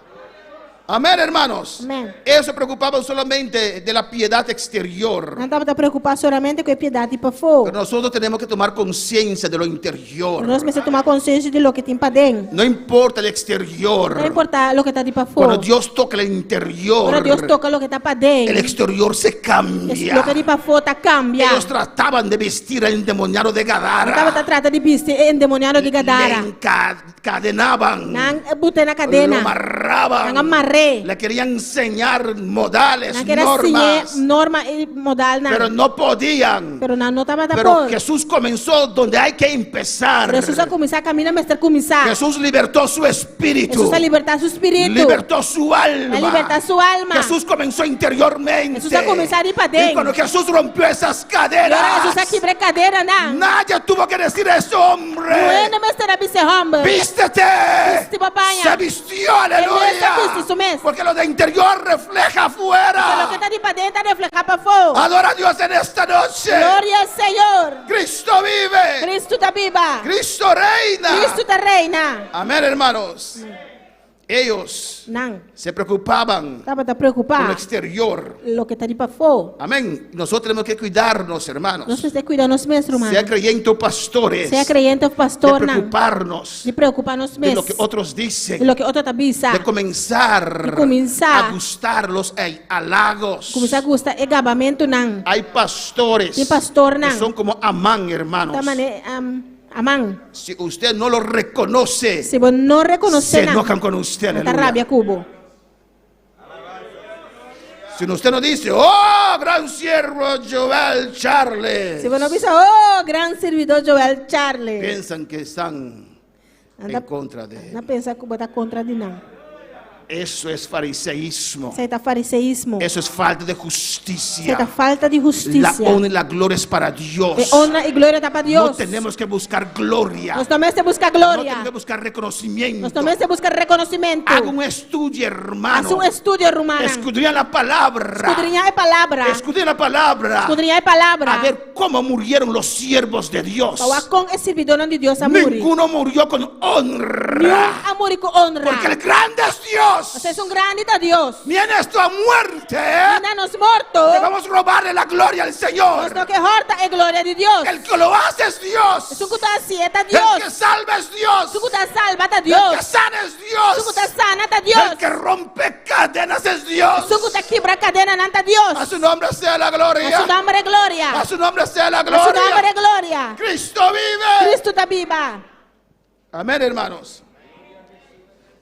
E: Amén, hermanos.
G: Amén.
E: Ellos se preocupaban solamente de la piedad exterior.
G: Não estava preocupado somente com a piedade para fora.
E: Pero nosotros tenemos que tomar conciencia de lo interior.
G: Nós precisamos tomar consciência de lo que tem para dentro.
E: No importa el exterior.
G: Não importa lo que está de para
E: Cuando
G: fora.
E: Dios toca el interior,
G: Quando Deus toca lo que está para
E: el
G: dentro.
E: exterior se cambia.
G: Lo que de para fora cambia.
E: Ellos trataban de vestir al endemoniado de
G: Não
E: Gadara.
G: estava tratando de vestir endemoniado de
E: Le
G: Gadara.
E: encadenaban.
G: Não botei na
E: Lo
G: cadeia.
E: amarraban.
G: Não amarrei.
E: Le querían enseñar modales,
G: Não queria seguir
E: normas.
G: norma e modal
E: Pero
G: não.
E: no podían.
G: Pero não estava de
E: Pero
G: acordo.
E: Jesús comenzó donde hay que empezar.
G: Jesus a começar a caminhar, mas ter começar.
E: Jesús libertó su espíritu.
G: Jesus a libertar seu espírito.
E: Libertó su alma.
G: A libertar sua alma.
E: Jesús comenzó interiormente.
G: Jesús a comenzar a ir para
E: Y
G: dentro.
E: cuando Jesús rompió esas
G: E agora
E: caderas,
G: Jesus a quebrar cadeira, não.
E: nadie tuvo que decir a ese
G: Não
E: hombre:
G: é na mestra bicerromba.
E: vístete.
G: Viste, papaya.
E: Se vistió,
G: Él se
E: aleluya.
G: viste, eso mismo.
E: Porque lo de interior refleja
G: Lo que
E: afuera.
G: está de para dentro refleja para fora.
E: Adora a Dios en esta noche.
G: Glória ao Senhor.
E: Cristo vive.
G: Cristo está viva.
E: Cristo reina.
G: Cristo está reina.
E: Amén, hermanos. Ellos
G: Não.
E: se preocupaban
G: Estava
E: con lo
G: preocupado.
E: exterior.
G: Lo que está de para fora.
E: Amén. Nosotros tenemos que cuidarnos, hermanos.
G: Nós precisamos cuidar nos mesmos,
E: Sea
G: irmão.
E: creyente o pastores.
G: Seja crente ou
E: De
G: pastor, não.
E: preocuparnos
G: De preocupar nos
E: de
G: mesmos.
E: lo que otros
G: De
E: dicen.
G: lo que outro está bisa.
E: De comenzar
G: De comenzar
E: a gustar los halagos.
G: Começar a gostar é gabamento, não.
E: Hay pastores
G: Tem pastor,
E: que
G: não.
E: son como Amán, hermanos.
G: Da maneira, amang.
E: Si usted no lo reconoce,
G: Se você não reconhecer,
E: se
G: não.
E: enojan con usted.
G: Está
E: aleluya.
G: rabia, cubo.
E: Si usted no dice: oh, gran siervo Joel Charles,
G: Se você não pensa, oh, grande servidor Joel Charles.
E: piensan que están
G: Anda,
E: en contra de él.
G: não pensa que você está contra de não.
F: Eso es fariseísmo.
G: Isso é fariseísmo.
F: Eso es falta de
G: Isso
F: justicia.
G: é falta de
F: La
G: justiça.
F: honra y la gloria es para Dios.
G: E honra e glória está para
F: No
G: Deus.
F: tenemos que buscar gloria.
G: Nós também se busca
F: No
G: glória.
F: tenemos que buscar reconocimiento.
G: Nós também se busca reconhecimento.
F: Haga un estudio, hermano.
G: Haz estudio, romano.
F: Escudriña la palabra.
G: Escudriñar a palavra.
F: Escudriña la palabra.
G: Escudriñar a palavra.
F: A ver cómo murieron los siervos de Dios.
G: Para com é servidor de Deus a morir.
F: Ninguno murió con
G: Nenhum
F: honra.
G: a morir com honra.
F: Porque el grande es Dios.
G: Vocês são grandes a Deus.
F: Ni en esta muerte
G: Ainda nos mortos.
F: debemos robarle la gloria al
G: Nós
F: Señor.
G: não que horta é glória de Deus.
F: El que lo hace es Dios.
G: Isso que está sieta
F: El que
G: Deus.
F: salva es Dios.
G: Isso que está salva a
F: El que
G: Deus.
F: sana es
G: Isso que
F: Dios.
G: está sana a
F: El
G: Deus.
F: que rompe cadenas es Dios.
G: Isso que está quebra cadena nanta
F: A
G: Deus.
F: su nombre sea la
G: A su
F: gloria.
G: nome é glória.
F: A su nombre sea la
G: A su nome
F: gloria.
G: é glória.
F: Cristo vive.
G: Cristo está viva.
F: Amén, hermanos.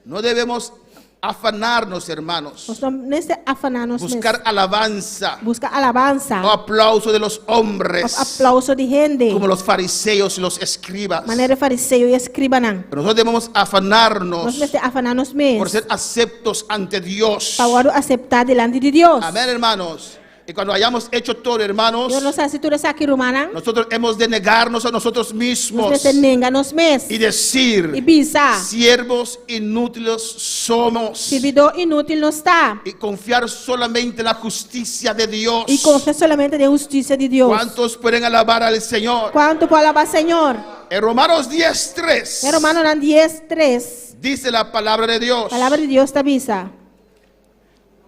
F: No debemos afanarnos, hermanos.
G: Nós não nesse afanar-nos
F: Buscar alabanza
G: busca alabanza.
F: o aplauso de los hombres,
G: Aplauso de gente.
F: como los fariseos y los escribas.
G: Maneira fariseu e escribanã.
F: Pero nosotros debemos
G: Nós
F: afanarnos
G: nesse afanar-nos
F: por
G: mesmo.
F: ser aceptos ante Dios.
G: Para aceptar delante de Deus.
F: Amén, hermanos. Y cuando hayamos hecho todo, hermanos,
G: Eu não sei se tu eres aqui, romana.
F: nosotros hemos de negarnos a nosotros
G: Nós
F: mismos
G: nesse nega-nos mesmo.
F: y decir,
G: E bisa.
F: siervos inútiles somos,
G: Servidor inútil não está.
F: y confiar solamente en la justicia de Dios.
G: E confia solamente na justiça de Deus.
F: ¿Cuántos pueden alabar al Señor?
G: Quanto pode alabar Senhor?
F: En Romanos 10:3
G: Em Romano 10:3.
F: dice la palabra de Dios.
G: A palavra de Deus está visa.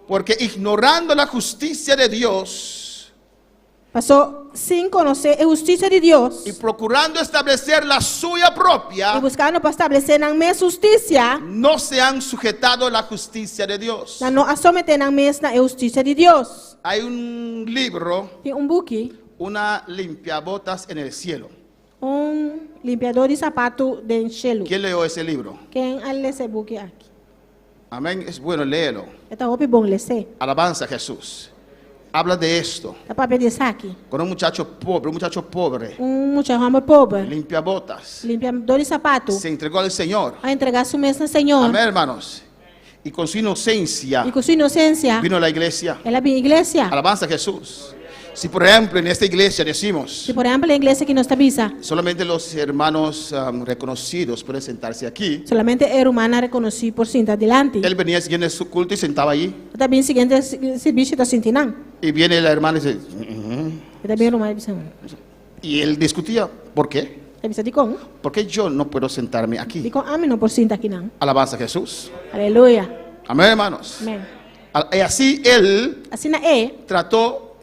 F: Porque ignorando la justicia de Dios
G: Passou sem conhecer a justiça de Deus.
F: y procurando establecer la suya
G: E
F: propia,
G: buscando para estabelecer na minha justiça.
F: no se han sujetado a la justicia de Dios.
G: Não a someter na mesma justiça de Deus.
F: Hay un libro,
G: Tem book,
F: una limpiabotas en el cielo.
G: Limpiador de sapato de enchelo.
F: ¿Quién leyó ese libro?
G: Quem a ler esse book aqui?
F: Amén, es bueno, léelo.
G: Está bom ler.
F: Alabanza a Jesús. Habla de esto.
G: Dá para pedir aqui.
F: Con un muchacho pobre,
G: Muchacho pobre.
F: limpiabotas,
G: Limpiador de sapato.
F: se entregó al Señor.
G: A entregar su mesa ao Senhor.
F: Amén, hermanos. Y con su inocencia
G: E com sua inocência,
F: vino a la iglesia.
G: ela vem à igreja.
F: Alabanza a Jesús. Si por ejemplo en esta iglesia decimos,
G: Se por exemplo a igreja que não está visa,
F: solamente los hermanos reconocidos pueden sentarse aquí.
G: solamente era humana reconheci por cinta adelante.
F: Él venía siguiendo su culto y sentaba allí.
G: Também seguinte serviço está sentindo.
F: Y viene la hermana y dice,
G: Também era humana
F: y él discutía, ¿por qué?
G: bisa di com.
F: ¿Por qué yo no puedo sentarme
G: Di
F: aquí?
G: com a mim não por cinta aqui não.
F: Alabanza a Jesús.
G: Aleluia.
F: Amén, hermanos.
G: Amém.
F: Y así él
G: Assim na é,
F: trató,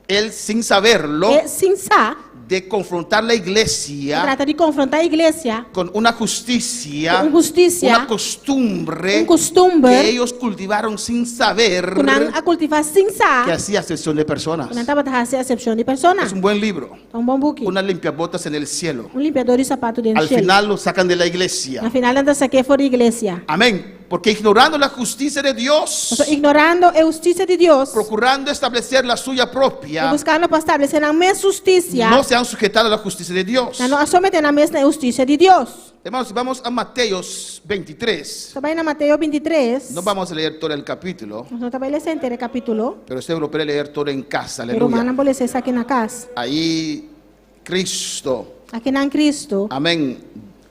F: él sin saberlo,
G: sem sa,
F: de confrontar la iglesia
G: trata de confrontar a igreja
F: con una justicia,
G: com justiça,
F: una costumbre
G: costume,
F: que ellos cultivaron sin saber
G: com a cultivar sem
F: que
G: sa,
F: hacía excepción de personas.
G: com estava a ser acepção de persona.
F: Es un buen libro,
G: Bom book.
F: una limpiabotas en el cielo.
G: Limpiador de sapato de
F: Al
G: enchelo.
F: final lo sacan de la iglesia.
G: Na final anda saque fora da igreja.
F: Amén. Porque ignorando la justicia de Dios,
G: Ignorando a justiça de Deus.
F: procurando establecer la suya
G: E
F: propia,
G: buscando para estabelecer a mesma justiça.
F: no se han sujetado a la justicia de Dios.
G: Não somente na mesma justiça de Deus.
F: Hermanos, vamos a Mateos 23.
G: Também na Mateus 23.
F: No vamos a leer todo el capítulo,
G: Nós não também ler inteiro capítulo.
F: pero usted lo puede leer todo en casa.
G: Pero
F: Aleluya.
G: mana pode ser aqui na casa.
F: Ahí Cristo,
G: Aqui na Cristo.
F: amén,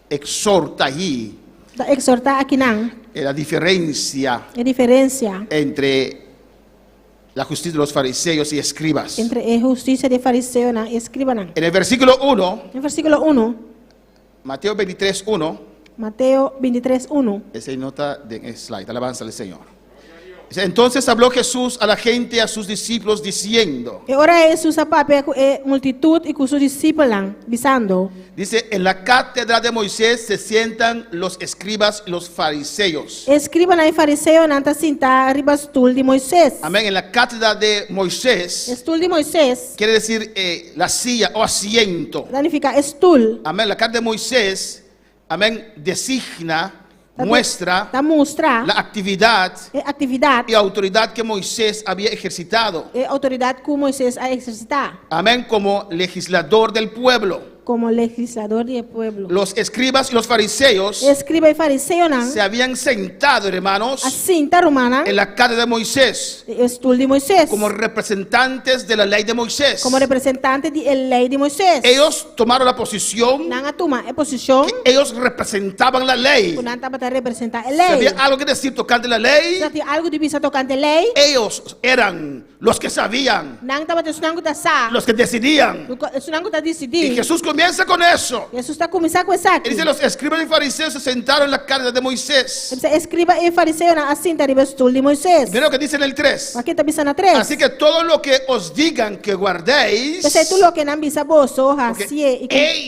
F: exhorta allí
G: Da exortar aqui na
F: la diferencia
G: a diferença
F: entre la justicia de los fariseos y escribas.
G: entre a justiça de fariseu e escriba.
F: En el versículo 1,
G: No versículo 1,
F: Mateo 23, 1,
G: Mateus 23, 1.
F: esa nota de slide, alabanza al Señor. Dice, entonces habló Jesús a la gente y a sus discípulos diciendo,
G: E ora Jesus a pape multitud e com seus discípulos, bisando.
F: dice, en la cátedra de Moisés se sientan los escribas y los fariseos.
G: Escriba e fariseu nanta sinta arriba estul de Moisés.
F: Amén, en la cátedra de Moisés
G: Estul de Moisés,
F: quiere decir la silla o asiento.
G: significa estul.
F: Amén, la cátedra de Moisés, amén, designa, muestra
G: Da mostrar
F: la actividad
G: atividade
F: y autoridad que Moisés había ejercitado.
G: e autoridade que Moisés a exercitar.
F: Amén, como legislador del pueblo.
G: como legislador del pueblo.
F: Los escribas y los fariseos
G: Escriba y fariseo nan
F: se habían sentado, hermanos,
G: asinta romana
F: en la casa de Moisés
G: estul de Moisés
F: como representantes de la ley de Moisés.
G: como representante de la lei de Moisés.
F: Ellos tomaron la posición
G: Nan atuma e posición
F: que ellos representaban la ley.
G: kunan tapata representar a
F: Si
G: lei.
F: había algo que decir tocante la ley,
G: Sa ti algo di bisa tocante lei,
F: ellos eran los que sabían,
G: nang tapata sunang kuta sa,
F: los que decidían.
G: sunang kuta
F: Y
G: decidi.
F: Jesús comienza con eso.
G: Jesus ta kumisa ko
F: Y
G: sa.
F: dice, los escribas y fariseos se sentaron en la casa de Moisés.
G: Sa escriba e fariseo na asinta di estul de Moisés.
F: Mira lo que dice en el 3.
G: Makita bisa na 3.
F: Así que todo lo que os digan que guardéis,
G: Kasi tulo ke nang bisa boso
F: porque
G: hasie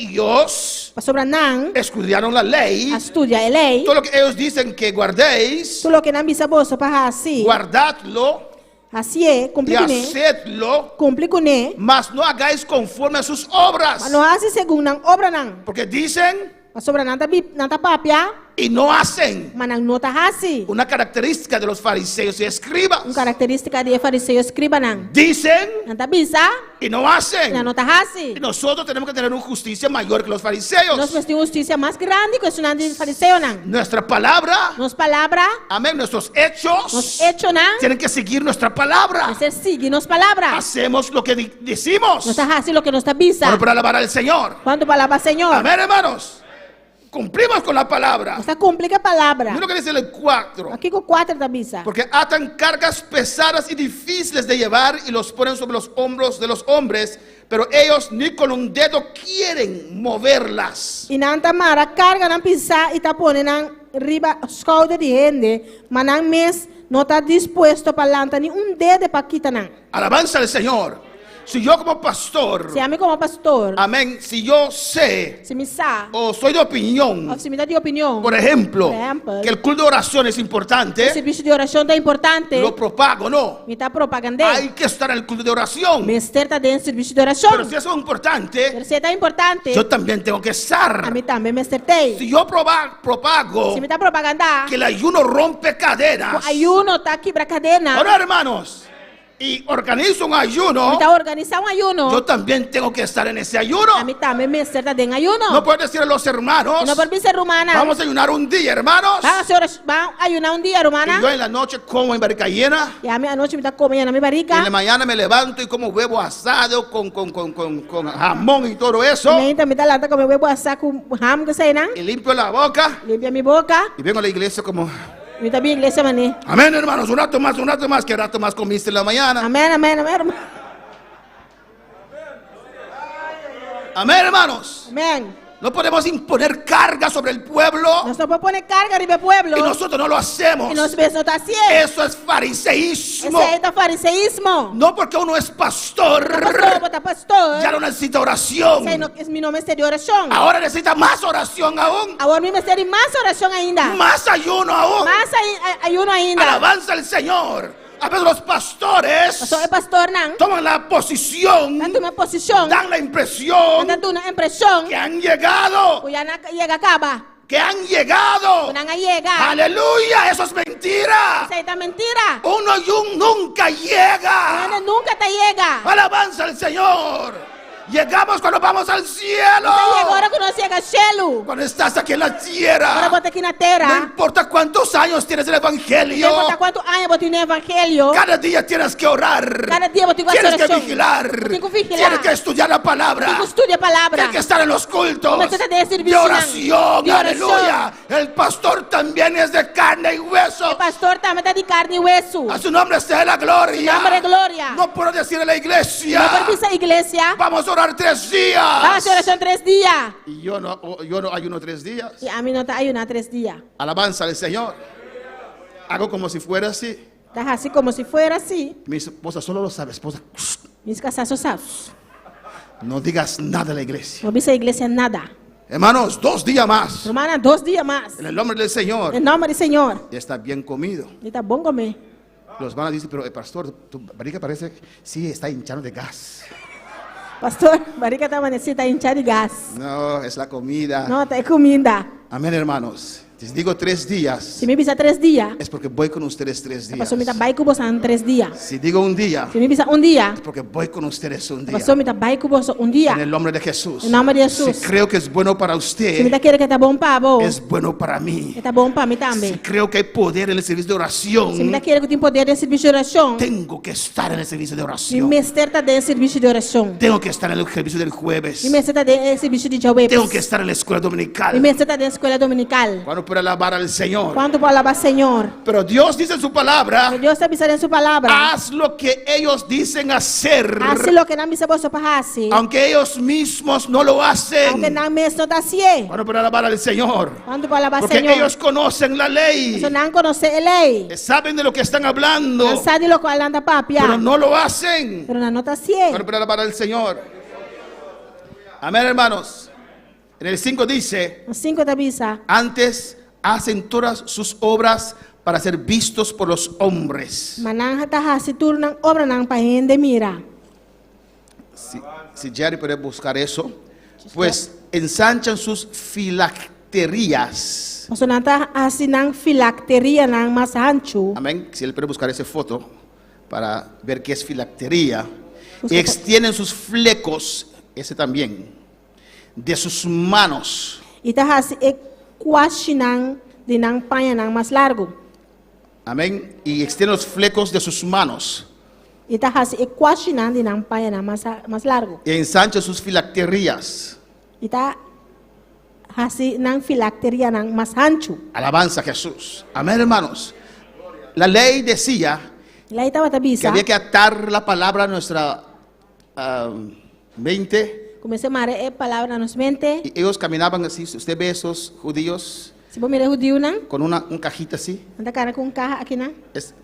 F: ellos
G: pasobra nang
F: estudiaron la ley,
G: estudia a lei.
F: todo lo que ellos dicen que guardéis,
G: Tulo ke nang bisa boso pa hasi.
F: guardadlo
G: Hasie
F: y
G: kumpli kune.
F: hacedlo,
G: Kumpli kune.
F: mas no hagáis conforme a sus obras.
G: Ano hasi según nang obra nang.
F: Porque dicen
G: Pasobra nanta papia.
F: y no hacen.
G: Manang nota hasi.
F: Una característica de los fariseos y escribas.
G: Característica de fariseo escriba nang.
F: Dicen
G: Nanta bisa.
F: y no hacen.
G: Na nota hasi.
F: Y nosotros tenemos que tener una justicia mayor que los fariseos.
G: Nós temos justiça mais grande que o sunang de fariseo nang.
F: Nuestra palabra,
G: Nos palavra.
F: amén, nuestros hechos
G: Nos hecho nang.
F: tienen que seguir nuestra palabra.
G: Ser sigue nos palavra.
F: Hacemos lo que decimos.
G: Nos hasi lo que nos bisa.
F: Bueno, para alabar al Señor.
G: Quando palavra Senhor.
F: Amén, hermanos. Cumplimos con la palabra.
G: Nos complica a palavra.
F: Mira lo que dice el 4.
G: Aqui com 4 da bisa.
F: Porque atan cargas pesadas y difíciles de llevar y los ponen sobre los hombros de los hombres, pero ellos ni con un dedo quieren moverlas.
G: E nanta mara carga nang pisa e tapone nang riba escolta de rende, mas nang mes não está disposto para lançar nem dedo para quitar nang.
F: Alabanza al Señor. Si yo como pastor,
G: Se a mim como pastor,
F: amén, si yo sé
G: se me sa,
F: o soy de opinión,
G: ou se me dá de opinião,
F: por ejemplo, que el culto de oración es
G: o
F: importante,
G: serviço de oração é importante,
F: lo propago, no.
G: me está propaganda.
F: Hay que estar en el culto de oración.
G: Mister está dentro do serviço de
F: Pero
G: oração.
F: si eso es importante,
G: Pero se está importante,
F: yo también tengo que
G: a
F: estar.
G: mim também mister tem.
F: Si yo propago
G: Se me está propaganda,
F: que el ayuno rompe
G: o
F: cadenas,
G: ayuno está quebra cadena,
F: ahora hermanos, y organizo un
G: me
F: ayuno,
G: está organizando ayuno,
F: yo también tengo que estar en ese
G: a
F: ayuno.
G: mim também mister está dentro ayuno.
F: No puedo decir a los hermanos,
G: No por ser romana.
F: vamos a ayunar un día, hermanos,
G: Van a ayunar un día,
F: y
G: romana.
F: yo en la noche como en barrica llena,
G: Y a mí anoche me está comiendo mi
F: y en la
G: barriga.
F: mañana me levanto y como huevo asado con jamón y todo eso,
G: Me está lata con mi huevo asado con ham que se nan.
F: y limpio la boca,
G: Limpia mi boca.
F: y vengo a la iglesia como,
G: Me está bien iglesia maní.
F: amén hermanos, un rato más, ¿qué rato más comiste en la mañana?
G: Amén, amén, amén.
F: Amén hermanos.
G: Amén.
F: No podemos imponer carga sobre el pueblo
G: Nos no puede poner carga en el pueblo.
F: y nosotros no lo hacemos.
G: Y nos ves no está haciendo.
F: Eso es fariseísmo.
G: Ese es fariseísmo.
F: No porque uno es pastor,
G: Pastor, bota pastor.
F: ya no necesita oración.
G: Ese no es mi nombre de oración.
F: Ahora necesita más oración aún,
G: Ahora mi ministerio y más oración ainda.
F: más ayuno aún.
G: Más ayuno ainda.
F: Alabanza al Señor. A veces los pastores
G: Soy pastor nan.
F: toman la posición,
G: Tanto una posición.
F: dan la impresión
G: Tanto una impresión.
F: que han llegado,
G: Cuya llega a acaba.
F: que han llegado.
G: Una llega.
F: Aleluya, eso es mentira.
G: Esa es mentira.
F: Uno nunca llega.
G: Uno nunca te llega.
F: Alabanza al Señor. Llegamos cuando vamos al cielo.
G: Você llega ahora que no llega al cielo.
F: Cuando estás aquí en la
G: Ahora
F: tierra.
G: bota aquí en la
F: No
G: tierra.
F: importa cuántos años tienes el
G: No
F: evangelio.
G: importa cuántos años vos tienes evangelio.
F: Cada día tienes que orar.
G: Cada día vos tienes que
F: Tienes que
G: hacer
F: vigilar.
G: Tienes que vigilar.
F: Tienes que estudiar la palabra.
G: Tienes que estudiar palabra.
F: Tienes que estar en los cultos
G: Como se te debe servir
F: de oración.
G: de oración.
F: Aleluya. El pastor también es de carne y hueso.
G: El pastor también está de carne y hueso.
F: A su nombre sea la gloria.
G: Su nombre es gloria.
F: No puedo decir en la iglesia.
G: No permisa iglesia.
F: Vamos a orar 3 días.
G: Vamos a hacer oración 3 días.
F: Y yo no ayuno 3 días.
G: Y a mí no te ayuna 3 días.
F: Alabanza al Señor. Hago como si fuera así.
G: Estás así como si fuera así.
F: Mi esposa solo lo sabe, esposa.
G: Mis casados sabes.
F: No digas nada en la iglesia.
G: No viste iglesia nada.
F: Hermanos, 2 días más.
G: Romana, 2 días más.
F: En el nombre del Señor.
G: En nombre del Señor.
F: Ya está bien comido.
G: Y está bon comer.
F: Los van a decir, pero pastor, tu barriga parece, sí, está hinchado de gas.
G: Pastor, barriga está amanecida, está hinchada de gas.
F: No, es la comida.
G: No, está comida.
F: Amén, hermanos. Les digo 3 días,
G: Si me bisa 3 dia,
F: es porque voy con ustedes 3 días.
G: pasó mita baik ko boso ang 3 dia.
F: Si digo un día,
G: Si me bisa un dia,
F: es porque voy con ustedes un día.
G: pasó mita baik ko boso un
F: En
G: dia.
F: el nombre de Jesús.
G: Em nome de
F: Si
G: Jesus.
F: creo que es bueno para
G: Si
F: usted,
G: mita quer que tá bom pa bo,
F: es bueno para mí.
G: que tá bom pa mi
F: Si
G: também.
F: creo que hay poder en el servicio de oración,
G: Si mita quer que tem poder de serviço de oração,
F: tengo que estar en el servicio de
G: mi
F: oración.
G: mester tá de serviço de oração.
F: Tengo que estar en el servicio del jueves.
G: Mi mester tá de serviço de jueves.
F: Tengo que estar en la escuela
G: Mi
F: dominical.
G: mester tá de escola dominical.
F: Cuando pueda alabar al Señor.
G: Quanto para alabar Senhor?
F: Pero Dios dice en su palabra,
G: Deus está avisando em sua palavra.
F: haz lo que ellos dicen hacer,
G: Assim lo que não me sabou para fazer.
F: aunque ellos mismos no lo hacen.
G: Aunque não mesmo não tá assim.
F: Cuando pueda alabar al Señor.
G: Quanto para alabar
F: Porque
G: Senhor?
F: ellos conocen la ley.
G: Isso não conhece a lei.
F: Saben de lo que están hablando,
G: Não sabe lo que anda papia.
F: pero no lo hacen.
G: Pero não tá assim.
F: Cuando pueda alabar al Señor. Amén, hermanos. En el 5 dice,
G: Assim que eu te avisa.
F: antes hacen todas sus obras para ser vistos por los hombres.
G: Manang hataha si turang obra ng pahin de mira.
F: Si Jerry puede buscar eso, pues ensanchan sus filacterías.
G: Paso nata asinang filacteria ng mas ancho.
F: Amén. Si él puede buscar esa foto para ver qué es filactería.
G: Busca-
F: Y extienden sus flecos, ese también, de sus manos.
G: Itaha si ekwasinang dinang panya ng mas largo.
F: Amén. Y extienden los flecos de sus manos.
G: Itaha si ekwasinang dinang panya ng mas largo.
F: Y ensanchan sus filacterías.
G: Ita hasi ng filacteria ng mas ancho.
F: Alabanza a Jesús. Amén, hermanos. La ley decía
G: Ila ita
F: que
G: matabisa.
F: había que atar la palabra a nuestra mente.
G: Kumese mare palabra nos mente.
F: Y ellos caminaban así. Si usted ve esos judíos
G: Si po mire judio nang.
F: con un cajita así,
G: Anda kana kung kaha akina.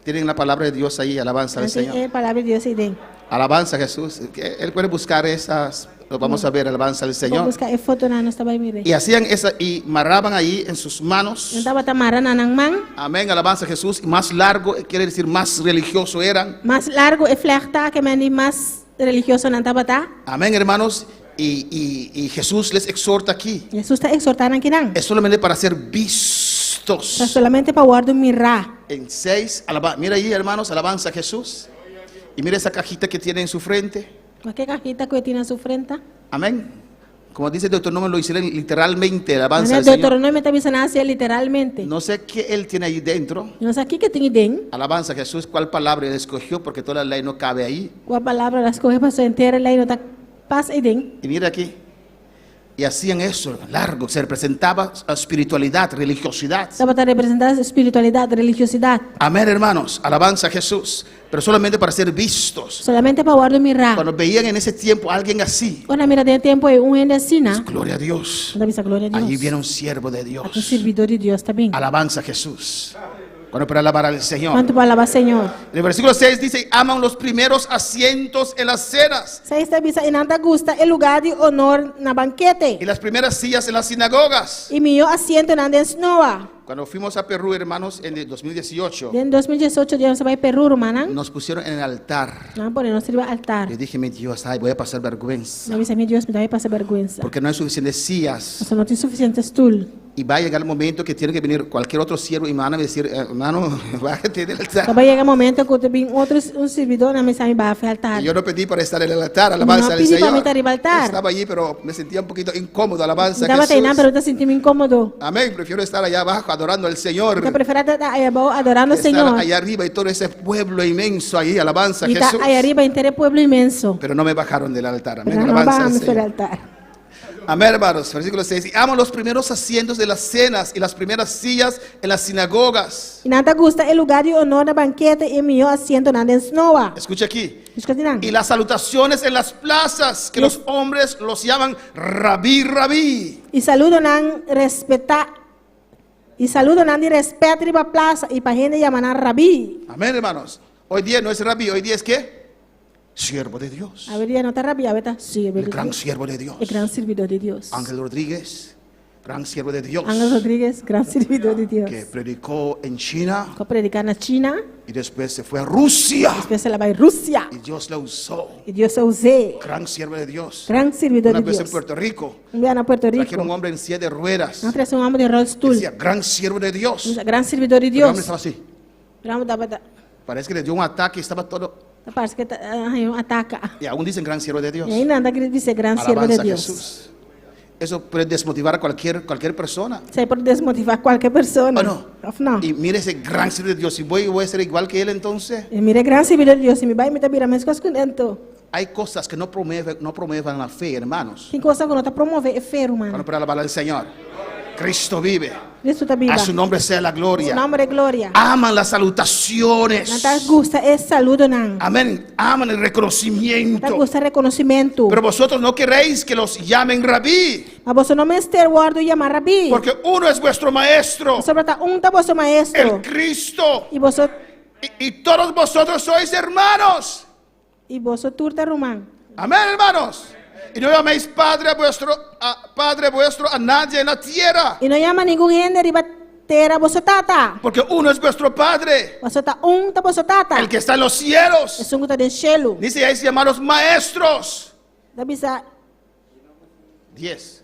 F: tienen la palabra de Dios ahí. Alabanza al
G: Nanti
F: Señor.
G: palabra de Dios ideng.
F: Alabanza a Jesús. Él puede buscar esas. Lo vamos a ver. Alabanza al
G: Kung
F: Señor.
G: busca e foto na nos tabay mire.
F: Y hacían esa y marraban ahí en sus manos.
G: Nanta batamara na ng mang.
F: Amén. Alabanza a Jesús. Y más largo, quiere decir más religioso eran.
G: Más largo e flechta que mani más religioso nanta bata.
F: Amén, hermanos. Y Jesús les exhorta aquí.
G: Jesus está exhortando kinang.
F: Es solamente para ser
G: Sa
F: vistos.
G: solamente pa guardo mira.
F: En 6, mira ahí, hermanos, alabanza a Jesús. Y mira esa cajita que tiene en su frente.
G: Qué cajita que tiene en su frente.
F: Amén. Como dice Deuteronomio, lo hicieron literalmente, alabanza
G: En
F: al
G: el
F: Señor.
G: Deuteronomio te dicen así literalmente.
F: No sé qué él tiene ahí dentro.
G: No sé aquí que tiene den.
F: Alabanza a Jesús, cuál palabra él escogió, porque toda la ley no cabe ahí.
G: ¿Cuál palabra las coge para su entera ley no ta pas y den?
F: Y mira aquí. Y hacían eso, largo, se representaba espiritualidad, religiosidad.
G: Estaba para representar espiritualidad, religiosidad.
F: Amén, hermanos, alabanza a Jesús, pero solamente para ser vistos.
G: Solamente para guardo mira.
F: Cuando veían en ese tiempo a alguien así,
G: Cuando mira de tiempo es un gente así, ¿no?
F: gloria a Dios,
G: Anda bisa gloria a Dios.
F: allí viene un siervo de
G: Un
F: Dios.
G: servidor de Dios también.
F: Alabanza a Jesús. Cuando para alabar al Señor.
G: ¿Cuánto para alabar Señor?
F: En el versículo 6 dice, aman los primeros asientos en las cenas
G: Sa esta bisa inanta gusta el lugar de honor na
F: y
G: banquete.
F: las primeras sillas en las sinagogas.
G: Y mío asiento na den snowa.
F: Cuando fuimos a Perú, hermanos, en el 2018,
G: En 2018 dia sa bay Peru romanan.
F: nos pusieron en el altar.
G: Na pone nos sirva altar.
F: Le dije, mi Dios, ay, voy a pasar vergüenza,
G: Na bisa mi Dios me dá passa vergüenza.
F: porque no hay suficientes sillas.
G: O sea, no tiene suficiente stool.
F: Y va a llegar el momento que tiene que venir cualquier otro siervo y me van a decir, hermano, bájate del altar.
G: Acaba llega momento que tem outro un servidor na mesa me va a altar.
F: Y yo no pedí para estar en el altar, alabanza
G: No
F: al
G: pedí para
F: Señor.
G: estar en el altar.
F: Estaba allí, pero me sentía un poquito incómodo, alabanza a
G: Estaba teinando, pero
F: Jesús.
G: te sentí incómodo.
F: Amén, prefiero estar allá abajo adorando al Señor.
G: Te prefiero estar allá abajo adorando al
F: Estar
G: Señor.
F: allá arriba y todo ese pueblo inmenso ahí, alabanza a
G: Y está
F: Jesús.
G: allá arriba en el pueblo inmenso.
F: Pero no me bajaron del altar, amén,
G: Pero no
F: alabanza al
G: vamos al
F: Señor.
G: altar.
F: Amén, hermanos, versículo 6. Y amo los primeros asientos de las cenas y las primeras sillas en las sinagogas.
G: Y nada gusta el lugar de honor de banquete y mío asiento na den snowa.
F: Escucha aquí.
G: Escucha
F: Y las salutaciones en las plazas, que los hombres los llaman rabí, rabí.
G: Y saludo nan respeta. Y saludo nan de respeto riba plaza y pa gente llaman rabí.
F: Amén, hermanos. Hoy día no es rabí, hoy día es ¿qué? Siervo de Dios.
G: A ver, ya no está rabí, a ver, sí,
F: El gran siervo de Dios.
G: el gran servidor de Dios.
F: Ángel Rodríguez, gran siervo de Dios,
G: Ángel Rodríguez, gran servidor de Dios.
F: que predicó en China
G: Que predica na China,
F: y después se fue a Rusia
G: depois ela vai Rússia.
F: y Dios la usó.
G: E Deus a usou.
F: Gran siervo de Dios.
G: Gran servidor
F: Una
G: de
F: vez en
G: Deus.
F: Puerto Rico,
G: dia na Puerto Rico,
F: trajeron un hombre en silla de ruedas.
G: nós trouxemos homem de rollstool.
F: Decía, gran siervo de Dios.
G: Gran servidor de
F: El hombre
G: Deus.
F: estaba así.
G: Vamos dar
F: Parece que le dio un ataque y estaba todo.
G: parece que ataca.
F: Y aún dicen gran siervo de Dios.
G: E ainda anda que dizer gran servo de
F: Alabanza a
G: Deus.
F: Jesús. Eso puede desmotivar a cualquier persona.
G: Isso aí pode desmotivar qualquer pessoa.
F: ¿O no?
G: Não.
F: Y mire ese gran siervo de Dios. Si voy a ser igual que él entonces.
G: E mire gran servidor de Deus. Se me vai me dar mais coisas com dentro.
F: Hay cosas que no promuevan la fe, hermanos.
G: Tem coisa que não está promover é feio,
F: Bueno,
G: mano.
F: para alabar al Señor. Cristo vive.
G: Cristo está vivo.
F: A su nombre sea la
G: Su
F: gloria.
G: nome é glória.
F: Aman las salutaciones.
G: Não tá gusta é saludo não.
F: Amén. Aman el
G: Não tá
F: reconocimiento.
G: gusta reconhecimento.
F: Pero vosotros no queréis que los llamen rabí,
G: Mas você não me ester guardo e chamar rabi.
F: porque uno es vuestro maestro,
G: Sobre tá tá vosso maestro.
F: el Cristo.
G: E você
F: Y todos vosotros sois hermanos.
G: turta román.
F: Amén, hermanos. Y no llaméis Padre vuestro a nadie en la tierra,
G: E não chama ninguém gênero e batera você tata.
F: porque uno es vuestro Padre,
G: Você tá vosso tata.
F: el que está en los
G: É
F: cielos.
G: sungo tá de cielo.
F: Ni seáis llamados maestros.
G: Da bisa
F: 10.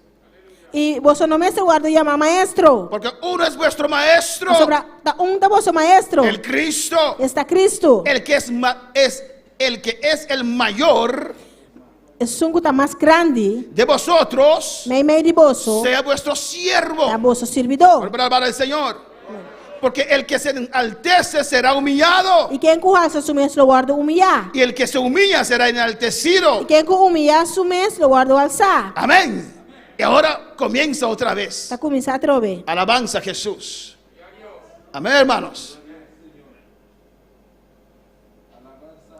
G: e você não me se guarda e chama maestro.
F: Porque uno es vuestro maestro,
G: Sobre tá vosso maestro.
F: el Cristo,
G: Está Cristo.
F: el que es el mayor
G: É sungo tá mais grande.
F: de vosotros,
G: Meio de vosso.
F: sea vuestro siervo.
G: Tá vosso servidor.
F: Para alabar al Señor. Porque el que se enaltece será humillado,
G: E quem curra su mes lo guarda humilhar.
F: y el que se humilla será
G: E
F: enaltecido.
G: quem humilhar su mes lo guarda alçar.
F: Amén. Y ahora comienza otra vez.
G: Tá começar a trover.
F: Alabanza a Jesús. Amén, hermanos.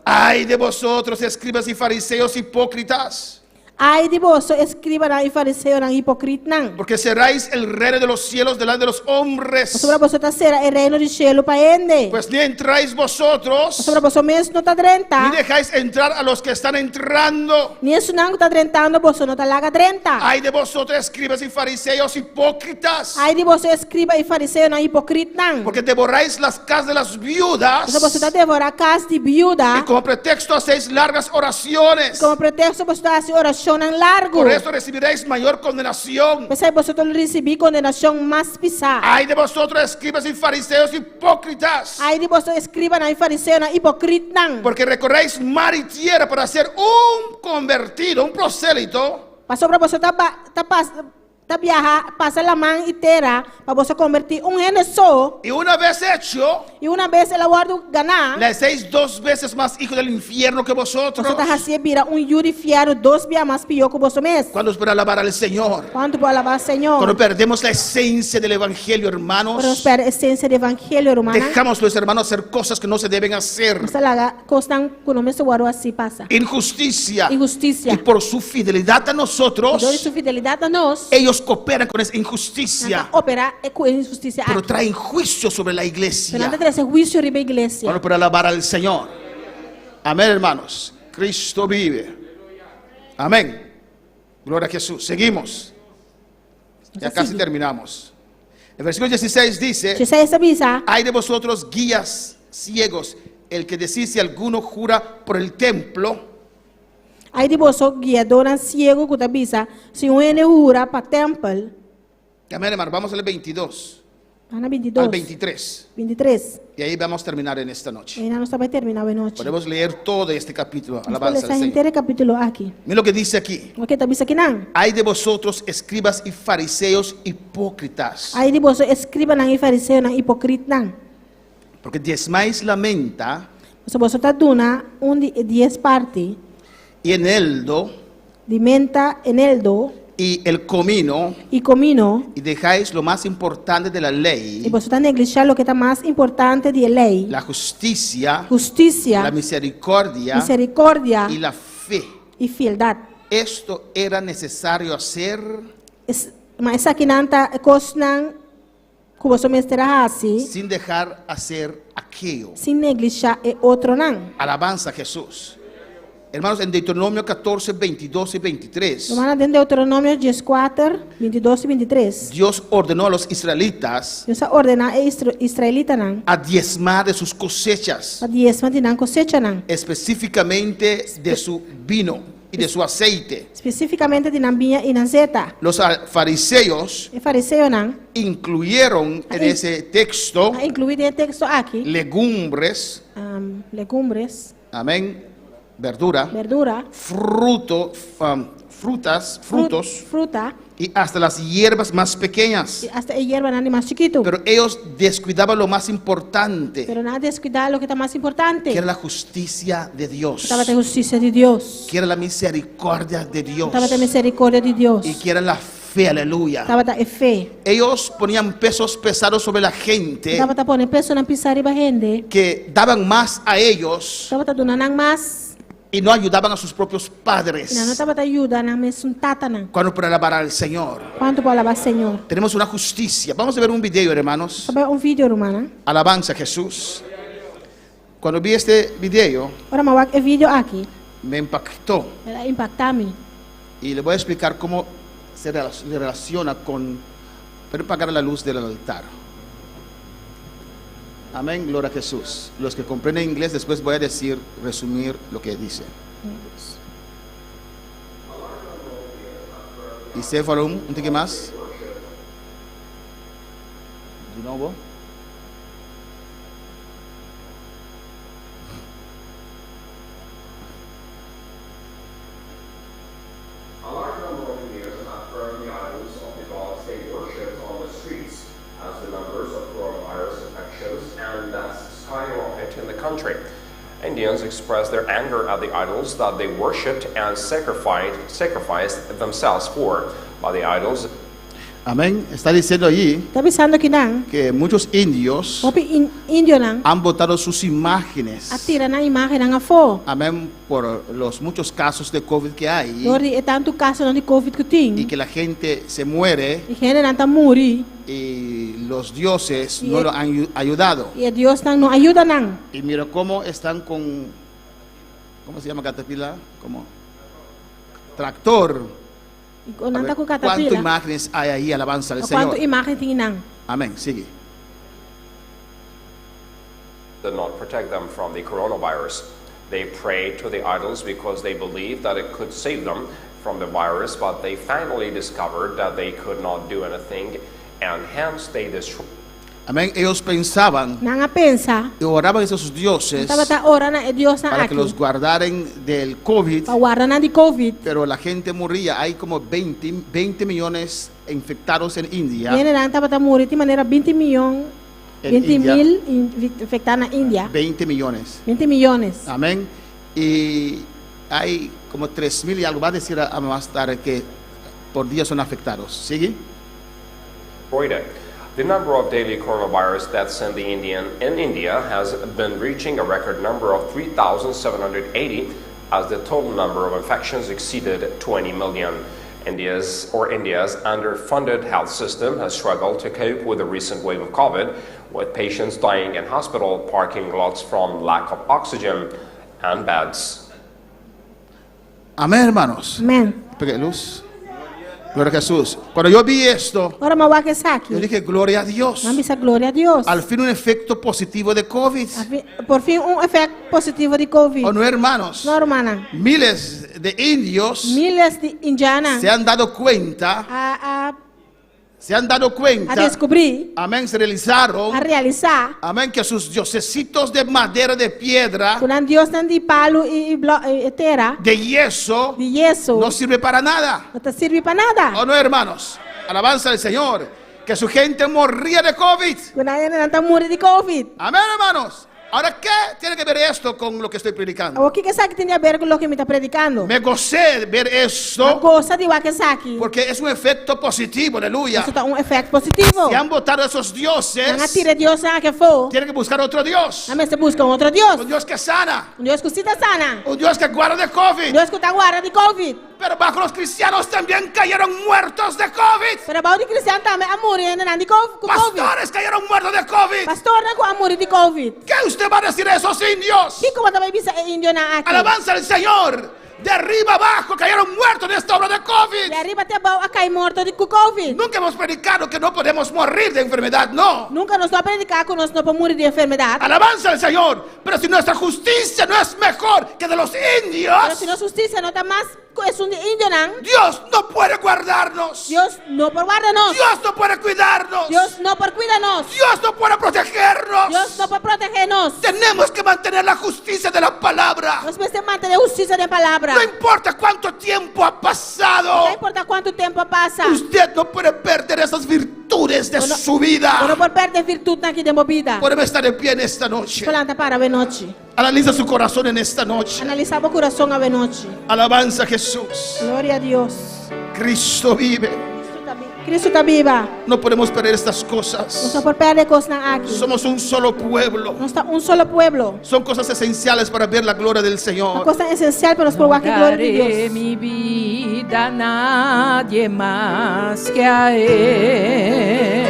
F: Ay de vosotros, escribas y fariseos hipócritas,
G: Ai de vosso escriba e fariseu não hipócrita não.
F: porque seráis el reino de los cielos delante de los hombres.
G: Sobre vosso tá será o reino de cielo para ende.
F: Pues ni entráis vosotros,
G: Sobre vosso mes não tá
F: ni
G: drenta.
F: dejáis entrar a los que están entrando.
G: Ni isso não tá drentando, vosso não tá laga drenta.
F: Ay de vosotros, escribas y fariseos hipócritas,
G: Ai de vosso escriba e fariseu não hipócrita não.
F: porque devoráis las casas de las viudas
G: Sobre vosso tá devorar casa de
F: y
G: viúva.
F: como pretexto hacéis largas oraciones.
G: Como pretexto vosso tá se oração em largo.
F: Por eso recibiréis mayor condenación.
G: Mas aí vosso tá receber condenação mais pisar.
F: Ay de vosotros, escribas y fariseos hipócritas,
G: Ai de vosso escriba e fariseu não hipócrita não.
F: porque recorréis mar y tierra para ser un convertido, un prosélito,
G: Mas sobre você tá viajar, passa a mão inteira para você convertir reino só.
F: y una vez hecho,
G: E uma vez ela guarda ganhar,
F: le hacéis 2 veces más hijo del infierno que vosotros.
G: você tá recebendo yuri fiaro 2 vezes mais pior que você mesmo.
F: Cuando es para alabar al Señor.
G: Quanto para alabar Senhor?
F: Cuando perdemos la esencia del evangelio, hermanos,
G: Para espera a essência do evangelho, romana.
F: dejamos los hermanos hacer cosas que no se deben hacer.
G: Você lá constam quando me guardo assim passa.
F: Injusticia.
G: Injusticia.
F: Y por su fidelidad a nosotros,
G: Dore sua fidelidade a nós.
F: ellos cooperan con esa injusticia,
G: Opera com injustiça.
F: pero traen juicio sobre la iglesia.
G: Fernanda traz juízo ribe igreja.
F: Bueno, para alabar al Señor. Amén, hermanos. Cristo vive. Amén. Gloria a Jesús. Seguimos. Ya casi terminamos. El versículo 16 dice:
G: Você avisa.
F: hay de vosotros guías ciegos, el que decís si alguno jura por el templo,
G: Aí de você guiador ciego que avisa. Se ele jura para templo.
F: amén, hermano, vamos al 22
G: Ana
F: al
G: 22.
F: 23,
G: 23.
F: y ahí vamos a terminar en esta noche.
G: Ainda não está para terminar a noite.
F: Podemos leer todo este capítulo,
G: Vamos
F: alabanza
G: ler
F: al Señor.
G: inteiro capítulo aqui.
F: Mira lo que dice aquí:
G: O que está avisa aqui não?
F: hay de vosotros escribas y fariseos hipócritas,
G: Aí de você escriba e fariseu não hipócrita não.
F: porque diezmáis la menta
G: Você está dando de 10 parte
F: y eneldo
G: de menta eneldo
F: y el comino,
G: e comino.
F: y dejáis lo más importante de la
G: E
F: ley,
G: você está negligenciando o que está mais importante de lei.
F: la justicia,
G: Justiça,
F: la misericordia
G: misericórdia
F: y la fe.
G: e fieldade.
F: Esto era necesario hacer
G: Mas essa aqui não está costando que você me estará assim,
F: sin dejar hacer aquello.
G: sem negligenciar e outro não.
F: Alabanza a Jesús. Hermanos, en Deuteronomio 14, 22 y 23,
G: Romana din Deuteronomio 14, 22 y 23.
F: Dios ordenó a los israelitas
G: Dios ordena a Israelita nang
F: a diezmar de sus cosechas,
G: sa diezma din ang cosecha nang.
F: específicamente de su vino y de su aceite.
G: Especificamente din ang binya inanzeta.
F: Los fariseos
G: E fariseo nang
F: incluyeron en ese texto
G: a incluir el texto aquí
F: legumbres,
G: legumbres,
F: amén, verdura,
G: verdura,
F: frutos
G: fruta
F: y hasta las hierbas más
G: y
F: pequeñas.
G: hasta el hierba nang más chiquito.
F: Pero ellos descuidaban lo más importante,
G: Pero nada descuidar lo que está más importante.
F: que era la justicia de Dios,
G: Estaba la justicia de Dios.
F: que era la misericordia de Dios
G: Estaba la misericordia de Dios.
F: y que era la fe, aleluya.
G: Estaba la fe.
F: Ellos ponían pesos pesados sobre la gente
G: Estaba la poner peso na pisar iba gente.
F: que daban más a ellos
G: Estaba la donan más.
F: y no ayudaban a sus propios
G: Ina no
F: padres
G: estaba la ayuda na mesun tata nang.
F: cuando para alabar al Señor.
G: Cuánto para alabar Señor.
F: Tenemos una justicia. Vamos a ver un video, hermanos.
G: Sabi un video rumana.
F: Alabanza a Jesús. Cuando vi este video,
G: Ora mawag e video aquí.
F: me impactó.
G: Era impactami.
F: Y le voy a explicar cómo se relaciona con pagar la luz del altar. Amén, gloria a Jesús. Los que comprenden inglés, después voy a resumir lo que dice. ¿Y se fueron un tique más? De nuevo.
H: A large number of Indians have burned the idols of the gods they worshipped on the streets as the numbers of coronavirus infections and deaths skyrocket in the country. Indians expressed their anger at the idols that they worshipped and sacrificed themselves for. By the idols,
F: Amén. Está diciendo allí
G: Está avisando que nang.
F: que muchos indios
G: Opi indio nang.
F: han botado sus imágenes.
G: Atira na imagen ng afo.
F: Amén, por los muchos casos de COVID que hay
G: Lori e tanto kaso ng COVID
F: y
G: kuting.
F: que la gente se muere
G: I kene nang tamuri.
F: y los dioses
G: Y
F: no lo han ayudado.
G: I Dios nang no ayuda nang.
F: Y mira cómo están con, ¿cómo se llama Caterpillar? Como tractor.
G: I ko
F: A
G: nang
F: ver,
G: ko
F: ¿cuántas
G: katapila.
F: imágenes hay ahí? Alabanza al
G: Kwanto
F: Señor.
G: imagen tingin nang.
F: Amén, sigue.
H: did not protect them from the coronavirus. They prayed to the idols because they believed that it could save them from the virus, but they finally discovered that they could not do anything, and hence they destroyed.
F: Amén. Ellos pensaban
G: Nang a pensa.
F: y oraban a esos dioses
G: Taba ta ora na e Dios na
F: para que los
G: aki.
F: guardaran del COVID,
G: Pawara na di COVID.
F: pero la gente moría. Hay como 20 millones infectados en India.
G: Yan lang taba ta muri ti manera 20 milyon.
F: En
G: 20
F: India.
G: mil infectados na India.
F: 20 millones.
G: 20 millones.
F: Amén. Y hay como 3,000 y algo. Va a decir a más tarde que por día son afectados. ¿Sigue?
H: The number of daily coronavirus deaths in India has been reaching a record number of 3,780 as the total number of infections exceeded 20 million. India's underfunded health system has struggled to cope with the recent wave of COVID, with patients dying in hospital parking lots from lack of oxygen and beds.
F: Amén, hermanos.
G: Amen.
F: Pegue luz. Gloria a Jesús. Cuando yo vi esto,
G: Ora mawake sa
F: yo
G: aki.
F: dije, gloria a Dios.
G: Mami sa gloria a Dios.
F: Al fin un efecto positivo de COVID.
G: Por fin un efecto positivo de COVID.
F: ¿O no, hermanos?
G: No, hermana.
F: Miles de indios
G: Miles de indianas
F: se han dado cuenta,
G: a
F: amén,
G: descubrir,
F: se realizaron,
G: a realizar,
F: amén, que sus diosesitos de madera, de piedra,
G: con Dios nan di palo y tera,
F: de yeso,
G: de yeso,
F: no sirve para nada.
G: no te sirve para nada.
F: ¿O no, hermanos? Alabanza al Señor, que su gente moría de COVID.
G: Kung ayan na nang muri di COVID.
F: Amén, hermanos. Ahora, ¿qué tiene que ver esto con lo que estoy predicando?
G: O que sa que tinha ver con lo que me está predicando.
F: Me gocé de ver esto
G: Goza di wakesaki.
F: porque es un efecto positivo, aleluya.
G: Isso tá um efeito positivo.
F: Si han votado a esos
G: Ang
F: dioses,
G: atira Dios na que for.
F: tienen que buscar otro Dios.
G: Na se busca outro Deus.
F: Un Dios que sana,
G: Um Deus que cita sana.
F: un Dios que guarda de
G: Um
F: COVID.
G: Deus que tá guarda de COVID.
F: Pero bajo los cristianos también cayeron muertos de COVID.
G: Pero bawat Kristiyan tama amuri na di COVID.
F: Pastores cayeron muertos de COVID.
G: Pastor na ko amuri di COVID.
F: ¿Qué usted va a decir a esos indios?
G: Kiko ba tayo bisa indio na aki?
F: Alabanza al Señor. De arriba abajo cayeron muertos en esta obra de COVID.
G: De arriba te bawa akay morto di COVID.
F: Nunca hemos predicado que no podemos morir de enfermedad, no.
G: Nunca nos va a predicar que nos no podemos morir de enfermedad.
F: Alabanza al Señor. Pero si nuestra justicia no es mejor que de los
G: Pero
F: indios,
G: si no justicia no está más es un indio nan.
F: Dios no puede guardarnos.
G: Dios no por guardarnos.
F: Dios no puede cuidarnos.
G: Dios no por cuidarnos.
F: Dios no puede protegernos.
G: Dios no por protegernos.
F: Tenemos que mantener la justicia de la palabra.
G: Nos debemos mantener justicia de palabra.
F: No importa cuánto tiempo ha pasado.
G: No importa cuánto tiempo pasa.
F: Usted no puede perder esas virtudes de su vida.
G: No por perder virtud aqui de vida.
F: Podemos estar en pie en esta noche.
G: Solanta para ver noche.
F: Analiza su corazón en esta noche.
G: Analizar o coração a ver noche.
F: Alabanza a Jesús.
G: Gloria a Dios.
F: Cristo vive.
G: Cristo está viva.
F: No podemos perder estas
G: No
F: cosas.
G: só por perder coisas aqui.
F: Somos un solo pueblo.
G: Nós está um solo pueblo.
F: Son cosas esenciales para ver la gloria del
G: Uma
F: Señor.
G: coisa essencial para nós provar que a glória de
I: Daré
G: Deus.
I: mi vida a nadie más que a Él.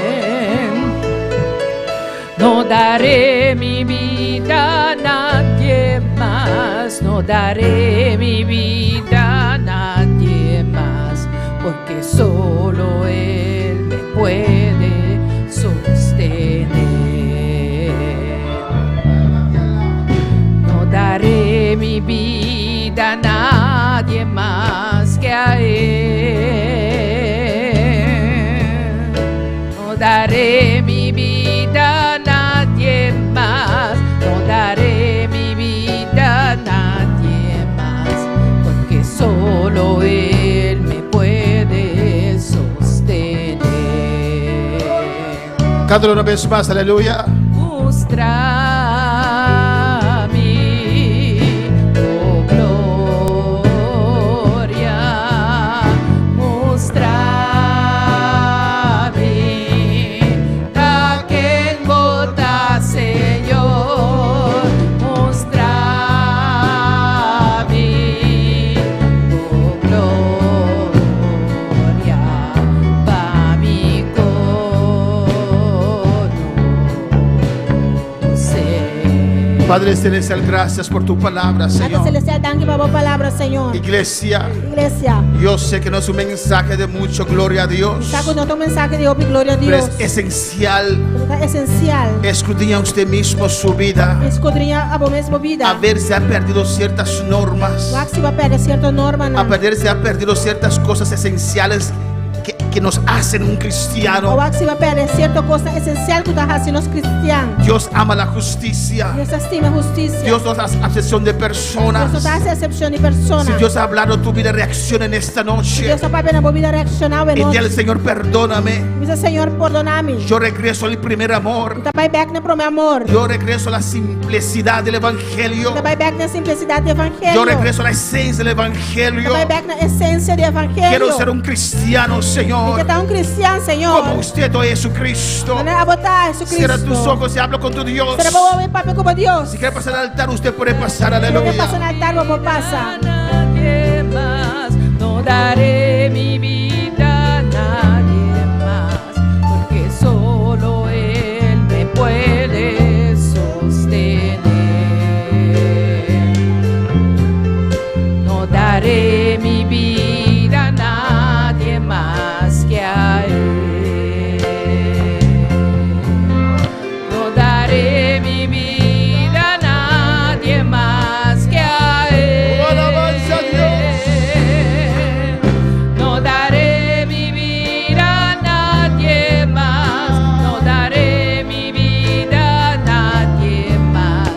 I: No daré mi vida a nadie más. No daré mi vida a nadie más. Porque solo Él me puede sostener. No daré mi vida a nadie más que a Él. No daré mi vida a nadie más. No daré mi vida a nadie más. Porque solo Él me puede sostener.
F: Cántalo una vez más, aleluya.
I: Mostrami tu gloria, mostrami a quien vota Señor, mostrami tu gloria pa mi conocer.
F: Padre Celestial, gracias por tu palabra,
G: Pai
F: Señor.
G: Celestial, danke para a palavra, Senhor.
F: Iglesia,
G: Igreja,
F: yo sé que no es un mensaje de mucho gloria a Dios,
G: saco de outro mensagem de obra glória a
F: pero
G: Deus.
F: es esencial.
G: É essencial.
F: Escudriña usted mismo su vida,
G: Escudrinha a mesma vida.
F: a ver si ha perdido ciertas normas,
G: Lá que se vai perder certa norma,
F: a
G: não.
F: ver si ha perdido ciertas cosas esenciales que nos hacen un
G: Ou
F: cristiano.
G: lá que se vai perder certa coisa essencial que está fazendo os cristãos.
F: Dios ama la justicia.
G: Deus estima a justiça.
F: Dios no hace acepción de
G: Deus
F: personas.
G: não está excepção de pessoas.
F: Si Dios ha hablado tu vida, reacciona en esta noche.
G: Deus só vai ver na vida reaccionar
F: Y
G: e
F: dile al Señor, perdóname.
G: Diz, Senhor, perdona-me.
F: Yo regreso al primer amor.
G: Tá vai back pro meu amor.
F: Yo regreso a la simplicidad del Evangelio.
G: Tá vai back na simplicidade do evangelho.
F: Yo regreso a la esencia del
G: Tá
F: Evangelio.
G: vai back na essência do evangelho.
F: Quiero ser un cristiano,
G: Que
F: Señor,
G: tá cristiano, Senhor.
F: como usted o Jesucristo.
G: Não é a botar Jesus
F: Cierra
G: Cristo.
F: tus ojos y habla con tu Dios.
G: Será bom homem papo como Deus.
F: Si quiere pasar al altar, usted puede pasar,
G: Quer passar
F: aleluya.
G: no altar, vou passar.
I: Nadie más, no daré mi vida a nadie más, porque solo Él me puede sostener. No daré mi vida a nadie más que a Él. No daré mi vida a nadie más que a Él.
F: Alabanza a Dios.
I: No daré mi vida a nadie más. No daré mi vida a nadie más.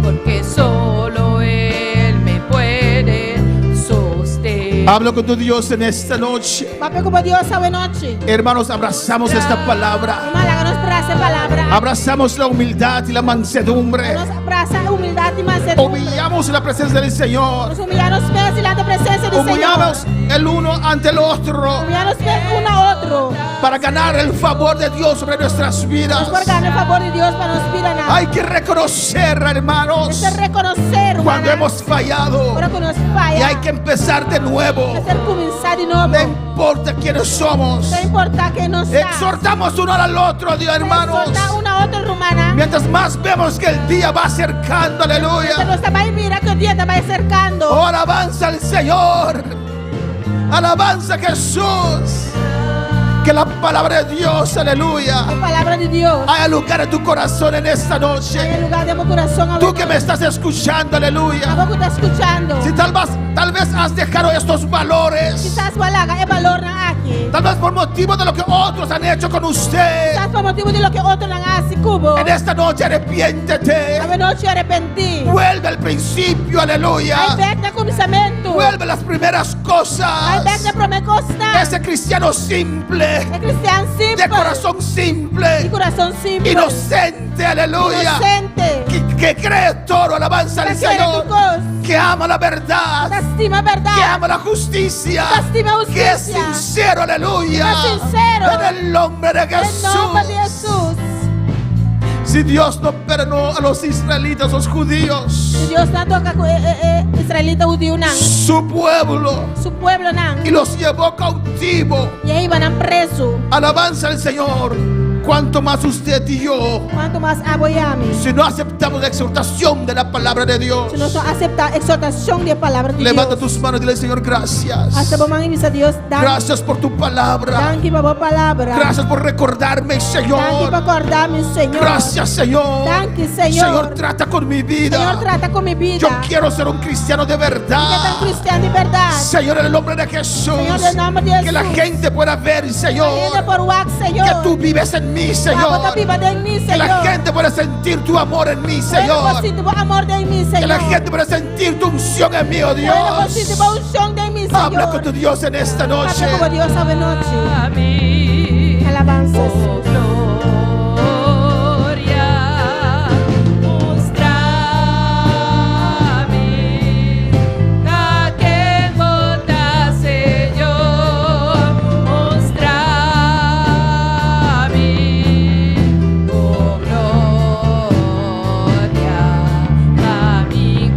I: Porque solo Él me puede sostener.
F: Habla con tu Dios en esta noche.
G: Papo como Deus, essa noite.
F: Hermanos, abrazamos esta palabra.
G: Irmã, lá nós essa palavra.
F: Abrazamos la humildad y la mansedumbre.
G: Nos abraça a humildade e mansedumbre.
F: Humillamos la presencia del Señor.
G: Nos humillamos los pies delante da presença do Senhor.
F: Humillamos el uno ante el otro
G: Humillamos los pies uno a outro.
F: para ganar el favor de Dios sobre nuestras vidas.
G: Por ganhar o favor de Deus para nos vida nada.
F: Hay que reconocer, hermanos,
G: Ser reconocer,
F: cuando
G: humana,
F: hemos fallado.
G: para que nos
F: Y
G: falha.
F: hay que empezar de nuevo.
G: Ser começar de novo.
F: No importa quiénes somos.
G: Não importa quem nós está.
F: Exhortamos uno al otro, Dios, hermanos.
G: Exortar una a outra, romana.
F: Mientras más vemos que el día va acercando,
G: Você
F: aleluya.
G: não está mais mira que o dia está mais cercando.
F: Oh, alabanza al Señor. Alabanza a Jesús. Que la palabra de Dios, aleluya,
G: A palavra de Deus.
F: haya lugar en tu corazón en esta
G: Tem
F: noche.
G: lugar de meu coração.
F: Tú que me estás escuchando, aleluya.
G: Agora que está escutando.
F: Si tal vez has dejado estos valores,
G: Quizás balaga é valor na aqui.
F: tal vez por motivo de lo que otros han hecho con usted,
G: Quizás por motivo de lo que outro não hace cubo.
F: en esta noche arrepiéntete.
G: A noite arrependi.
F: Vuelve al principio,
G: Aí
F: aleluya.
G: vem no começamento.
F: Vuelve a las primeras
G: Aí
F: cosas.
G: vem na primeira costa.
F: Ese cristiano simple,
G: É cristiano
F: de
G: simples.
F: corazón
G: De
F: simple,
G: coração simples.
F: inocente, aleluya.
G: Inocente.
F: Que cree todo, alabanza al
G: Que quiere
F: Señor.
G: tu cos.
F: Que ama la verdad,
G: Que estima a
F: que
G: verdade.
F: ama la justicia,
G: Que estima a
F: que es
G: justicia.
F: sincero, aleluya.
G: Que es sincero.
F: En el nombre de
G: Em nome de
F: Jesús.
G: Jesus.
F: Si Dios no perdonó a los israelitas, los judíos,
G: Deus não toca com israelita judío não.
F: su pueblo,
G: Su pueblo não.
F: y los llevó cautivo.
G: E aí van preso.
F: Alabanza al Señor. Cuanto más usted y yo,
G: Quanto mais apoiamos.
F: si no aceptamos la exhortación de la palabra de Dios,
G: Se nós aceptar a exortação de palavra de
F: levanta
G: Deus.
F: tus manos y dile, Señor, gracias.
G: Hasta bom a Deus.
F: Gracias por tu palabra.
G: Danke por a palavra.
F: Gracias por recordarme,
G: Danke
F: Señor.
G: por acordar-me, Senhor.
F: Gracias, Señor.
G: Danke, Señor.
F: Señor, trata con mi
G: Senhor,
F: vida.
G: trata com minha vida.
F: Yo quiero ser un cristiano de
G: Que é
F: verdad.
G: cristiano de verdade.
F: Señor, en el nombre de Jesús,
G: Señor, en el nombre de
F: que la
G: Jesús.
F: gente pueda ver,
G: Ainda
F: Señor,
G: por o Senhor.
F: que tú vives en mí, Señor.
G: Viva de mim,
F: Que la
G: Senhor.
F: gente pueda sentir tu amor en mí,
G: Eu
F: Señor.
G: sinto o amor de mim,
F: Que
G: Senhor.
F: la gente pueda sentir tu unción en mí, oh
G: Eu
F: Dios.
G: sinto o unção de mim, Senhor.
F: Habla con tu Dios en esta noche.
G: Habla com Deus esta noite.
I: a mí.
G: Alabanzas.
I: Oh, gloria, mostrame a quem botas, Senhor, mostrame, oh, gloria, a mí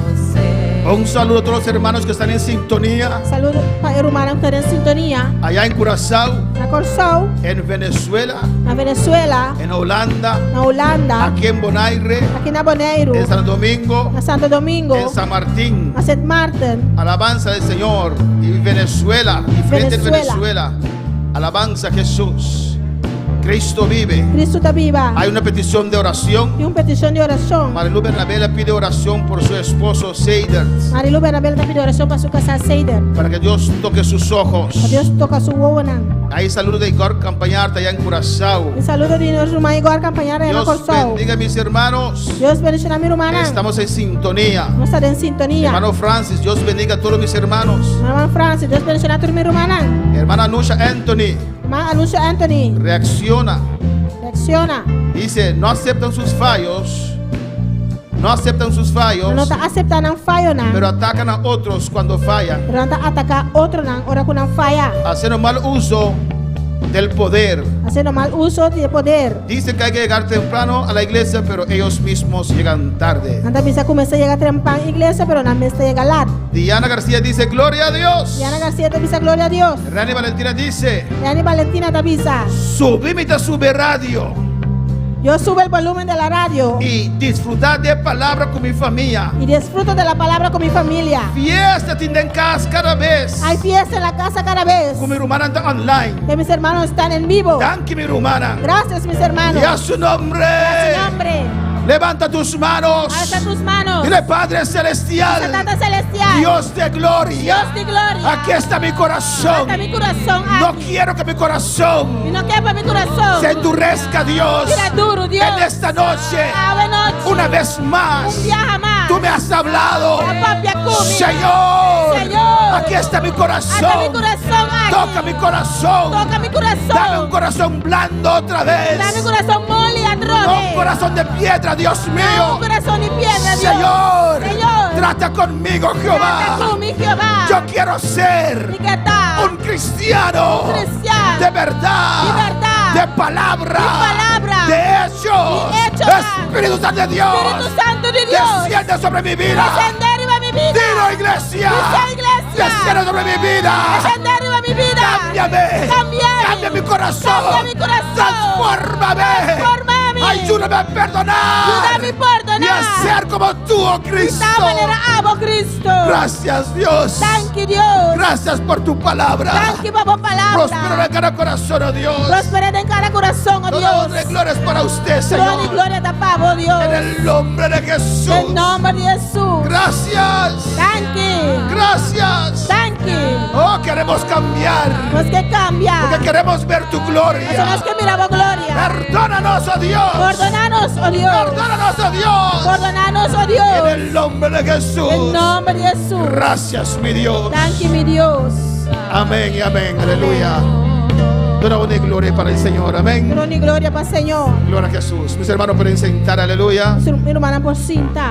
I: conocer.
F: Un saludo a todos los hermanos que están en sintonía
G: Saludo para o irmão que está em sintonia.
F: allá en Curazao,
G: Na Corsol,
F: en Venezuela,
G: na Venezuela,
F: en Holanda,
G: na Holanda,
F: aquí en Bonaire,
G: aqui na Bonaire,
F: en Santo Domingo,
G: na Santo Domingo,
F: en San Martín.
G: na St. Martin,
F: Alabanza del Señor. Y Venezuela, y frente en
G: Venezuela.
F: Venezuela. Alabanza a Jesús. Cristo vive.
G: Cristo está viva.
F: Hay una petición de oración.
G: E uma petição de oração.
F: Marilu Bernabé pide oración por su esposo Seidert,
G: Marilu Bernabé está pedindo oração para sua casa Seider.
F: para que Dios toque sus ojos.
G: Para Deus tocar sua ouana.
F: Hay saludo de Igor Campañarte allá en Curazao.
G: E saludo de nosso irmão Igor Campanhar na
F: Dios
G: Corsol.
F: bendiga a mis hermanos.
G: Deus bendiga a minha irmã.
F: Estamos en sintonía.
G: Nós estamos em sintonia.
F: Hermano Francis, Dios bendiga a todos mis hermanos.
G: Irmã Francis, Deus bendiga a tua irmã.
F: Hermana Nusha Anthony,
G: Irmã Anuncia Anthony,
F: reacciona.
G: reacciona.
F: Dice, no aceptan sus fallos. No aceptan sus fallos,
G: Não está aceitando falho, não.
F: pero atacan a otros cuando fallan,
G: Pero não está atacando outro, não. Ora que não falha.
F: haciendo mal uso del poder.
G: Fazendo mal uso de poder.
F: Dicen que hay que llegar temprano a la iglesia, pero ellos mismos llegan tarde.
G: Anda bisa começa a chegar temprano à igreja, pero não mesta chega lá.
F: Diana García dice, gloria a Dios.
G: Diana Garcia te bisa glória a Deus.
F: Rani Valentina dice,
G: Yani Valentina te bisa.
F: subímite a sube radio
G: Yo subo el volumen de la radio
F: y disfrutar de palabra con mi familia.
G: y disfruto de la palabra con mi familia.
F: Fiesta tienda en casa cada vez.
G: Hay fiesta en la casa cada vez.
F: Con mi hermana anda online.
G: Que mis hermanos están en vivo.
F: Danke mi hermana.
G: Gracias, mis hermanos.
F: Y a su nombre.
G: A su nombre.
F: Levanta tus manos.
G: Alza tus manos.
F: Dile, Padre Celestial.
G: Tata Celestial.
F: Dios de gloria.
G: Dios de gloria.
F: Aquí está mi corazón.
G: Hasta mi corazón.
F: No
G: aquí.
F: quiero que mi corazón
G: Y no quepa mi corazón.
F: se endurezca, Dios.
G: Tira duro, Dios.
F: En esta noche.
G: Ave noche.
F: Una vez más.
G: Un día jamás.
F: Tú me has hablado.
C: Señor,
F: Señor, aquí está mi corazón. Toca mi corazón. Dame un corazón blando otra vez. No un corazón de piedra, Dios mío. Señor, trata conmigo, Jehová. Yo quiero ser un cristiano de verdad, de palabra, de hechos. Espíritu Santo de Dios, desciende sobre mi vida. Dilo, iglesia, desciende sobre mi vida. Cámbiame, cambia mi corazón, transfórmame. Ayúdame a perdonar y a ser como tú, oh Cristo. Gracias, Dios. Gracias por tu palabra. Prospera en cada corazón, oh Dios. Toda honra y gloria es para usted, Señor. En el nombre de Jesús. Gracias. Gracias. Oh, queremos cambiar. Porque queremos ver tu gloria. Perdónanos, oh Dios. Perdónanos, oh Dios. En el nombre de Jesús. Gracias, mi Dios. Amén y amén. Aleluya. Toda honra y gloria para el Señor. Amén. Gloria a Jesús. Mis hermanos pueden sentar. Aleluya.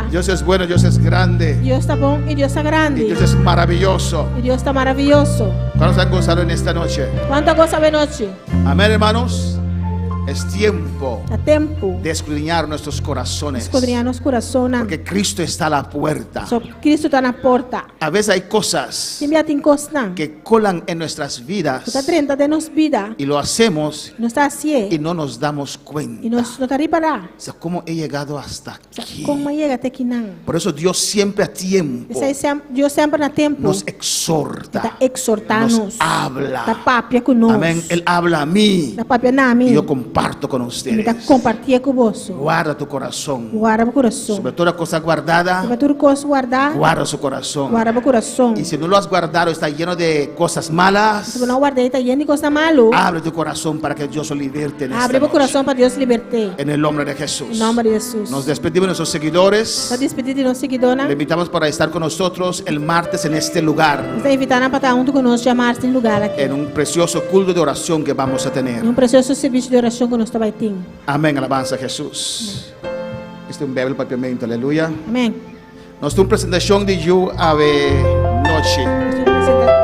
F: Dios es bueno, Dios es grande.
G: Dios está bom y Dios está grande.
F: Y Dios es maravilloso.
G: Y Dios está maravilloso.
F: ¿Cuántos han gozado en esta noche?
G: ¿Cuánta cosa de noche?
F: Amén, hermanos. Es tiempo
G: A tempo.
F: de escudriñar nuestros corazones.
G: Escudriñar nos corazones.
F: Porque Cristo está a la puerta.
G: Cristo está na porta.
F: A veces hay cosas
G: Simbia te encosta.
F: que colan en nuestras vidas
G: Está 30 de nos vida.
F: y lo hacemos
G: No está así.
F: y no nos damos cuenta.
G: Y nos está ripará.
F: O sea, ¿cómo he llegado hasta aquí?
G: Como llega até aqui não.
F: Por eso Dios siempre a tiempo
G: Dios sempre na tempo.
F: nos exhorta,
G: Está exortando-nos.
F: nos habla.
G: Está papia conosco.
F: Amén. Él habla a mí
G: Está papia na
F: y
G: mim.
F: yo comparto con
G: Me
F: ustedes.
G: está compartilha com você.
F: Guarda tu corazón.
G: Guarda o coração.
F: Sobre toda cosa guardada,
G: Sobre tudo coisa guardar.
F: guarda su corazón.
G: Guarda o coração.
F: Y si no lo has guardado, está lleno de cosas malas,
G: Se não guardei, está lleno de coisa malo.
F: abre tu corazón para que Dios lo liberte en esta
G: Abre o
F: noche.
G: coração para Deus liberte.
F: En el nombre de Jesús.
G: Em nome de Jesus.
F: Nos despedimos de nuestros seguidores.
G: Está despedido de nossa seguidora.
F: Le invitamos para estar con nosotros el martes en este lugar,
G: Está invitando para estar junto conosco, chamar-se em lugar aqui.
F: en un precioso culto de oración que vamos a tener.
G: Precioso serviço de oração que nós vai ter.
F: Amén, alabanza a Jesús. Este é um belo papiamento, aleluia.
G: Amém.
F: Nós temos uma apresentação de Ju Ave Noche.
G: Nós vamos apresentar